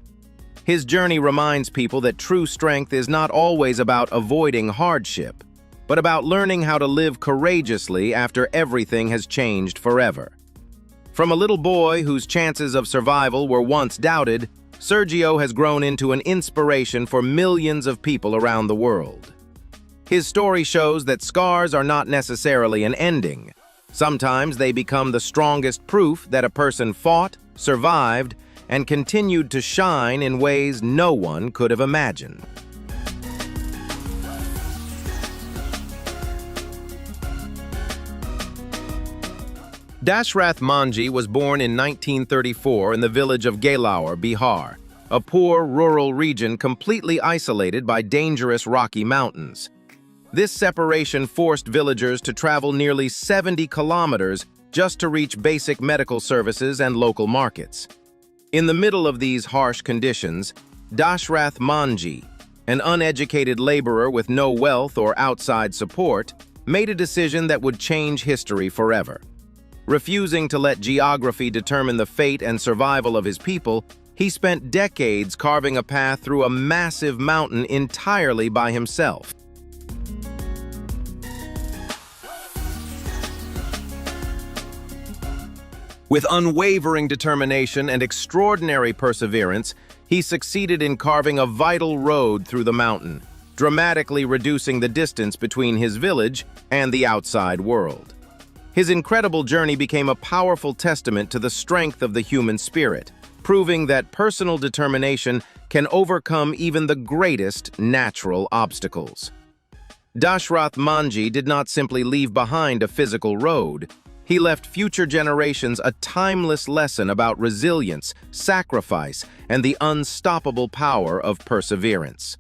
His journey reminds people that true strength is not always about avoiding hardship, but about learning how to live courageously after everything has changed forever. From a little boy whose chances of survival were once doubted, Sergio has grown into an inspiration for millions of people around the world. His story shows that scars are not necessarily an ending. Sometimes they become the strongest proof that a person fought, survived, and continued to shine in ways no one could have imagined. Dashrath Manji was born in 1934 in the village of Galaur, Bihar, a poor rural region completely isolated by dangerous rocky mountains. This separation forced villagers to travel nearly 70 kilometers just to reach basic medical services and local markets. In the middle of these harsh conditions, Dashrath Manji, an uneducated laborer with no wealth or outside support, made a decision that would change history forever. Refusing to let geography determine the fate and survival of his people, he spent decades carving a path through a massive mountain entirely by himself. With unwavering determination and extraordinary perseverance, he succeeded in carving a vital road through the mountain, dramatically reducing the distance between his village and the outside world. His incredible journey became a powerful testament to the strength of the human spirit, proving that personal determination can overcome even the greatest natural obstacles. Dashrath Manji did not simply leave behind a physical road. He left future generations a timeless lesson about resilience, sacrifice, and the unstoppable power of perseverance.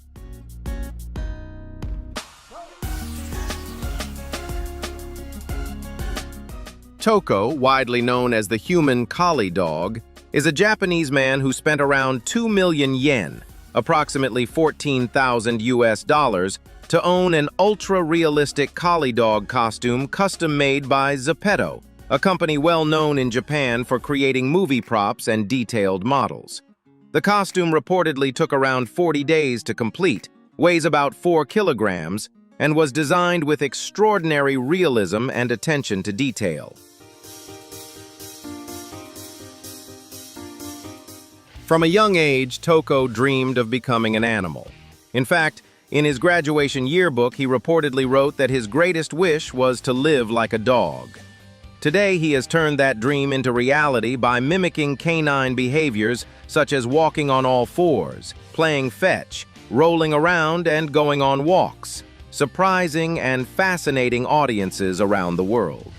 Toko, widely known as the human collie dog, is a Japanese man who spent around 2 million yen, approximately 14,000 US dollars, to own an ultra-realistic collie dog costume custom-made by Zepeto, a company well known in Japan for creating movie props and detailed models. The costume reportedly took around 40 days to complete, weighs about 4 kilograms, and was designed with extraordinary realism and attention to detail. From a young age, Toko dreamed of becoming an animal. In fact, in his graduation yearbook, he reportedly wrote that his greatest wish was to live like a dog. Today, he has turned that dream into reality by mimicking canine behaviors such as walking on all fours, playing fetch, rolling around, and going on walks, surprising and fascinating audiences around the world.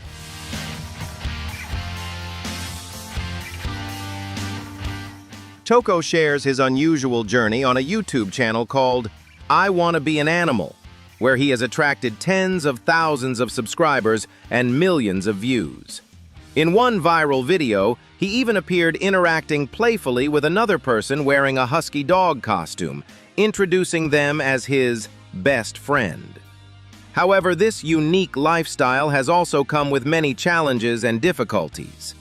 Toko shares his unusual journey on a YouTube channel called I Wanna Be an Animal, where he has attracted tens of thousands of subscribers and millions of views. In one viral video, he even appeared interacting playfully with another person wearing a husky dog costume, introducing them as his best friend. However, this unique lifestyle has also come with many challenges and difficulties.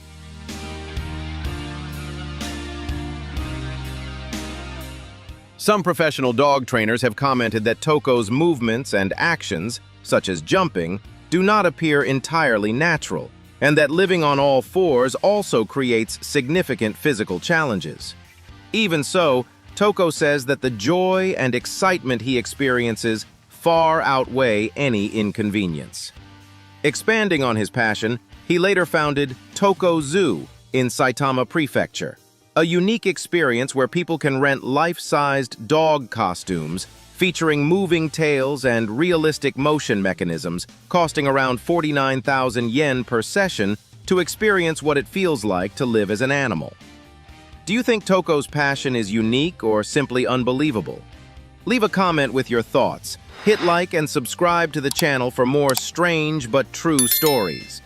Some professional dog trainers have commented that Toko's movements and actions, such as jumping, do not appear entirely natural, and that living on all fours also creates significant physical challenges. Even so, Toko says that the joy and excitement he experiences far outweigh any inconvenience. Expanding on his passion, he later founded Toko Zoo in Saitama Prefecture, a unique experience where people can rent life-sized dog costumes featuring moving tails and realistic motion mechanisms, costing around 49,000 yen per session to experience what it feels like to live as an animal. Do you think Toko's passion is unique or simply unbelievable? Leave a comment with your thoughts. Hit like and subscribe to the channel for more strange but true stories.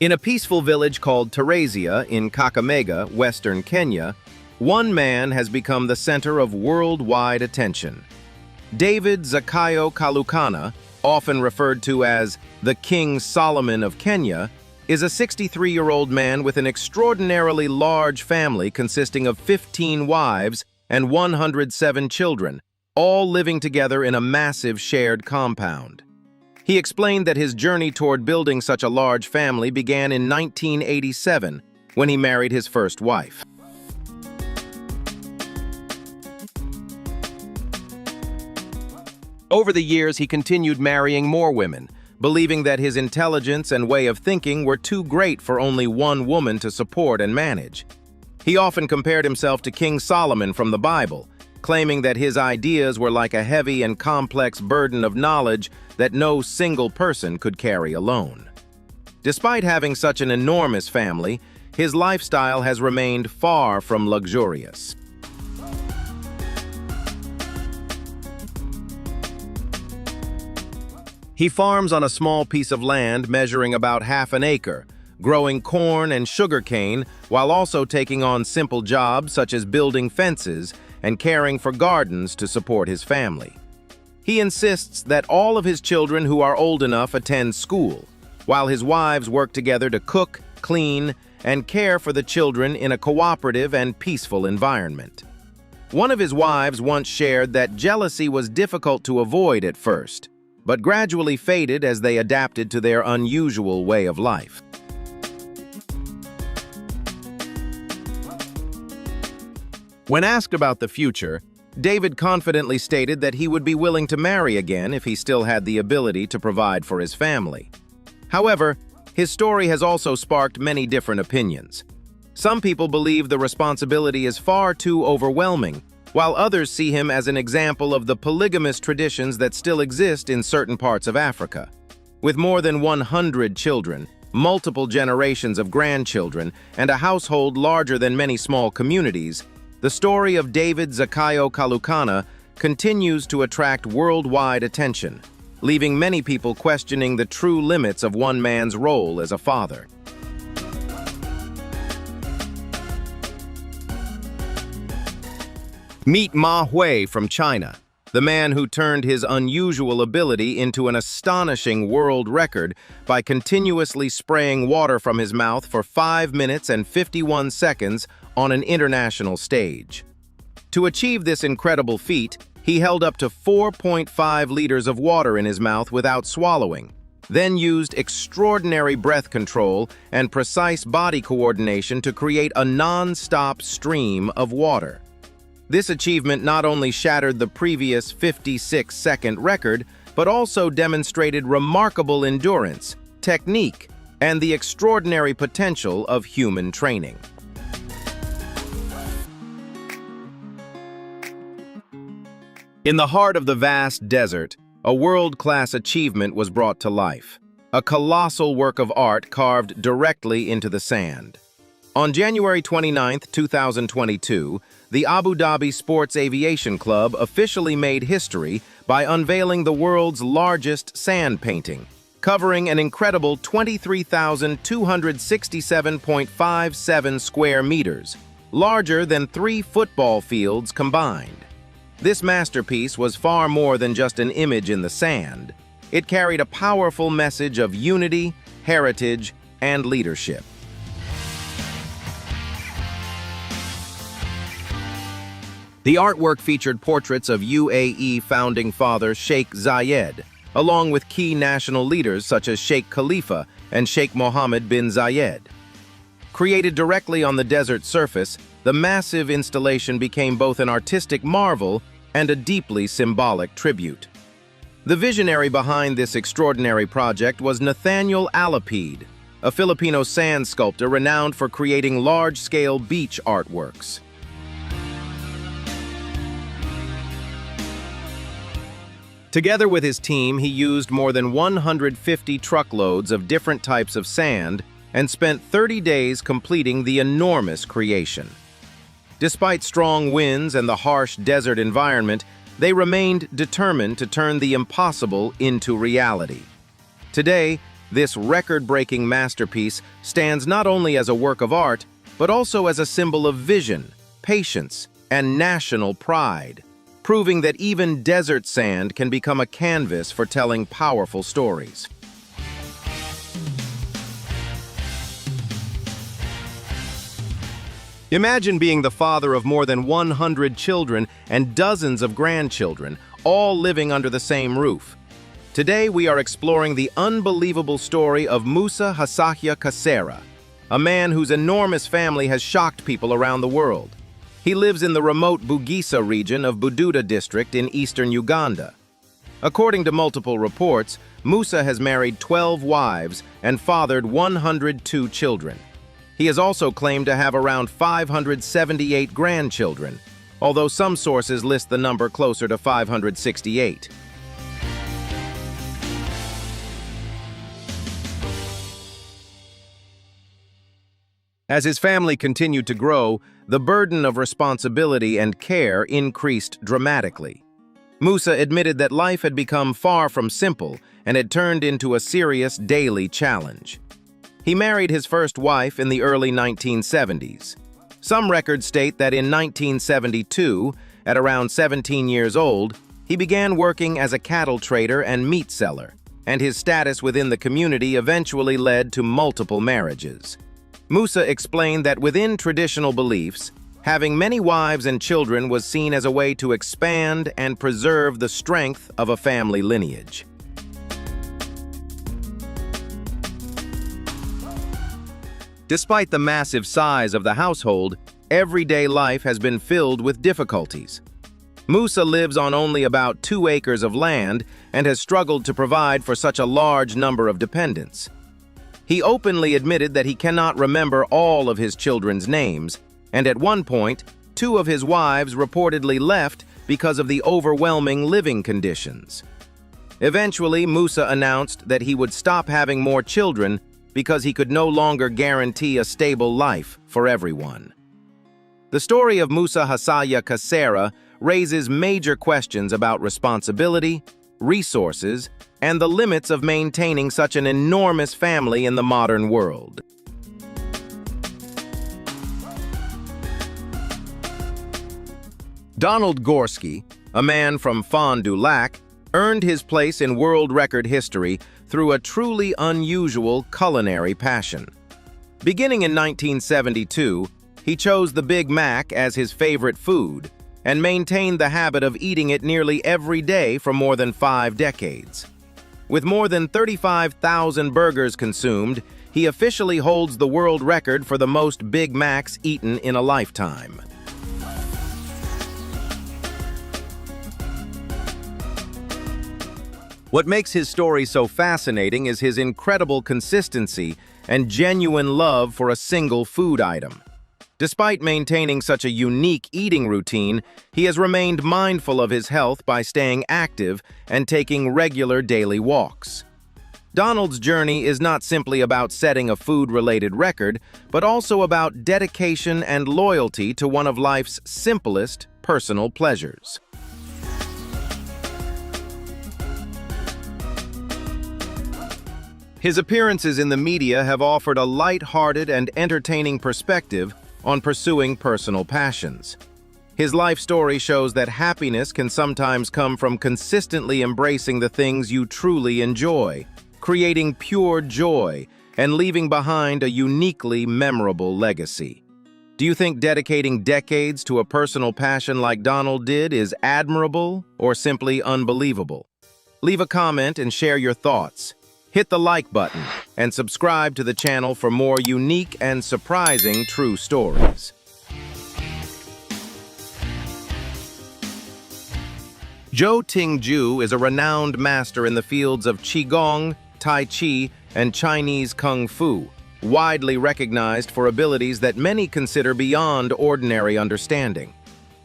In a peaceful village called Teresia in Kakamega, western Kenya, one man has become the center of worldwide attention. David Zakayo Kalukana, often referred to as the King Solomon of Kenya, is a 63-year-old man with an extraordinarily large family consisting of 15 wives and 107 children, all living together in a massive shared compound. He explained that his journey toward building such a large family began in 1987, when he married his first wife. Over the years, he continued marrying more women, believing that his intelligence and way of thinking were too great for only one woman to support and manage. He often compared himself to King Solomon from the Bible, claiming that his ideas were like a heavy and complex burden of knowledge that no single person could carry alone. Despite having such an enormous family, his lifestyle has remained far from luxurious. He farms on a small piece of land measuring about half an acre, growing corn and sugarcane while also taking on simple jobs such as building fences and caring for gardens to support his family. He insists that all of his children who are old enough attend school, while his wives work together to cook, clean, and care for the children in a cooperative and peaceful environment. One of his wives once shared that jealousy was difficult to avoid at first, but gradually faded as they adapted to their unusual way of life. When asked about the future, David confidently stated that he would be willing to marry again if he still had the ability to provide for his family. However, his story has also sparked many different opinions. Some people believe the responsibility is far too overwhelming, while others see him as an example of the polygamous traditions that still exist in certain parts of Africa. With more than 100 children, multiple generations of grandchildren, and a household larger than many small communities, the story of David Zakayo Kalukana continues to attract worldwide attention, leaving many people questioning the true limits of one man's role as a father. Meet Ma Hui from China. the man who turned his unusual ability into an astonishing world record by continuously spraying water from his mouth for 5 minutes and 51 seconds on an international stage. To achieve this incredible feat, he held up to 4.5 liters of water in his mouth without swallowing, then used extraordinary breath control and precise body coordination to create a non-stop stream of water. This achievement not only shattered the previous 56-second record, but also demonstrated remarkable endurance, technique, and the extraordinary potential of human training. In the heart of the vast desert, a world-class achievement was brought to life, a colossal work of art carved directly into the sand. On January 29, 2022, the Abu Dhabi Sports Aviation Club officially made history by unveiling the world's largest sand painting, covering an incredible 23,267.57 square meters, larger than 3 football fields combined. This masterpiece was far more than just an image in the sand. It carried a powerful message of unity, heritage, and leadership. The artwork featured portraits of UAE founding father Sheikh Zayed, along with key national leaders such as Sheikh Khalifa and Sheikh Mohammed bin Zayed. Created directly on the desert surface, the massive installation became both an artistic marvel and a deeply symbolic tribute. The visionary behind this extraordinary project was Nathaniel Alapid, a Filipino sand sculptor renowned for creating large-scale beach artworks. Together with his team, he used more than 150 truckloads of different types of sand and spent 30 days completing the enormous creation. Despite strong winds and the harsh desert environment, they remained determined to turn the impossible into reality. Today, this record-breaking masterpiece stands not only as a work of art, but also as a symbol of vision, patience, and national pride, proving that even desert sand can become a canvas for telling powerful stories. Imagine being the father of more than 100 children and dozens of grandchildren, all living under the same roof. Today, we are exploring the unbelievable story of Musa Hasahya Kasera, a man whose enormous family has shocked people around the world. He lives in the remote Bugisa region of Bududa district in eastern Uganda. According to multiple reports, Musa has married 12 wives and fathered 102 children. He has also claimed to have around 578 grandchildren, although some sources list the number closer to 568. As his family continued to grow, the burden of responsibility and care increased dramatically. Musa admitted that life had become far from simple and had turned into a serious daily challenge. He married his first wife in the early 1970s. Some records state that in 1972, at around 17 years old, he began working as a cattle trader and meat seller, and his status within the community eventually led to multiple marriages. Musa explained that within traditional beliefs, having many wives and children was seen as a way to expand and preserve the strength of a family lineage. Despite the massive size of the household, everyday life has been filled with difficulties. Musa lives on only about 2 acres of land and has struggled to provide for such a large number of dependents. He openly admitted that he cannot remember all of his children's names, and at one point, 2 of his wives reportedly left because of the overwhelming living conditions. Eventually, Musa announced that he would stop having more children because he could no longer guarantee a stable life for everyone. The story of Musa Hasahya Kasera raises major questions about responsibility, resources, and the limits of maintaining such an enormous family in the modern world. Donald Gorski, a man from Fond du Lac, earned his place in world record history through a truly unusual culinary passion. Beginning in 1972, he chose the Big Mac as his favorite food and maintained the habit of eating it nearly every day for more than 5 decades. With more than 35,000 burgers consumed, he officially holds the world record for the most Big Macs eaten in a lifetime. What makes his story so fascinating is his incredible consistency and genuine love for a single food item. Despite maintaining such a unique eating routine, he has remained mindful of his health by staying active and taking regular daily walks. Donald's journey is not simply about setting a food-related record, but also about dedication and loyalty to one of life's simplest personal pleasures. His appearances in the media have offered a light-hearted and entertaining perspective on pursuing personal passions. His life story shows that happiness can sometimes come from consistently embracing the things you truly enjoy, creating pure joy, and leaving behind a uniquely memorable legacy. Do you think dedicating decades to a personal passion like Donald did is admirable or simply unbelievable? Leave a comment and share your thoughts. Hit the like button and subscribe to the channel for more unique and surprising true stories. Zhou Tingju is a renowned master in the fields of Qigong, Tai Chi, and Chinese Kung Fu, widely recognized for abilities that many consider beyond ordinary understanding.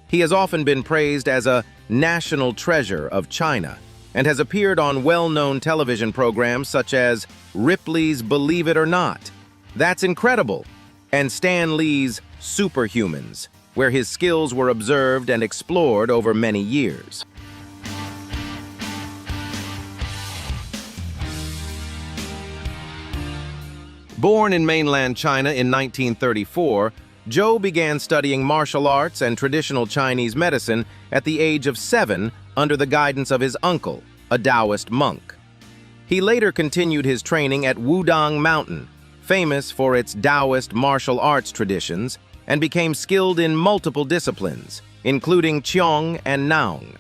He has often been praised as a national treasure of China, and has appeared on well-known television programs such as Ripley's Believe It or Not, That's Incredible, and Stan Lee's Superhumans, where his skills were observed and explored over many years. Born in mainland China in 1934, Zhou began studying martial arts and traditional Chinese medicine at the age of 7 under the guidance of his uncle, a Taoist monk. He later continued his training at Wudang Mountain, famous for its Taoist martial arts traditions, and became skilled in multiple disciplines, including Qigong and Naung.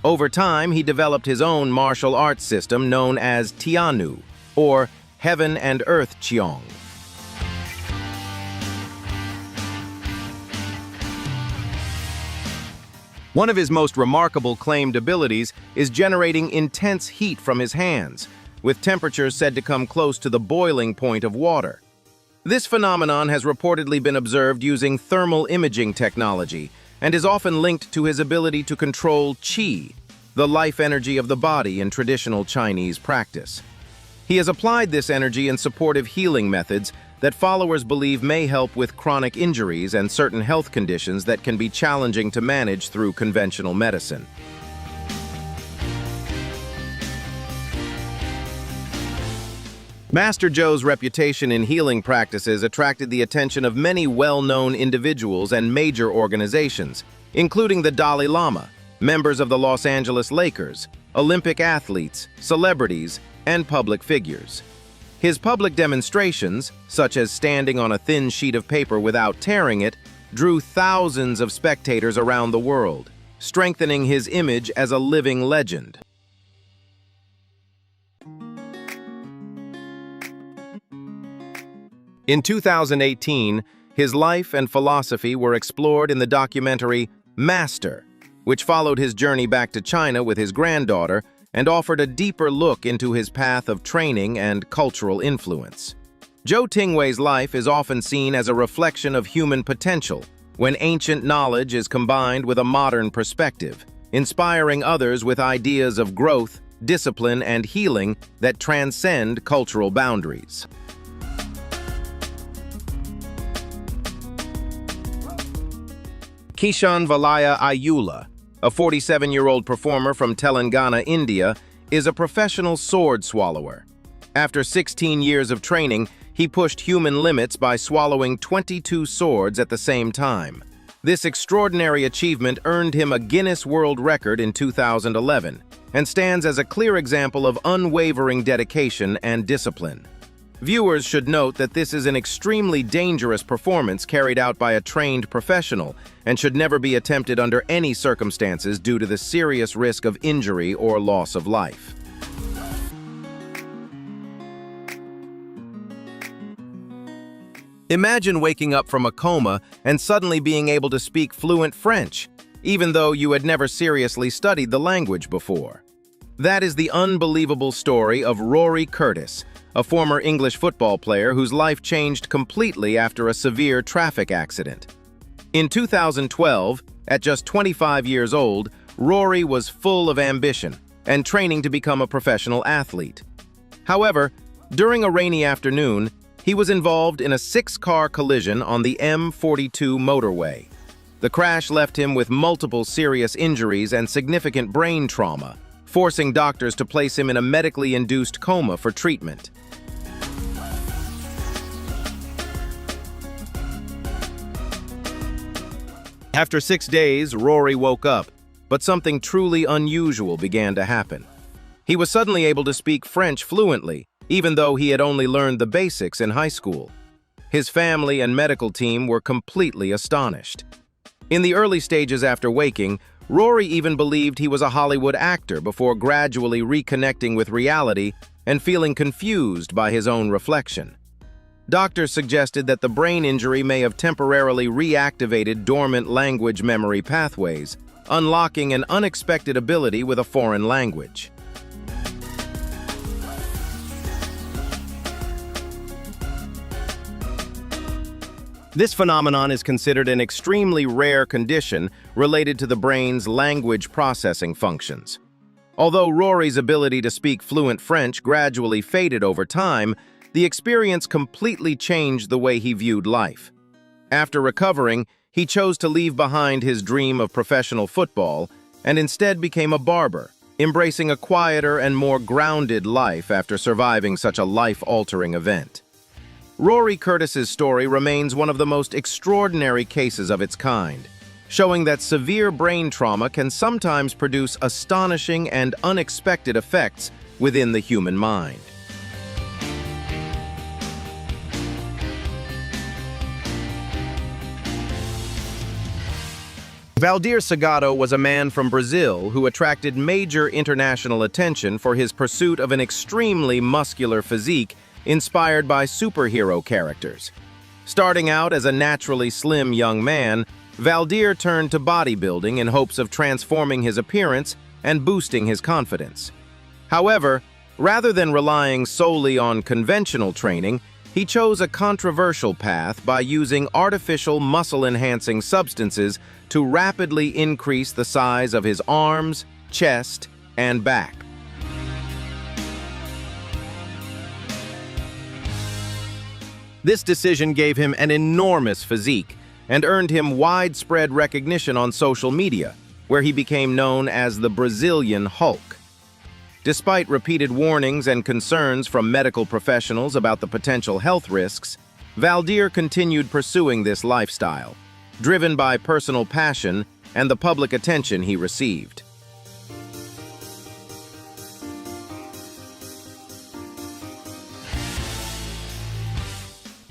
Over time, he developed his own martial arts system known as Tianu, or Heaven and Earth Qigong. One of his most remarkable claimed abilities is generating intense heat from his hands, with temperatures said to come close to the boiling point of water. This phenomenon has reportedly been observed using thermal imaging technology and is often linked to his ability to control qi, the life energy of the body in traditional Chinese practice. He has applied this energy in supportive healing methods that followers believe may help with chronic injuries and certain health conditions that can be challenging to manage through conventional medicine. Master Zhou's reputation in healing practices attracted the attention of many well-known individuals and major organizations, including the Dalai Lama, members of the Los Angeles Lakers, Olympic athletes, celebrities, and public figures. His public demonstrations, such as standing on a thin sheet of paper without tearing it, drew thousands of spectators around the world, strengthening his image as a living legend. In 2018, his life and philosophy were explored in the documentary Master, which followed his journey back to China with his granddaughter and offered a deeper look into his path of training and cultural influence. Zhou Tingwei's life is often seen as a reflection of human potential when ancient knowledge is combined with a modern perspective, inspiring others with ideas of growth, discipline, and healing that transcend cultural boundaries. Kishan Valaya Ayula, a 47-year-old performer from Telangana, India, is a professional sword swallower. After 16 years of training, he pushed human limits by swallowing 22 swords at the same time. This extraordinary achievement earned him a Guinness World Record in 2011 and stands as a clear example of unwavering dedication and discipline. Viewers should note that this is an extremely dangerous performance carried out by a trained professional and should never be attempted under any circumstances due to the serious risk of injury or loss of life. Imagine waking up from a coma and suddenly being able to speak fluent French, even though you had never seriously studied the language before. That is the unbelievable story of Rory Curtis, a former English football player whose life changed completely after a severe traffic accident. In 2012, at just 25 years old, Rory was full of ambition and training to become a professional athlete. However, during a rainy afternoon, he was involved in a 6-car collision on the M42 motorway. The crash left him with multiple serious injuries and significant brain trauma, forcing doctors to place him in a medically induced coma for treatment. After 6 days, Rory woke up, but something truly unusual began to happen. He was suddenly able to speak French fluently, even though he had only learned the basics in high school. His family and medical team were completely astonished. In the early stages after waking, Rory even believed he was a Hollywood actor before gradually reconnecting with reality and feeling confused by his own reflection. Doctors suggested that the brain injury may have temporarily reactivated dormant language memory pathways, unlocking an unexpected ability with a foreign language. This phenomenon is considered an extremely rare condition related to the brain's language processing functions. Although Rory's ability to speak fluent French gradually faded over time, the experience completely changed the way he viewed life. After recovering, he chose to leave behind his dream of professional football and instead became a barber, embracing a quieter and more grounded life after surviving such a life-altering event. Rory Curtis's story remains one of the most extraordinary cases of its kind, showing that severe brain trauma can sometimes produce astonishing and unexpected effects within the human mind. Valdir Salgado was a man from Brazil who attracted major international attention for his pursuit of an extremely muscular physique inspired by superhero characters. Starting out as a naturally slim young man, Valdir turned to bodybuilding in hopes of transforming his appearance and boosting his confidence. However, rather than relying solely on conventional training, he chose a controversial path by using artificial muscle-enhancing substances to rapidly increase the size of his arms, chest, and back. This decision gave him an enormous physique and earned him widespread recognition on social media, where he became known as the Brazilian Hulk. Despite repeated warnings and concerns from medical professionals about the potential health risks, Valdir continued pursuing this lifestyle, driven by personal passion and the public attention he received.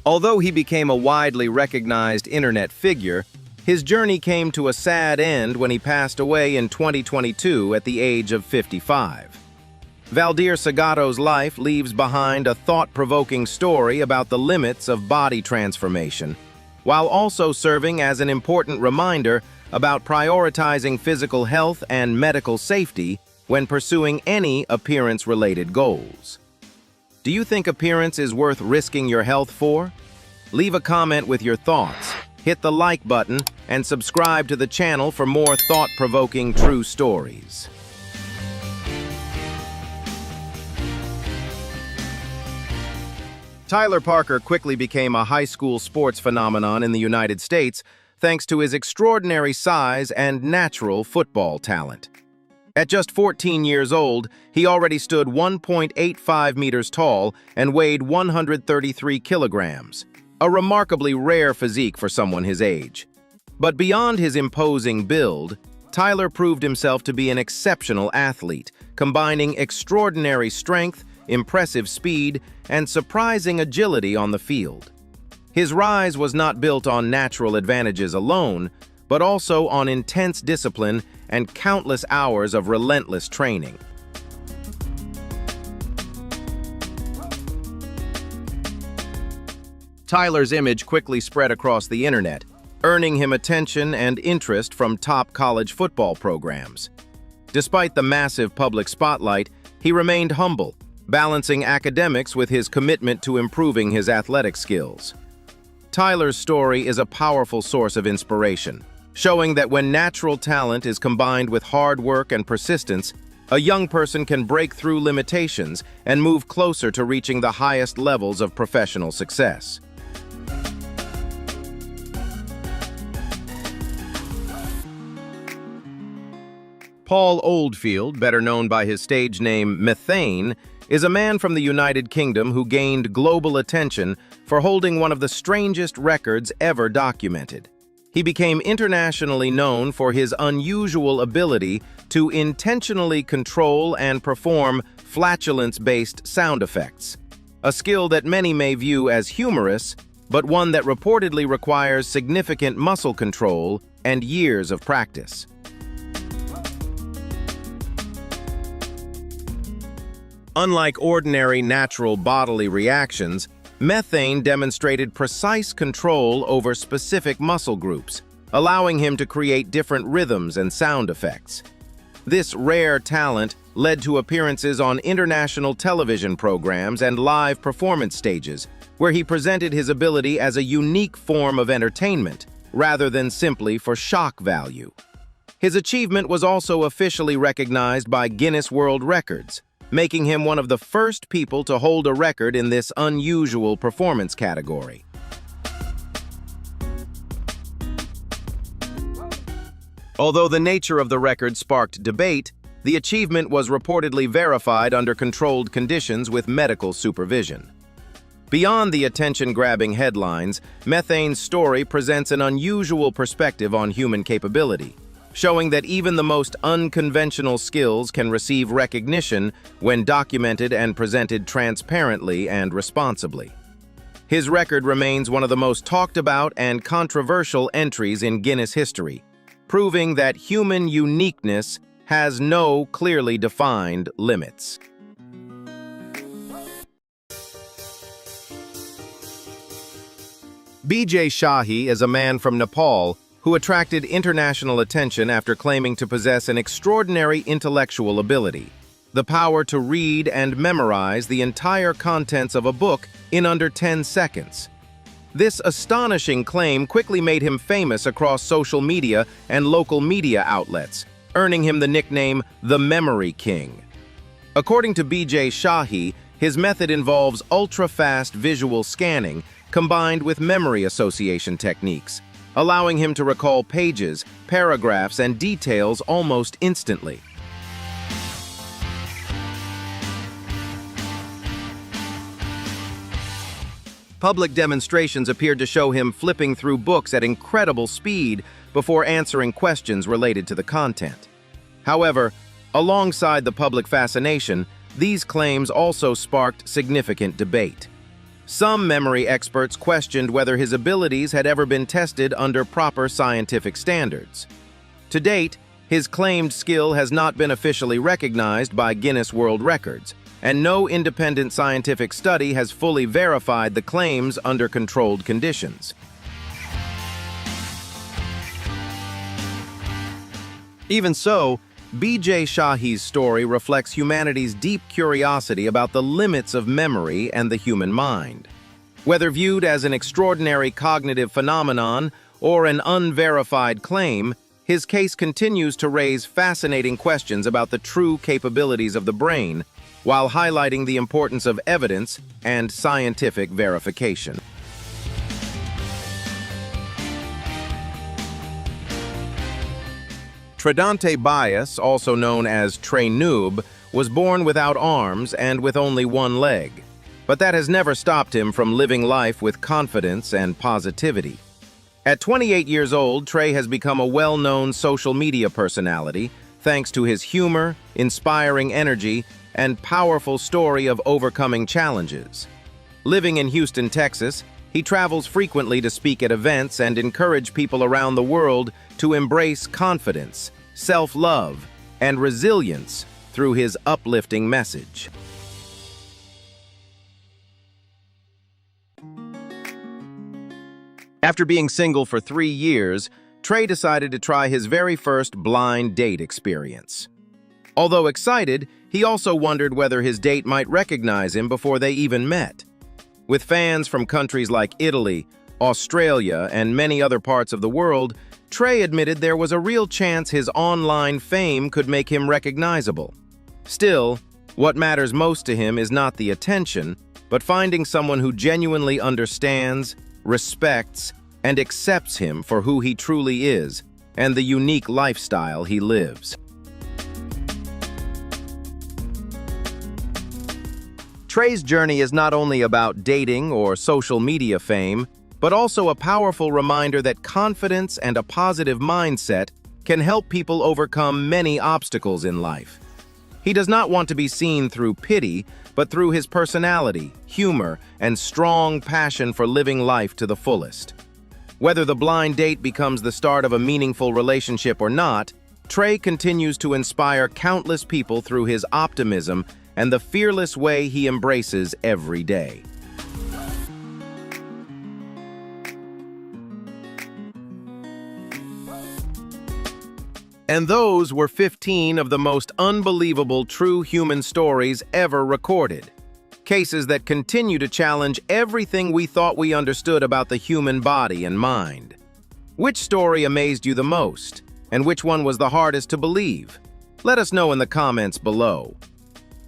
Although he became a widely recognized internet figure, his journey came to a sad end when he passed away in 2022 at the age of 55. Valdir Salgado's life leaves behind a thought-provoking story about the limits of body transformation, while also serving as an important reminder about prioritizing physical health and medical safety when pursuing any appearance-related goals. Do you think appearance is worth risking your health for? Leave a comment with your thoughts, hit the like button, and subscribe to the channel for more thought-provoking true stories. Tyler Parker quickly became a high school sports phenomenon in the United States thanks to his extraordinary size and natural football talent. At just 14 years old, he already stood 1.85 meters tall and weighed 133 kilograms, a remarkably rare physique for someone his age. But beyond his imposing build, Tyler proved himself to be an exceptional athlete, combining extraordinary strength, impressive speed, and surprising agility on the field. His rise was not built on natural advantages alone, but also on intense discipline and countless hours of relentless training. Tyler's image quickly spread across the internet, earning him attention and interest from top college football programs. Despite the massive public spotlight, he remained humble, balancing academics with his commitment to improving his athletic skills. Tyler's story is a powerful source of inspiration, showing that when natural talent is combined with hard work and persistence, a young person can break through limitations and move closer to reaching the highest levels of professional success. Paul Oldfield, better known by his stage name Methane, is a man from the United Kingdom who gained global attention for holding one of the strangest records ever documented. He became internationally known for his unusual ability to intentionally control and perform flatulence-based sound effects, a skill that many may view as humorous, but one that reportedly requires significant muscle control and years of practice. Unlike ordinary natural bodily reactions, Methane demonstrated precise control over specific muscle groups, allowing him to create different rhythms and sound effects. This rare talent led to appearances on international television programs and live performance stages, where he presented his ability as a unique form of entertainment, rather than simply for shock value. His achievement was also officially recognized by Guinness World Records, making him one of the first people to hold a record in this unusual performance category. Although the nature of the record sparked debate, the achievement was reportedly verified under controlled conditions with medical supervision. Beyond the attention-grabbing headlines, Methane's story presents an unusual perspective on human capability, showing that even the most unconventional skills can receive recognition when documented and presented transparently and responsibly. His record remains one of the most talked about and controversial entries in Guinness history, proving that human uniqueness has no clearly defined limits. B.J. Shahi is a man from Nepal who attracted international attention after claiming to possess an extraordinary intellectual ability, the power to read and memorize the entire contents of a book in under 10 seconds. This astonishing claim quickly made him famous across social media and local media outlets, earning him the nickname the Memory King. According to B.J. Shahi, his method involves ultra-fast visual scanning combined with memory association techniques, allowing him to recall pages, paragraphs, and details almost instantly. Public demonstrations appeared to show him flipping through books at incredible speed before answering questions related to the content. However, alongside the public fascination, these claims also sparked significant debate. Some memory experts questioned whether his abilities had ever been tested under proper scientific standards. To date, his claimed skill has not been officially recognized by Guinness World Records, and no independent scientific study has fully verified the claims under controlled conditions. Even so, B.J. Shahi's story reflects humanity's deep curiosity about the limits of memory and the human mind. Whether viewed as an extraordinary cognitive phenomenon or an unverified claim, his case continues to raise fascinating questions about the true capabilities of the brain, while highlighting the importance of evidence and scientific verification. Tridante Bias, also known as Trey Noob, was born without arms and with only one leg, but that has never stopped him from living life with confidence and positivity. At 28 years old, Trey has become a well-known social media personality thanks to his humor, inspiring energy, and powerful story of overcoming challenges. Living in Houston, Texas, he travels frequently to speak at events and encourage people around the world to embrace confidence, self-love, and resilience through his uplifting message. After being single for 3 years, Trey decided to try his very first blind date experience. Although excited, he also wondered whether his date might recognize him before they even met. With fans from countries like Italy, Australia, and many other parts of the world, Trey admitted there was a real chance his online fame could make him recognizable. Still, what matters most to him is not the attention, but finding someone who genuinely understands, respects, and accepts him for who he truly is and the unique lifestyle he lives. Trey's journey is not only about dating or social media fame, but also a powerful reminder that confidence and a positive mindset can help people overcome many obstacles in life. He does not want to be seen through pity, but through his personality, humor, and strong passion for living life to the fullest. Whether the blind date becomes the start of a meaningful relationship or not, Trey continues to inspire countless people through his optimism and the fearless way he embraces every day. And those were 15 of the most unbelievable true human stories ever recorded. Cases that continue to challenge everything we thought we understood about the human body and mind. Which story amazed you the most? And which one was the hardest to believe? Let us know in the comments below.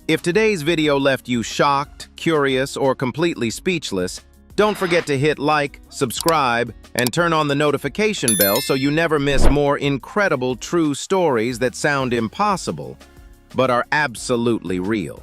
If today's video left you shocked, curious, or completely speechless, don't forget to hit like, subscribe, and turn on the notification bell so you never miss more incredible true stories that sound impossible, but are absolutely real.